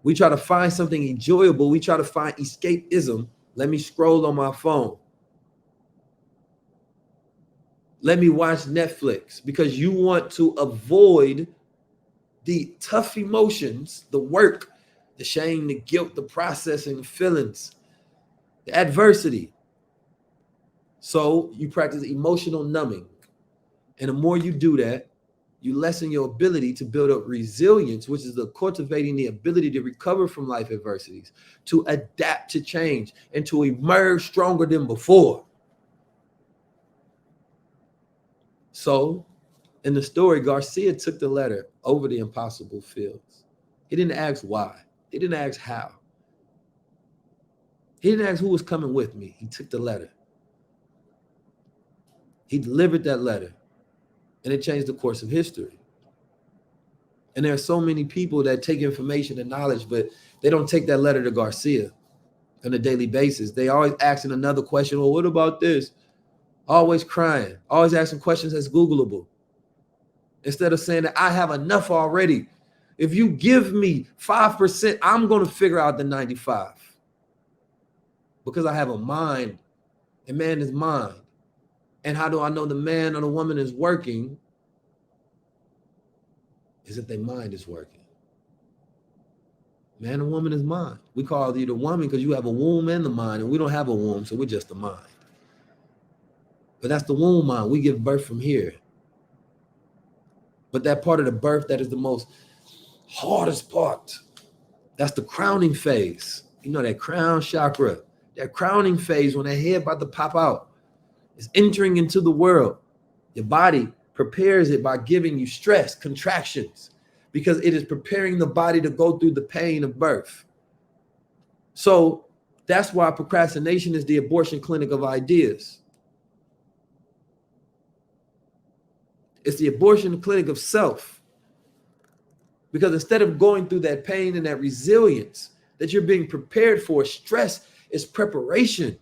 We try to find something enjoyable. We try to find escapism. Let me scroll on my phone. Let me watch Netflix, because you want to avoid the tough emotions, the work, the shame, the guilt, the processing, the feelings, the adversity. So you practice emotional numbing. And the more you do that, you lessen your ability to build up resilience, which is the cultivating the ability to recover from life adversities, to adapt to change, and to emerge stronger than before. So in the story, Garcia took the letter over the impossible fields. He didn't ask why. He didn't ask how. He didn't ask who was coming with me. He took the letter. He delivered that letter, and it changed the course of history. And there are so many people that take information and knowledge, but they don't take that letter to Garcia on a daily basis. They always asking another question. Well, what about this? Always crying, always asking questions that's Googleable. Instead of saying that I have enough already. If you give me 5%, I'm going to figure out the 95. Because I have a mind, and man is mind. And how do I know the man or the woman is working? Is if their mind is working. Man and woman is mind. We call you the woman because you have a womb and the mind, and we don't have a womb, so we're just the mind. But that's the womb mind. We give birth from here. But that part of the birth that is the most hardest part, that's the crowning phase. You know, that crown chakra, that crowning phase when that head about to pop out, is entering into the world. Your body prepares it by giving you stress, contractions, because it is preparing the body to go through the pain of birth. So that's why procrastination is the abortion clinic of ideas. It's the abortion clinic of self. Because instead of going through that pain and that resilience that you're being prepared for, stress is preparation.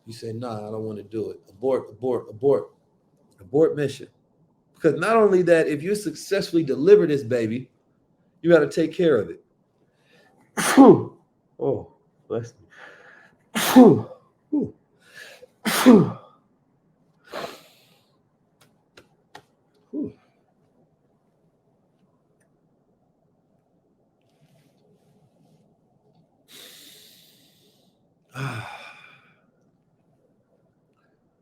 You say, nah, I don't want to do it. Abort mission. Because not only that, if you successfully deliver this baby, you got to take care of it. Oh, bless me.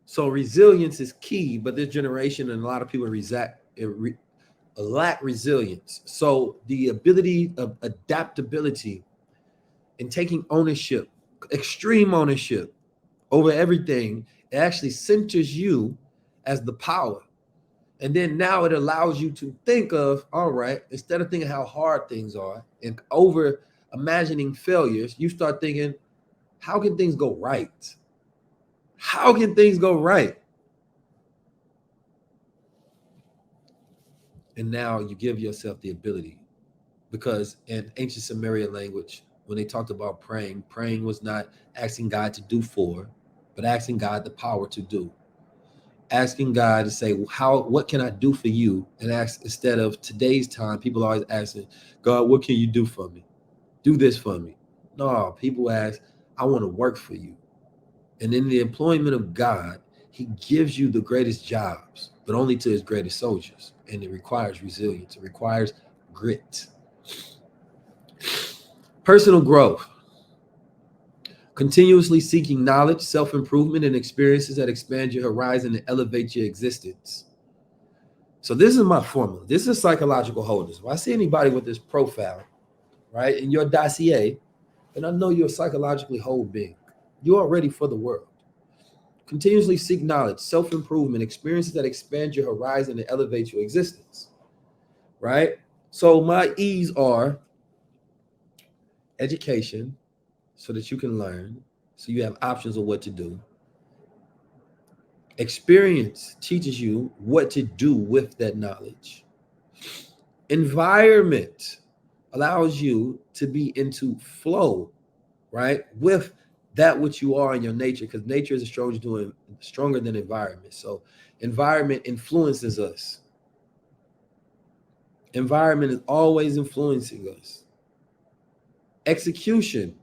So resilience is key, but this generation and a lot of people lack resilience. So the ability of adaptability and taking ownership, extreme ownership over everything, it actually centers you as the power. And then now it allows you to think of, all right, instead of thinking how hard things are and over imagining failures, you start thinking, how can things go right? How can things go right? And now you give yourself the ability, because in ancient Sumerian language, when they talked about praying, praying was not asking God to do for, but asking God the power to do. Asking God to say, what can I do for you? And ask, instead of today's time, people are always asking, God, what can you do for me? Do this for me. No, people ask, I want to work for you. And in the employment of God, He gives you the greatest jobs, but only to his greatest soldiers. And it requires resilience. It requires grit. Personal growth. Continuously seeking knowledge, self-improvement, and experiences that expand your horizon and elevate your existence. So this is my formula. This is psychological wholeness. When I see anybody with this profile, right, in your dossier, then I know you're a psychologically whole being. You are ready for the world. Continuously seek knowledge, self-improvement, experiences that expand your horizon and elevate your existence, right? So my E's are education, so that you can learn, so you have options of what to do. Experience teaches you what to do with that knowledge. Environment allows you to be into flow, right, with that which you are in your nature, because nature is stronger than environment. So environment influences us. Environment is always influencing us. Execution,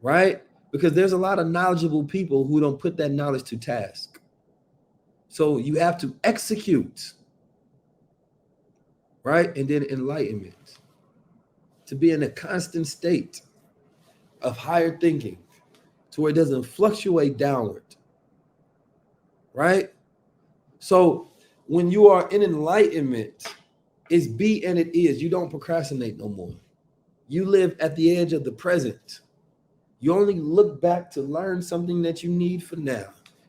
right? Because there's a lot of knowledgeable people who don't put that knowledge to task. So you have to execute, right? And then enlightenment, to be in a constant state of higher thinking, to where it doesn't fluctuate downward, right? So when you are in enlightenment, it's be and it is. You don't procrastinate no more. You live at the edge of the present. You only look back to learn something that you need for now.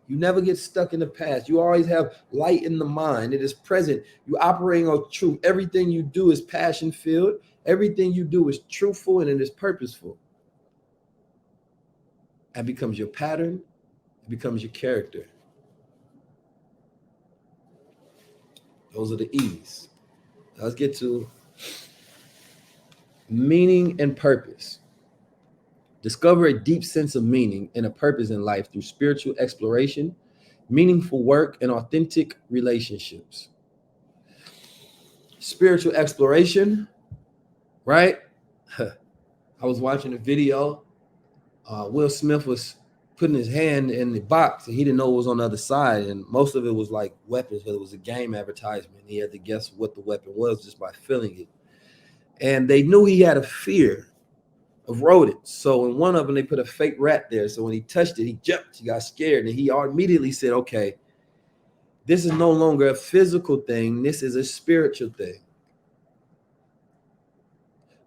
You never get stuck in the past. You always have light in the mind. It is present. You operating on truth. Everything you do is passion filled. Everything you do is truthful and it is purposeful. That becomes your pattern. It becomes your character. Those are the E's. Now let's get to meaning and purpose. Discover a deep sense of meaning and a purpose in life through spiritual exploration, meaningful work, and authentic relationships. Spiritual exploration, right? I was watching a video. Will Smith was putting his hand in the box and he didn't know what was on the other side. And most of it was like weapons, but it was a game advertisement. He had to guess what the weapon was just by feeling it. And they knew he had a fear of rodents. So in one of them, they put a fake rat there. So when he touched it, he jumped, he got scared, and he immediately said, okay, this is no longer a physical thing. This is a spiritual thing.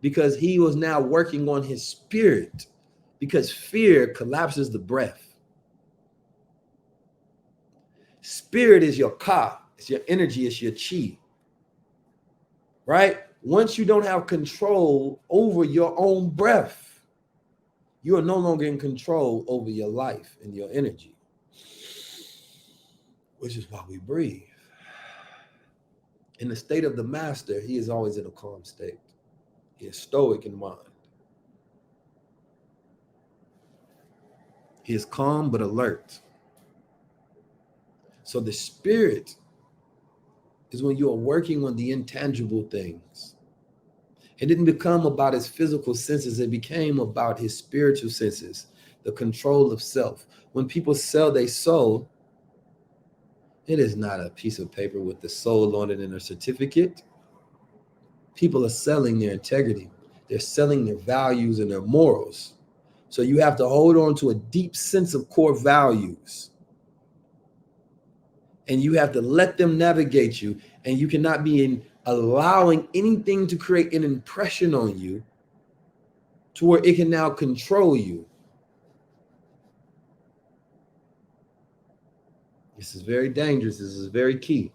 Because he was now working on his spirit, because fear collapses the breath. Spirit is your ka, it's your energy, it's your chi, right? Once you don't have control over your own breath, you are no longer in control over your life and your energy, which is why we breathe. In the state of the master, he is always in a calm state. He is stoic in mind. He is calm but alert. So the spirit is when you are working on the intangible things. It didn't become about his physical senses. It became about his spiritual senses, the control of self. When people sell their soul, it is not a piece of paper with the soul on it and a certificate. People are selling their integrity. They're selling their values and their morals. So you have to hold on to a deep sense of core values. And you have to let them navigate you. And you cannot be allowing anything to create an impression on you to where it can now control you. This is very dangerous. This is very key.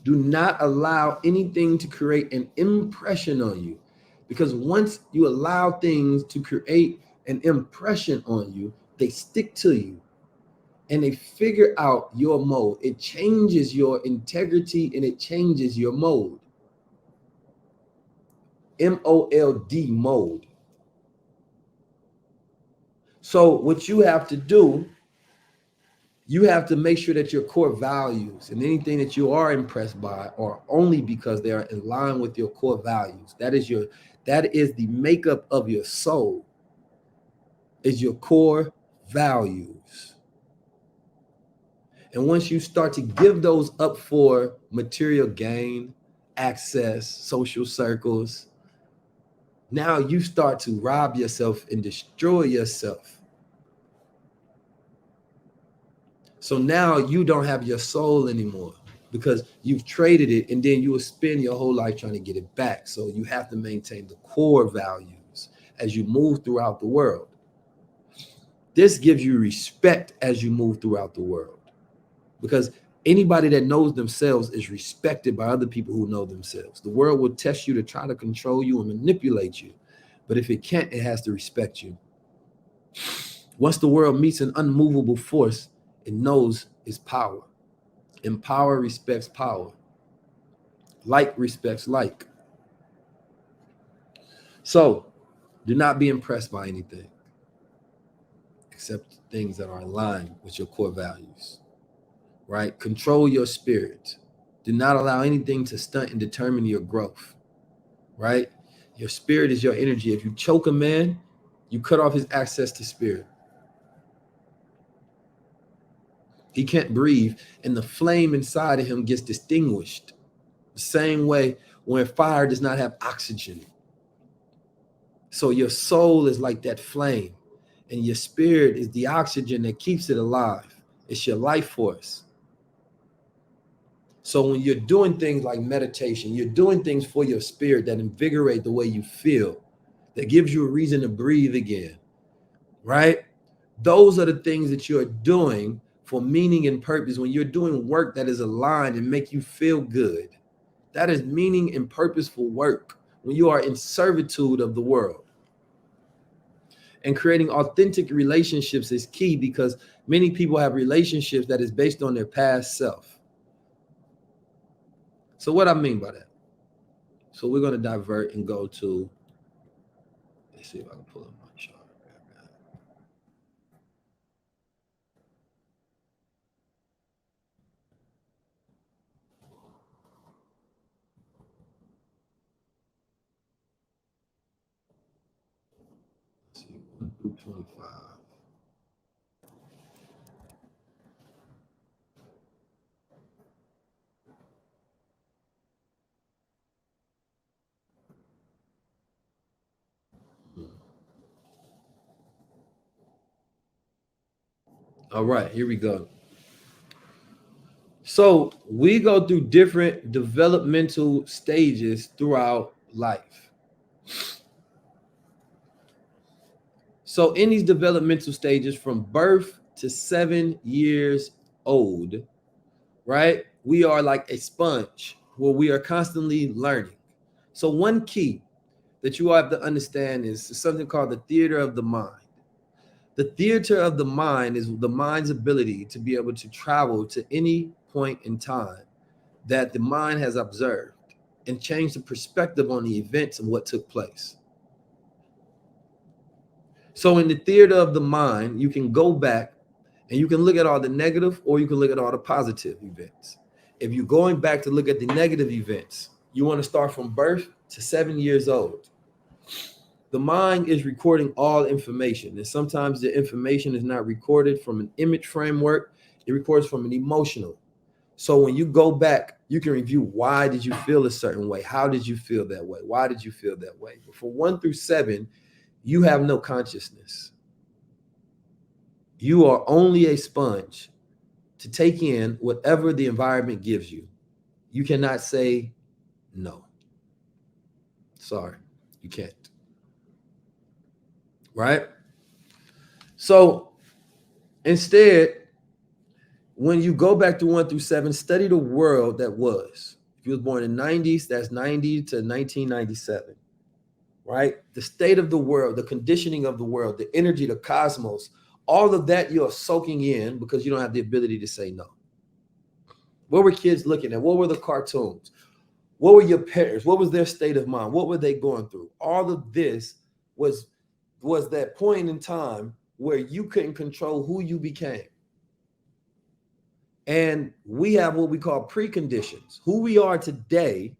Do not allow anything to create an impression on you. Because once you allow things to create an impression on you, they stick to you. And they figure out your mode. It changes your integrity and it changes your mode. MOLD, mode. So what you have to do, you have to make sure that your core values and anything that you are impressed by are only because they are in line with your core values. That is the makeup of your soul, is your core values. And once you start to give those up for material gain, access, social circles, now you start to rob yourself and destroy yourself. So now you don't have your soul anymore because you've traded it, and then you will spend your whole life trying to get it back. So you have to maintain the core values as you move throughout the world. This gives you respect as you move throughout the world, because anybody that knows themselves is respected by other people who know themselves. The world will test you to try to control you and manipulate you, but if it can't, it has to respect you. Once the world meets an unmovable force, it knows its power, and power respects power. Like respects like. So do not be impressed by anything except things that are in line with your core values, right? Control your spirit. Do not allow anything to stunt and determine your growth, right? Your spirit is your energy. If you choke a man, you cut off his access to spirit. He can't breathe, and the flame inside of him gets extinguished. The same way when fire does not have oxygen. So your soul is like that flame, and your spirit is the oxygen that keeps it alive. It's your life force. So when you're doing things like meditation, you're doing things for your spirit that invigorate the way you feel, that gives you a reason to breathe again, right? Those are the things that you're doing for meaning and purpose. When you're doing work that is aligned and make you feel good, that is meaning and purposeful work. When you are in servitude of the world. And creating authentic relationships is key, because many people have relationships that is based on their past self. So what I mean by that? So we're going to divert and go to, let's see if I can pull up my chart. Let's see, 1 through 25. All right, here we go. So we go through different developmental stages throughout life. So in these developmental stages, from birth to 7 years old, right, we are like a sponge where we are constantly learning. So one key that you have to understand is something called the theater of the mind. The theater of the mind is the mind's ability to be able to travel to any point in time that the mind has observed and change the perspective on the events of what took place. So in the theater of the mind, you can go back and you can look at all the negative, or you can look at all the positive events. If you're going back to look at the negative events, you want to start from birth to 7 years old. The mind is recording all information, and sometimes the information is not recorded from an image framework. It records from an emotional. So when you go back, you can review, why did you feel a certain way? How did you feel that way? Why did you feel that way? But for 1 through 7, you have no consciousness. You are only a sponge to take in whatever the environment gives you. You cannot say no. Sorry, you can't. Right? So instead, when you go back to 1 through 7, study the world that was. If you was born in the 90s, that's 90 to 1997. Right? The state of the world, the conditioning of the world, the energy, the cosmos, all of that you're soaking in because you don't have the ability to say no. What were kids looking at? What were the cartoons? What were your parents? What was their state of mind? What were they going through? All of this was that point in time where you couldn't control who you became. And we have what we call preconditions. Who we are today,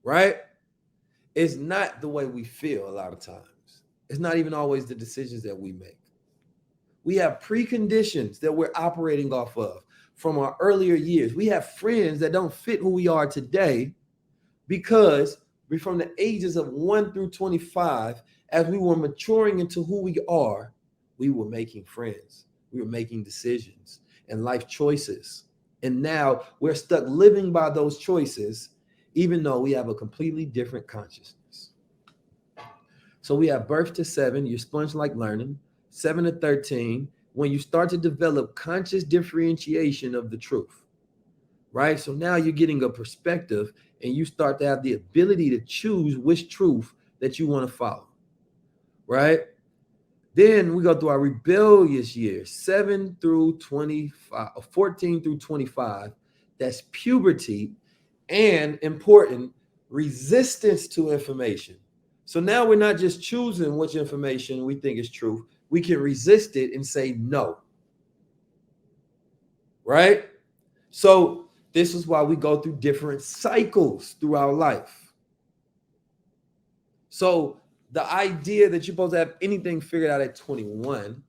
right, is not the way we feel a lot of times. It's not even always the decisions that we make. We have preconditions that we're operating off of from our earlier years. We have friends that don't fit who we are today because we're from the ages of 1 through 25, as we were maturing into who we are, we were making friends. We were making decisions and life choices. And now we're stuck living by those choices, even though we have a completely different consciousness. So we have birth to 7, you're sponge-like learning. 7 to 13, when you start to develop conscious differentiation of the truth, right? So now you're getting a perspective and you start to have the ability to choose which truth that you want to follow, right? Then we go through our rebellious years, 7 through 25, 14 through 25. That's puberty and important resistance to information. So now we're not just choosing which information we think is true. We can resist it and say no, right? So this is why we go through different cycles through our life. So the idea that you're supposed to have anything figured out at 21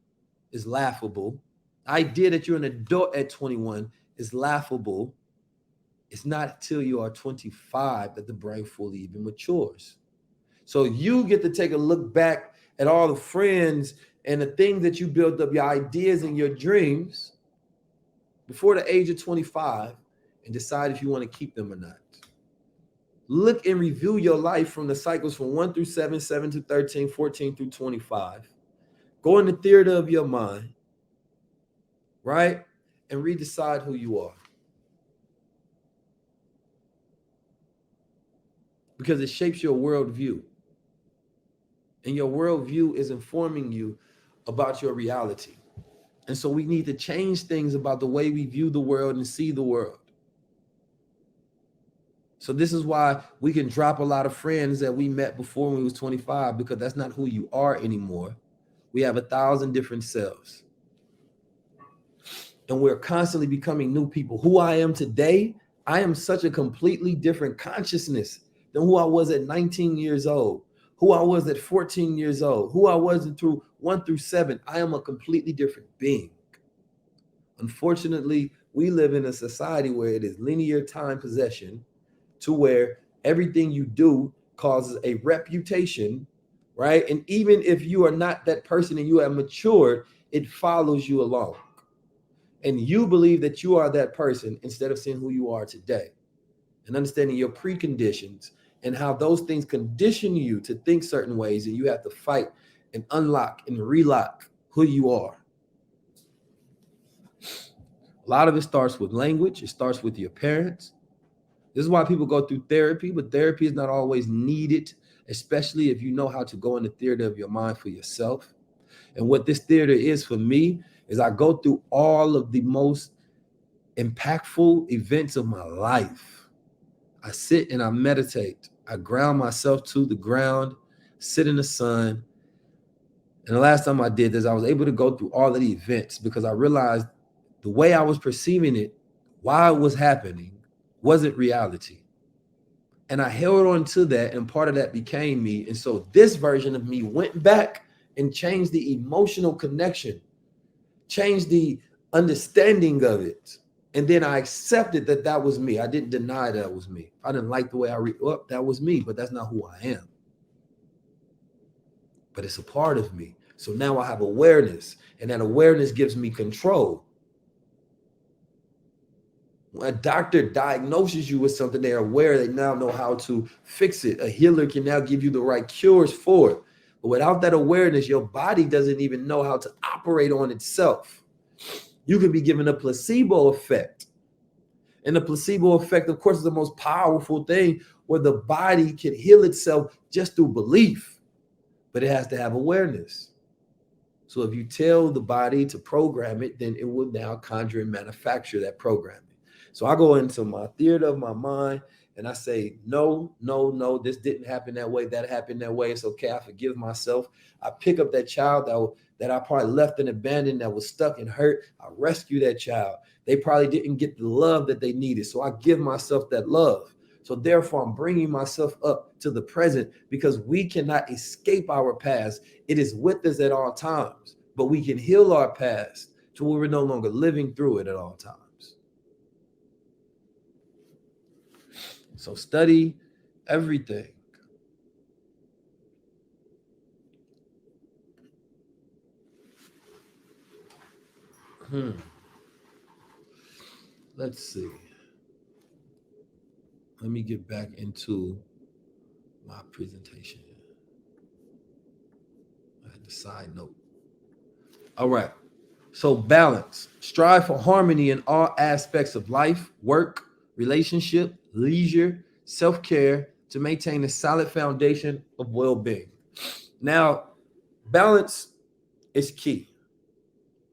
is laughable. The idea that you're an adult at 21 is laughable. It's not until you are 25 that the brain fully even matures. So you get to take a look back at all the friends and the things that you built up, your ideas and your dreams before the age of 25, and decide if you want to keep them or not. Look and review your life from the cycles from 1 through 7, 7 to 13, 14 through 25. Go in the theater of your mind, right? And redecide who you are. Because it shapes your worldview. And your worldview is informing you about your reality. And so we need to change things about the way we view the world and see the world. So this is why we can drop a lot of friends that we met before when we was 25, because that's not who you are anymore. We have 1,000 different selves. And we're constantly becoming new people. Who I am today, I am such a completely different consciousness than who I was at 19 years old, who I was at 14 years old, who I was through 1 through 7. I am a completely different being. Unfortunately, we live in a society where it is linear time possession, to where everything you do causes a reputation, right? And even if you are not that person and you have matured, it follows you along. And you believe that you are that person instead of seeing who you are today and understanding your preconditions and how those things condition you to think certain ways, and you have to fight and unlock and relock who you are. A lot of it starts with language. It starts with your parents. This is why people go through therapy, but therapy is not always needed, especially if you know how to go in the theater of your mind for yourself. And what this theater is for me is I go through all of the most impactful events of my life. I sit and I meditate. I ground myself to the ground, sit in the sun. And the last time I did this, I was able to go through all of the events because I realized the way I was perceiving it, why it was happening, wasn't reality. And I held on to that, and part of that became me. And so this version of me went back and changed the emotional connection, changed the understanding of it. And then I accepted that that was me. I didn't deny that was me. I didn't like the way that was me, but that's not who I am. But it's a part of me. So now I have awareness, and that awareness gives me control. When a doctor diagnoses you with something, they're aware, they now know how to fix it. A healer can now give you the right cures for it. But without that awareness, your body doesn't even know how to operate on itself. You can be given a placebo effect. And the placebo effect, of course, is the most powerful thing, where the body can heal itself just through belief. But it has to have awareness. So if you tell the body to program it, then it will now conjure and manufacture that programming. So I go into my theater of my mind and I say, no, no, no, this didn't happen that way. That happened that way. It's okay. I forgive myself. I pick up that child that I probably left and abandoned, that was stuck and hurt. I rescue that child. They probably didn't get the love that they needed. So I give myself that love. So therefore, I'm bringing myself up to the present, because we cannot escape our past. It is with us at all times. but we can heal our past to where we're no longer living through it at all times. So study everything. Let's see. Let me get back into my presentation. I had the side note. All right. So balance. Strive for harmony in all aspects of life, work, relationship, leisure, self-care to maintain a solid foundation of well-being. Now, balance is key,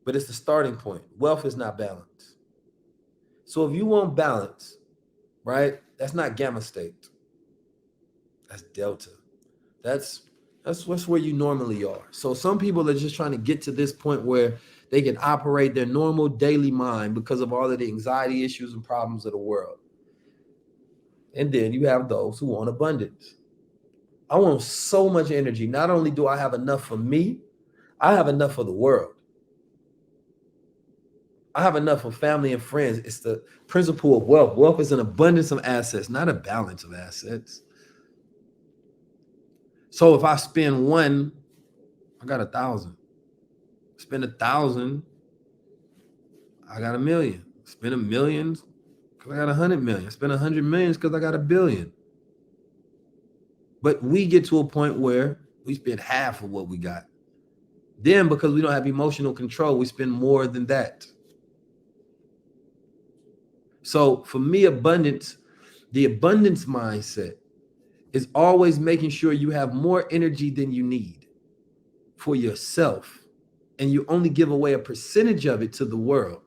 but it's the starting point. Wealth is not balance. So if you want balance, right, that's not gamma state. That's delta. That's where you normally are. So some people are just trying to get to this point where they can operate their normal daily mind because of all of the anxiety issues and problems of the world. And then you have those who want abundance. I want so much energy. Not only do I have enough for me, I have enough for the world. I have enough for family and friends. It's the principle of wealth. Wealth is an abundance of assets, not a balance of assets. So if I spend one, I got 1,000. Spend 1,000, I got 1,000,000. Spend 1,000,000 because I got 100 million. Spend 100 million because I got 1,000,000,000. But we get to a point where we spend half of what we got. Then because we don't have emotional control, we spend more than that. So for me, abundance, the abundance mindset is always making sure you have more energy than you need for yourself, and you only give away a percentage of it to the world.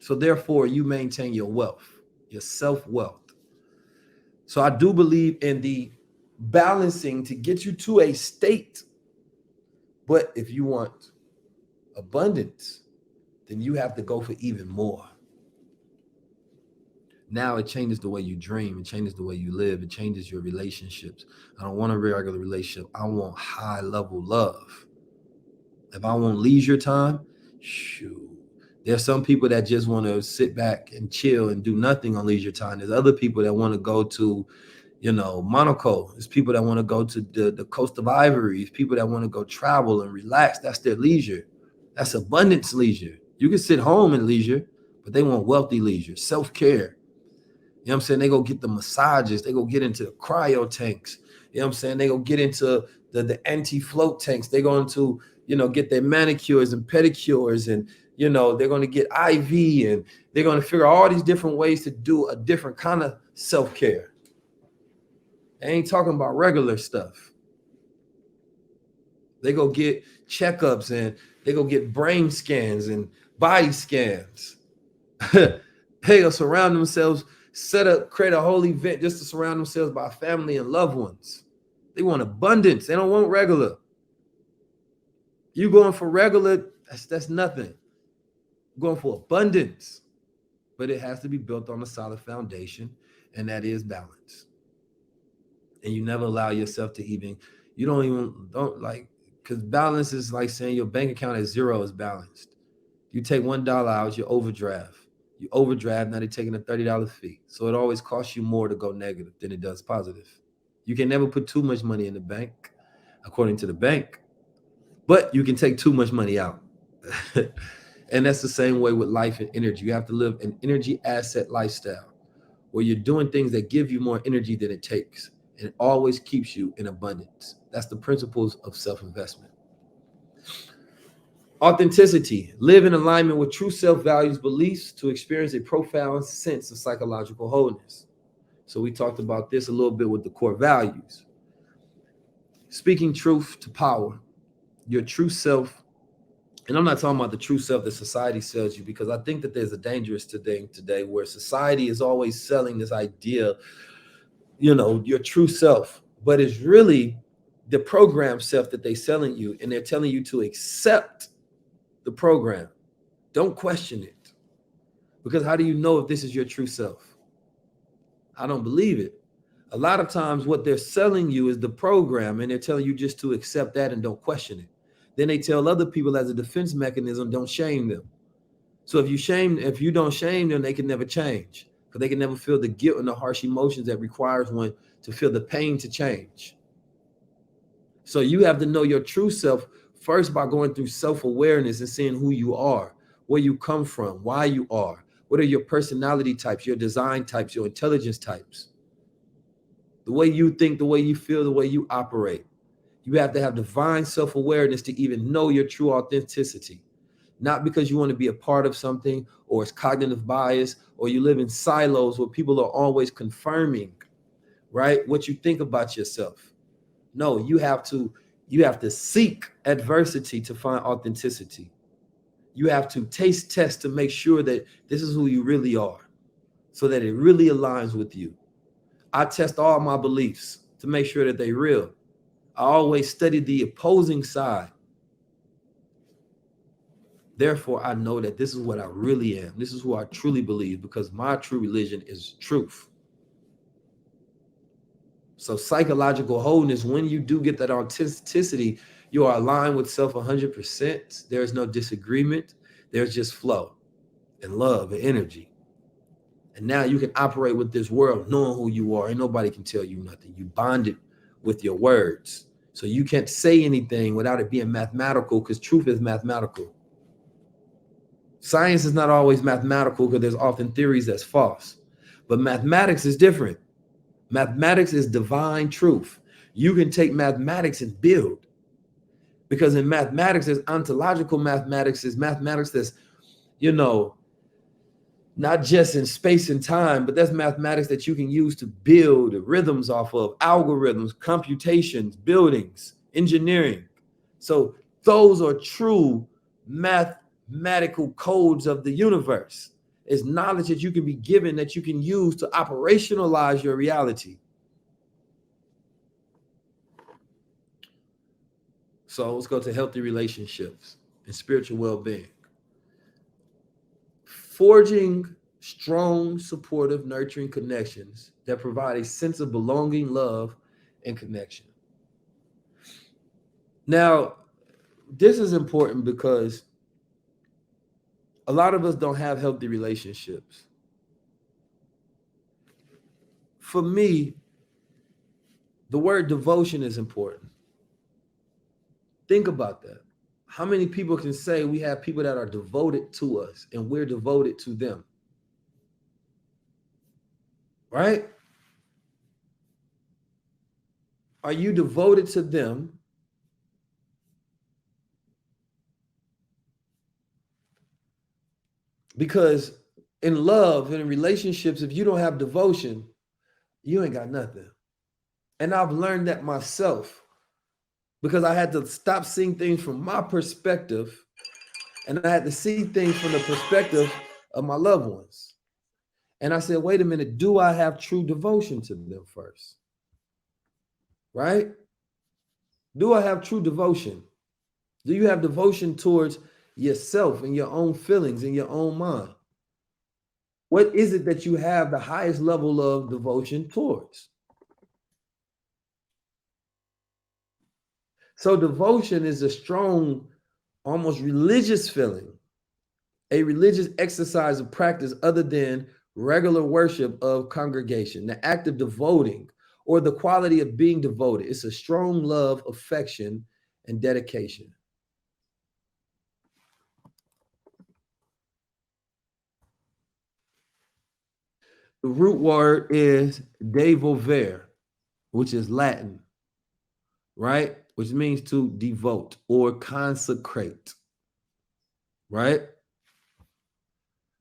So therefore, you maintain your wealth, your self-wealth. So I do believe in the balancing to get you to a state. But if you want abundance, then you have to go for even more. Now it changes the way you dream. It changes the way you live. It changes your relationships. I don't want a regular relationship. I want high level love. If I want leisure time, shoot. There's some people that just want to sit back and chill and do nothing on leisure time. There's other people that want to go to, Monaco. There's people that want to go to the coast of Ivory. There's people that want to go travel and relax. That's their leisure. That's abundance leisure. You can sit home and leisure, but they want wealthy leisure, self-care. You know what I'm saying? They go get the massages. They go get into the cryo tanks. You know what I'm saying? They go get into the anti-float tanks. They go into, get their manicures and pedicures, and, they're going to get IV, and they're going to figure out all these different ways to do a different kind of self-care. They ain't talking about regular stuff. They go get checkups, and they go get brain scans and body scans. They go surround themselves, create a whole event just to surround themselves by family and loved ones. They want abundance. They don't want regular. You going for regular, that's nothing. Going for abundance. But it has to be built on a solid foundation, and that is balance. And you never allow yourself to because balance is like saying your bank account at zero is balanced. You take $1 out, you overdraft. You overdraft, now they're taking a $30 fee. So it always costs you more to go negative than it does positive. You can never put too much money in the bank, according to the bank, but you can take too much money out. And that's the same way with life and energy. You have to live an energy asset lifestyle where you're doing things that give you more energy than it takes. And it always keeps you in abundance. That's the principles of self-investment. Authenticity. Live in alignment with true self-values, beliefs to experience a profound sense of psychological wholeness. So we talked about this a little bit with the core values. Speaking truth to power. Your true self. And I'm not talking about the true self that society sells you, because I think that there's a dangerous thing today where society is always selling this idea, your true self, but it's really the program self that they're selling you, and they're telling you to accept the program. Don't question it, because how do you know if this is your true self? I don't believe it. A lot of times what they're selling you is the program, and they're telling you just to accept that and don't question it. Then they tell other people as a defense mechanism, don't shame them. So if you don't shame them, they can never change, because they can never feel the guilt and the harsh emotions that requires one to feel the pain to change. So you have to know your true self first by going through self-awareness and seeing who you are, where you come from, why you are, what are your personality types, your design types, your intelligence types, the way you think, the way you feel, the way you operate. You have to have divine self-awareness to even know your true authenticity. Not because you want to be a part of something, or it's cognitive bias, or you live in silos where people are always confirming, right, what you think about yourself. No, you have to seek adversity to find authenticity. You have to taste test to make sure that this is who you really are, so that it really aligns with you. I test all my beliefs to make sure that they're real. I always study the opposing side. Therefore, I know that this is what I really am. This is who I truly believe, because my true religion is truth. So psychological wholeness, when you do get that authenticity, you are aligned with self 100%. There's no disagreement. There's just flow and love and energy. And now you can operate with this world knowing who you are, and nobody can tell you nothing. You bonded with your words. So you can't say anything without it being mathematical, because truth is mathematical. Science is not always mathematical, because there's often theories that's false. But mathematics is different. Mathematics is divine truth. You can take mathematics and build. Because in mathematics, there's ontological mathematics, there's mathematics that's, not just in space and time, but that's mathematics that you can use to build rhythms off of, algorithms, computations, buildings, engineering. So those are true mathematical codes of the universe. It's knowledge that you can be given that you can use to operationalize your reality. So let's go to healthy relationships and spiritual well-being. Forging strong, supportive, nurturing connections that provide a sense of belonging, love, and connection. Now, this is important because a lot of us don't have healthy relationships. For me, the word devotion is important. Think about that. How many people can say we have people that are devoted to us and we're devoted to them? Right? Are you devoted to them? Because in love and in relationships, if you don't have devotion, you ain't got nothing. And I've learned that myself, because I had to stop seeing things from my perspective, and I had to see things from the perspective of my loved ones. And I said, wait a minute, do I have true devotion to them first? Right? Do I have true devotion? Do you have devotion towards yourself and your own feelings and your own mind? What is it that you have the highest level of devotion towards? So devotion is a strong, almost religious feeling, a religious exercise of practice other than regular worship of congregation. The act of devoting, or the quality of being devoted, it's a strong love, affection, and dedication. The root word is devolver, which is Latin, right? Which means to devote or consecrate, right?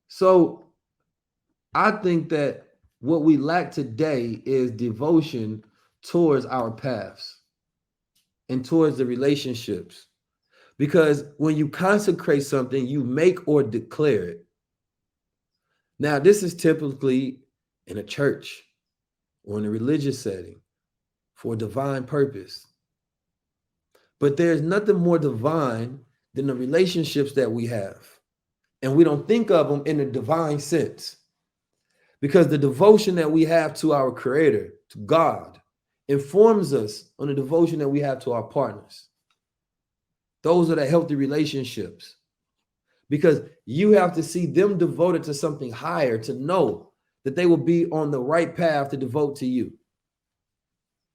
So I think that what we lack today is devotion towards our paths and towards the relationships. Because when you consecrate something, you make or declare it. Now, this is typically in a church or in a religious setting for a divine purpose. But there's nothing more divine than the relationships that we have. And we don't think of them in a divine sense. Because the devotion that we have to our Creator, to God, informs us on the devotion that we have to our partners. Those are the healthy relationships, because you have to see them devoted to something higher to know that they will be on the right path to devote to you.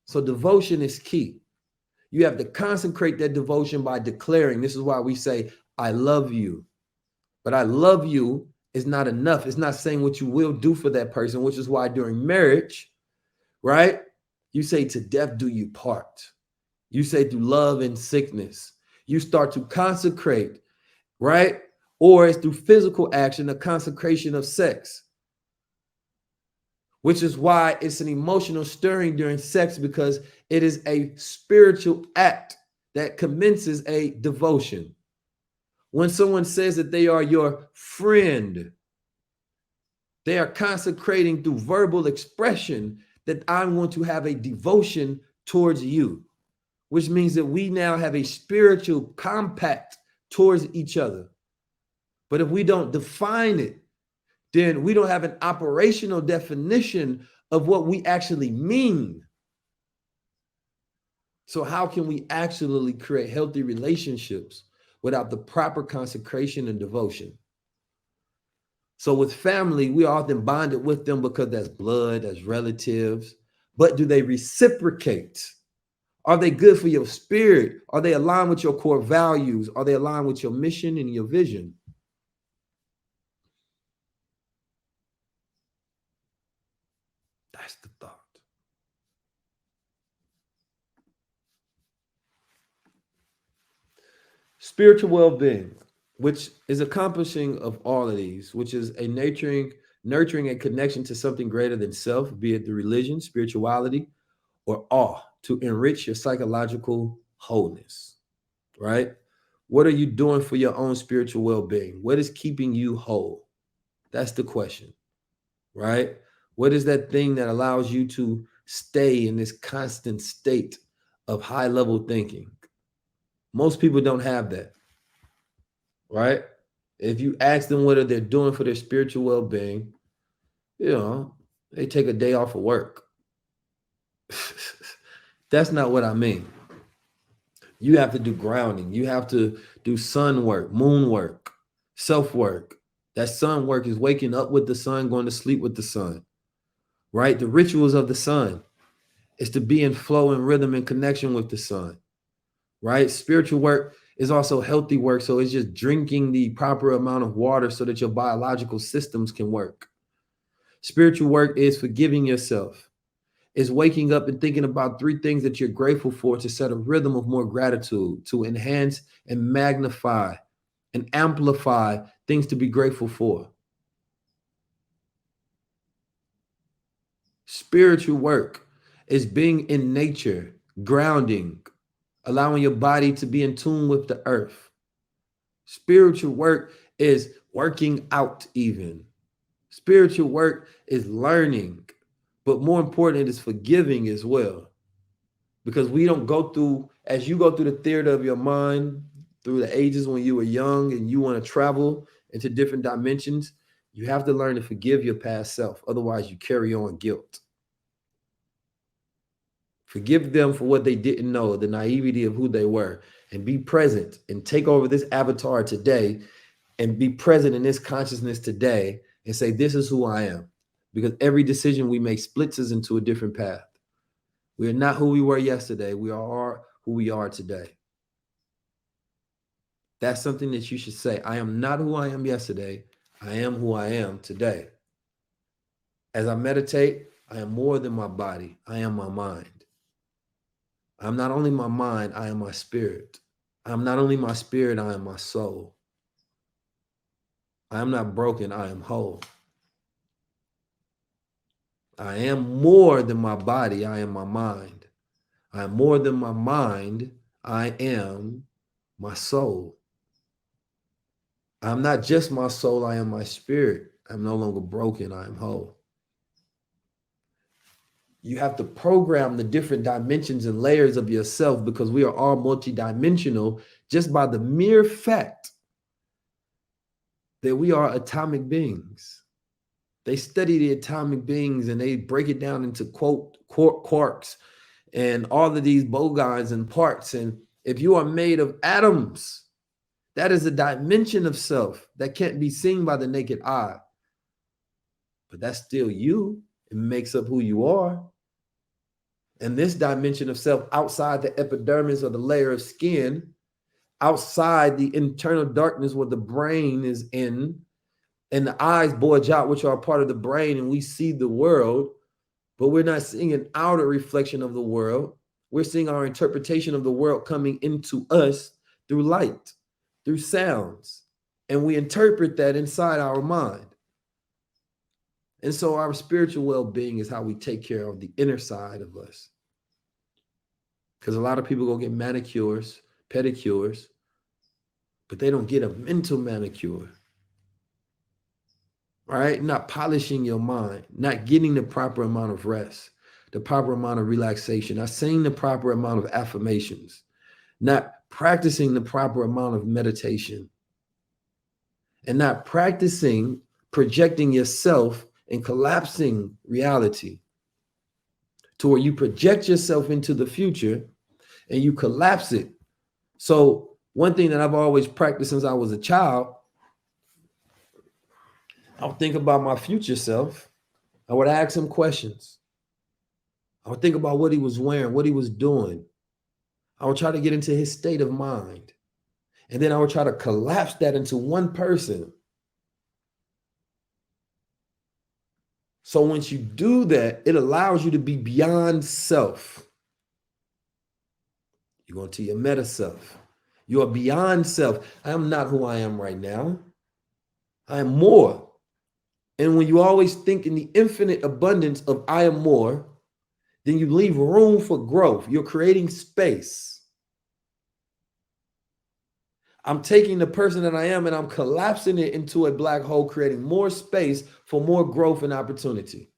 So devotion is key. You have to consecrate that devotion by declaring. This is why we say, I love you. But I love you is not enough. It's not saying what you will do for that person, which is why during marriage, right, you say to death do you part. You say through love and sickness. You start to consecrate, right? Or it's through physical action, a consecration of sex, which is why it's an emotional stirring during sex, because it is a spiritual act that commences a devotion. When someone says that they are your friend, they are consecrating through verbal expression that I'm going to have a devotion towards you, which means that we now have a spiritual compact towards each other. But if we don't define it, then we don't have an operational definition of what we actually mean. So how can we actually create healthy relationships without the proper consecration and devotion? So with family, we are often bonded with them because that's blood, that's relatives. But do they reciprocate? Are they good for your spirit? Are they aligned with your core values? Are they aligned with your mission and your vision? That's the thought. Spiritual well-being, which is accomplishing of all of these, which is a nurturing a connection to something greater than self, be it the religion, spirituality, or awe, to enrich your psychological wholeness, right? What are you doing for your own spiritual well-being? What is keeping you whole? That's the question, right? What is that thing that allows you to stay in this constant state of high-level thinking? Most people don't have that, right? If you ask them what are they doing for their spiritual well-being, they take a day off of work. That's not what I mean. You have to do grounding. You have to do sun work, moon work, self work. That sun work is waking up with the sun, going to sleep with the sun, right? The rituals of the sun is to be in flow and rhythm and connection with the sun, right? Spiritual work is also healthy work. So it's just drinking the proper amount of water so that your biological systems can work. Spiritual work is forgiving yourself. Is waking up and thinking about 3 things that you're grateful for to set a rhythm of more gratitude, to enhance and magnify and amplify things to be grateful for. Spiritual work is being in nature, grounding, allowing your body to be in tune with the earth. Spiritual work is working out even. Spiritual work is learning. But more important, it is forgiving as well. Because we don't go through, as you go through the theater of your mind, through the ages when you were young and you want to travel into different dimensions, you have to learn to forgive your past self. Otherwise, you carry on guilt. Forgive them for what they didn't know, the naivety of who they were, and be present and take over this avatar today and be present in this consciousness today and say, this is who I am. Because every decision we make splits us into a different path. We are not who we were yesterday. We are who we are today. That's something that you should say. I am not who I am yesterday. I am who I am today. As I meditate, I am more than my body. I am my mind. I'm not only my mind, I am my spirit. I'm not only my spirit, I am my soul. I am not broken, I am whole. I am more than my body, I am my mind. I am more than my mind, I am my soul. I'm not just my soul, I am my spirit. I'm no longer broken, I am whole. You have to program the different dimensions and layers of yourself, because we are all multidimensional just by the mere fact that we are atomic beings. They study the atomic beings and they break it down into quote quarks and all of these bogons and parts, and If you are made of atoms, that is a dimension of self that can't be seen by the naked eye. But that's still you. It makes up who you are. And this dimension of self outside the epidermis or the layer of skin, outside the internal darkness where the brain is in, and the eyes bulge out, which are a part of the brain, and we see the world, but we're not seeing an outer reflection of the world. We're seeing our interpretation of the world coming into us through light, through sounds, and we interpret that inside our mind. And so our spiritual well-being is how we take care of the inner side of us. Because a lot of people go get manicures, pedicures, but they don't get a mental manicure. Right? Not polishing your mind, not getting the proper amount of rest, the proper amount of relaxation, not saying the proper amount of affirmations, not practicing the proper amount of meditation, and not practicing projecting yourself and collapsing reality to where you project yourself into the future and you collapse it. So one thing that I've always practiced since I was a child, I would think about my future self. I would ask him questions. I would think about what he was wearing, what he was doing. I would try to get into his state of mind. And then I would try to collapse that into one person. So once you do that, it allows you to be beyond self. You're going to your meta self. You are beyond self. I am not who I am right now. I am more. And when you always think in the infinite abundance of I am more, then you leave room for growth. You're creating space. I'm taking the person that I am and I'm collapsing it into a black hole, creating more space for more growth and opportunity.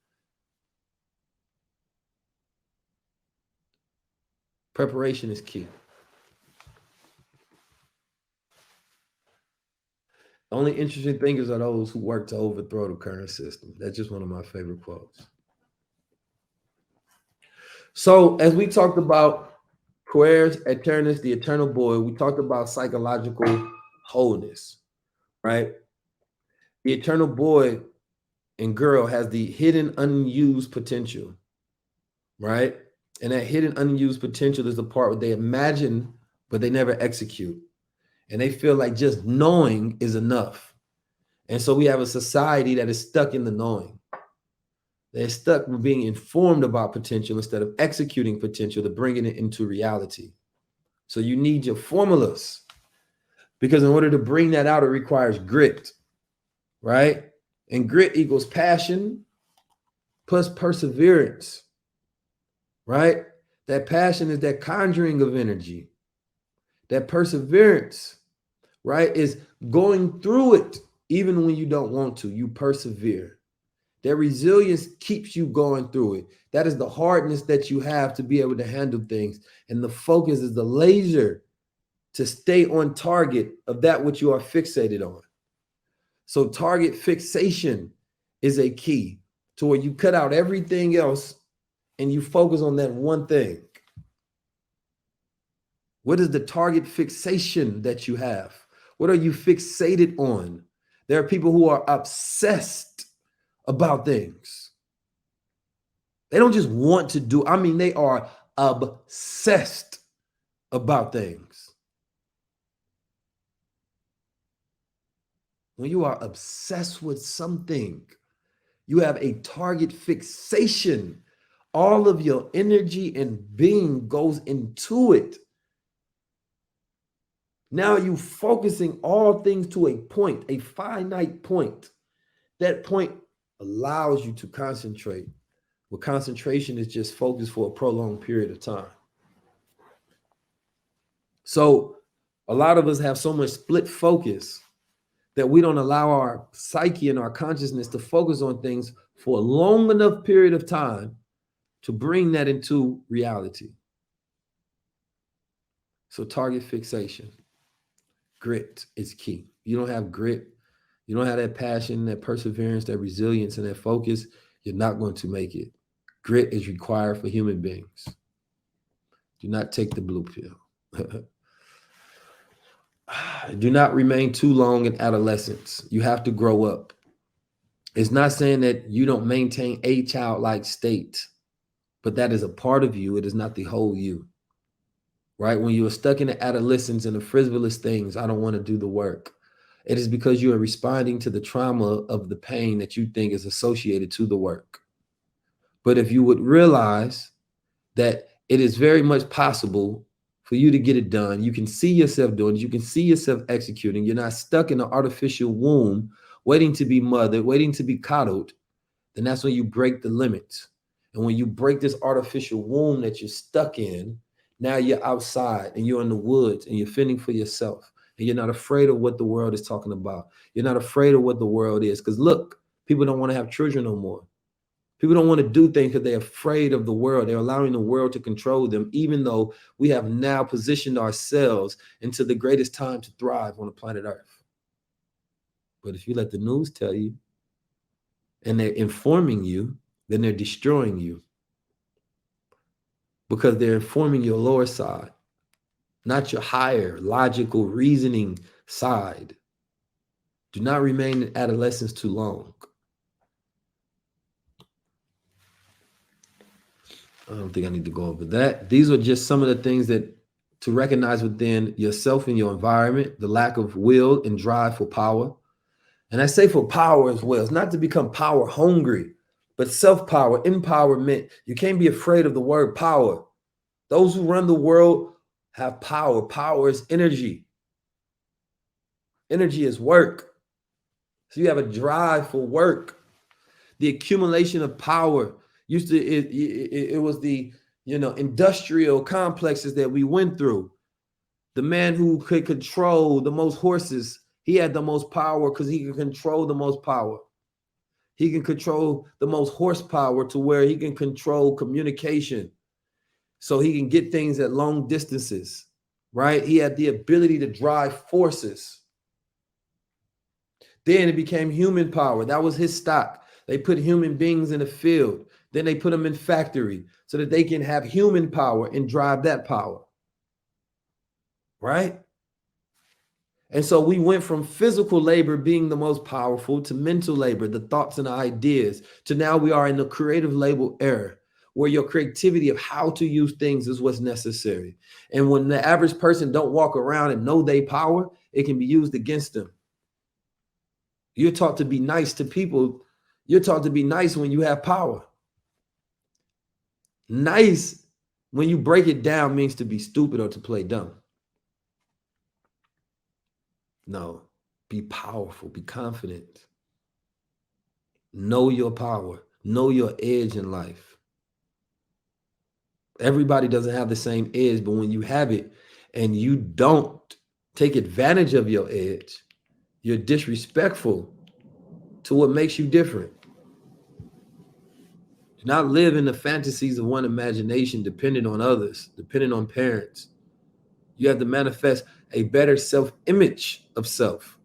Preparation is key. The only interesting thinkers are those who work to overthrow the current system. That's just one of my favorite quotes. So as we talked about Queers, Eternus, the eternal boy, we talked about psychological wholeness, right? The eternal boy and girl has the hidden unused potential, right? And that hidden unused potential is the part where they imagine, but they never execute. And they feel like just knowing is enough. And so we have a society that is stuck in the knowing. They're stuck with being informed about potential instead of executing potential to bringing it into reality. So you need your formulas, because in order to bring that out, it requires grit, right? And grit equals passion plus perseverance, right? That passion is that conjuring of energy. That perseverance, right, is going through it even when you don't want to. You persevere. That resilience keeps you going through it. That is the hardness that you have to be able to handle things. And the focus is the laser to stay on target of that which you are fixated on. So target fixation is a key to where you cut out everything else and you focus on that one thing. What is the target fixation that you have? What are you fixated on? There are people who are obsessed about things. They don't just want to do, they are obsessed about things. When you are obsessed with something, you have a target fixation. All of your energy and being goes into it. Now you focusing all things to a point, a finite point. That point allows you to concentrate. Well, concentration is just focus for a prolonged period of time. So a lot of us have so much split focus that we don't allow our psyche and our consciousness to focus on things for a long enough period of time to bring that into reality. So target fixation, grit is key. You don't have grit, you don't have that passion, that perseverance, that resilience, and that focus, you're not going to make it. Grit is required for human beings. Do not take the blue pill. Do not remain too long in adolescence. You have to grow up. It's not saying that you don't maintain a childlike state, but that is a part of you. It is not the whole you, right? When you are stuck in the adolescence and the frivolous things, I don't want to do the work. It is because you are responding to the trauma of the pain that you think is associated to the work. But if you would realize that it is very much possible for you to get it done, you can see yourself doing it, you can see yourself executing, you're not stuck in an artificial womb waiting to be mothered, waiting to be coddled, then that's when you break the limits. And when you break this artificial womb that you're stuck in, now you're outside and you're in the woods and you're fending for yourself. And you're not afraid of what the world is talking about. You're not afraid of what the world is. Because look, people don't want to have children no more. People don't want to do things because they're afraid of the world. They're allowing the world to control them, even though we have now positioned ourselves into the greatest time to thrive on the planet Earth. But if you let the news tell you, and they're informing you, then they're destroying you. Because they're informing your lower side, not your higher, logical, reasoning side. Do not remain in adolescence too long. I don't think I need to go over that. These are just some of the things that to recognize within yourself and your environment, the lack of will and drive for power. And I say for power as well. It's not to become power hungry, but self-power, empowerment. You can't be afraid of the word power. Those who run the world have power. Power is energy. Energy is work. So you have a drive for work. The accumulation of power used to, it was the, industrial complexes that we went through. The man who could control the most horses, he had the most power because he could control the most power. He can control the most horsepower to where he can control communication. So he can get things at long distances, right? He had the ability to drive forces. Then it became human power. That was his stock. They put human beings in the field. Then they put them in factory so that they can have human power and drive that power, right? And so we went from physical labor being the most powerful to mental labor, the thoughts and the ideas, to now we are in the creative labor era, where your creativity of how to use things is what's necessary. And when the average person don't walk around and know they power, it can be used against them. You're taught to be nice to people. You're taught to be nice when you have power. Nice, when you break it down, means to be stupid or to play dumb. No, be powerful, be confident. Know your power, know your edge in life. Everybody doesn't have the same edge, but when you have it and you don't take advantage of your edge, you're disrespectful to what makes you different. Do not live in the fantasies of one imagination, dependent on others, dependent on parents. You have to manifest a better self-image of self.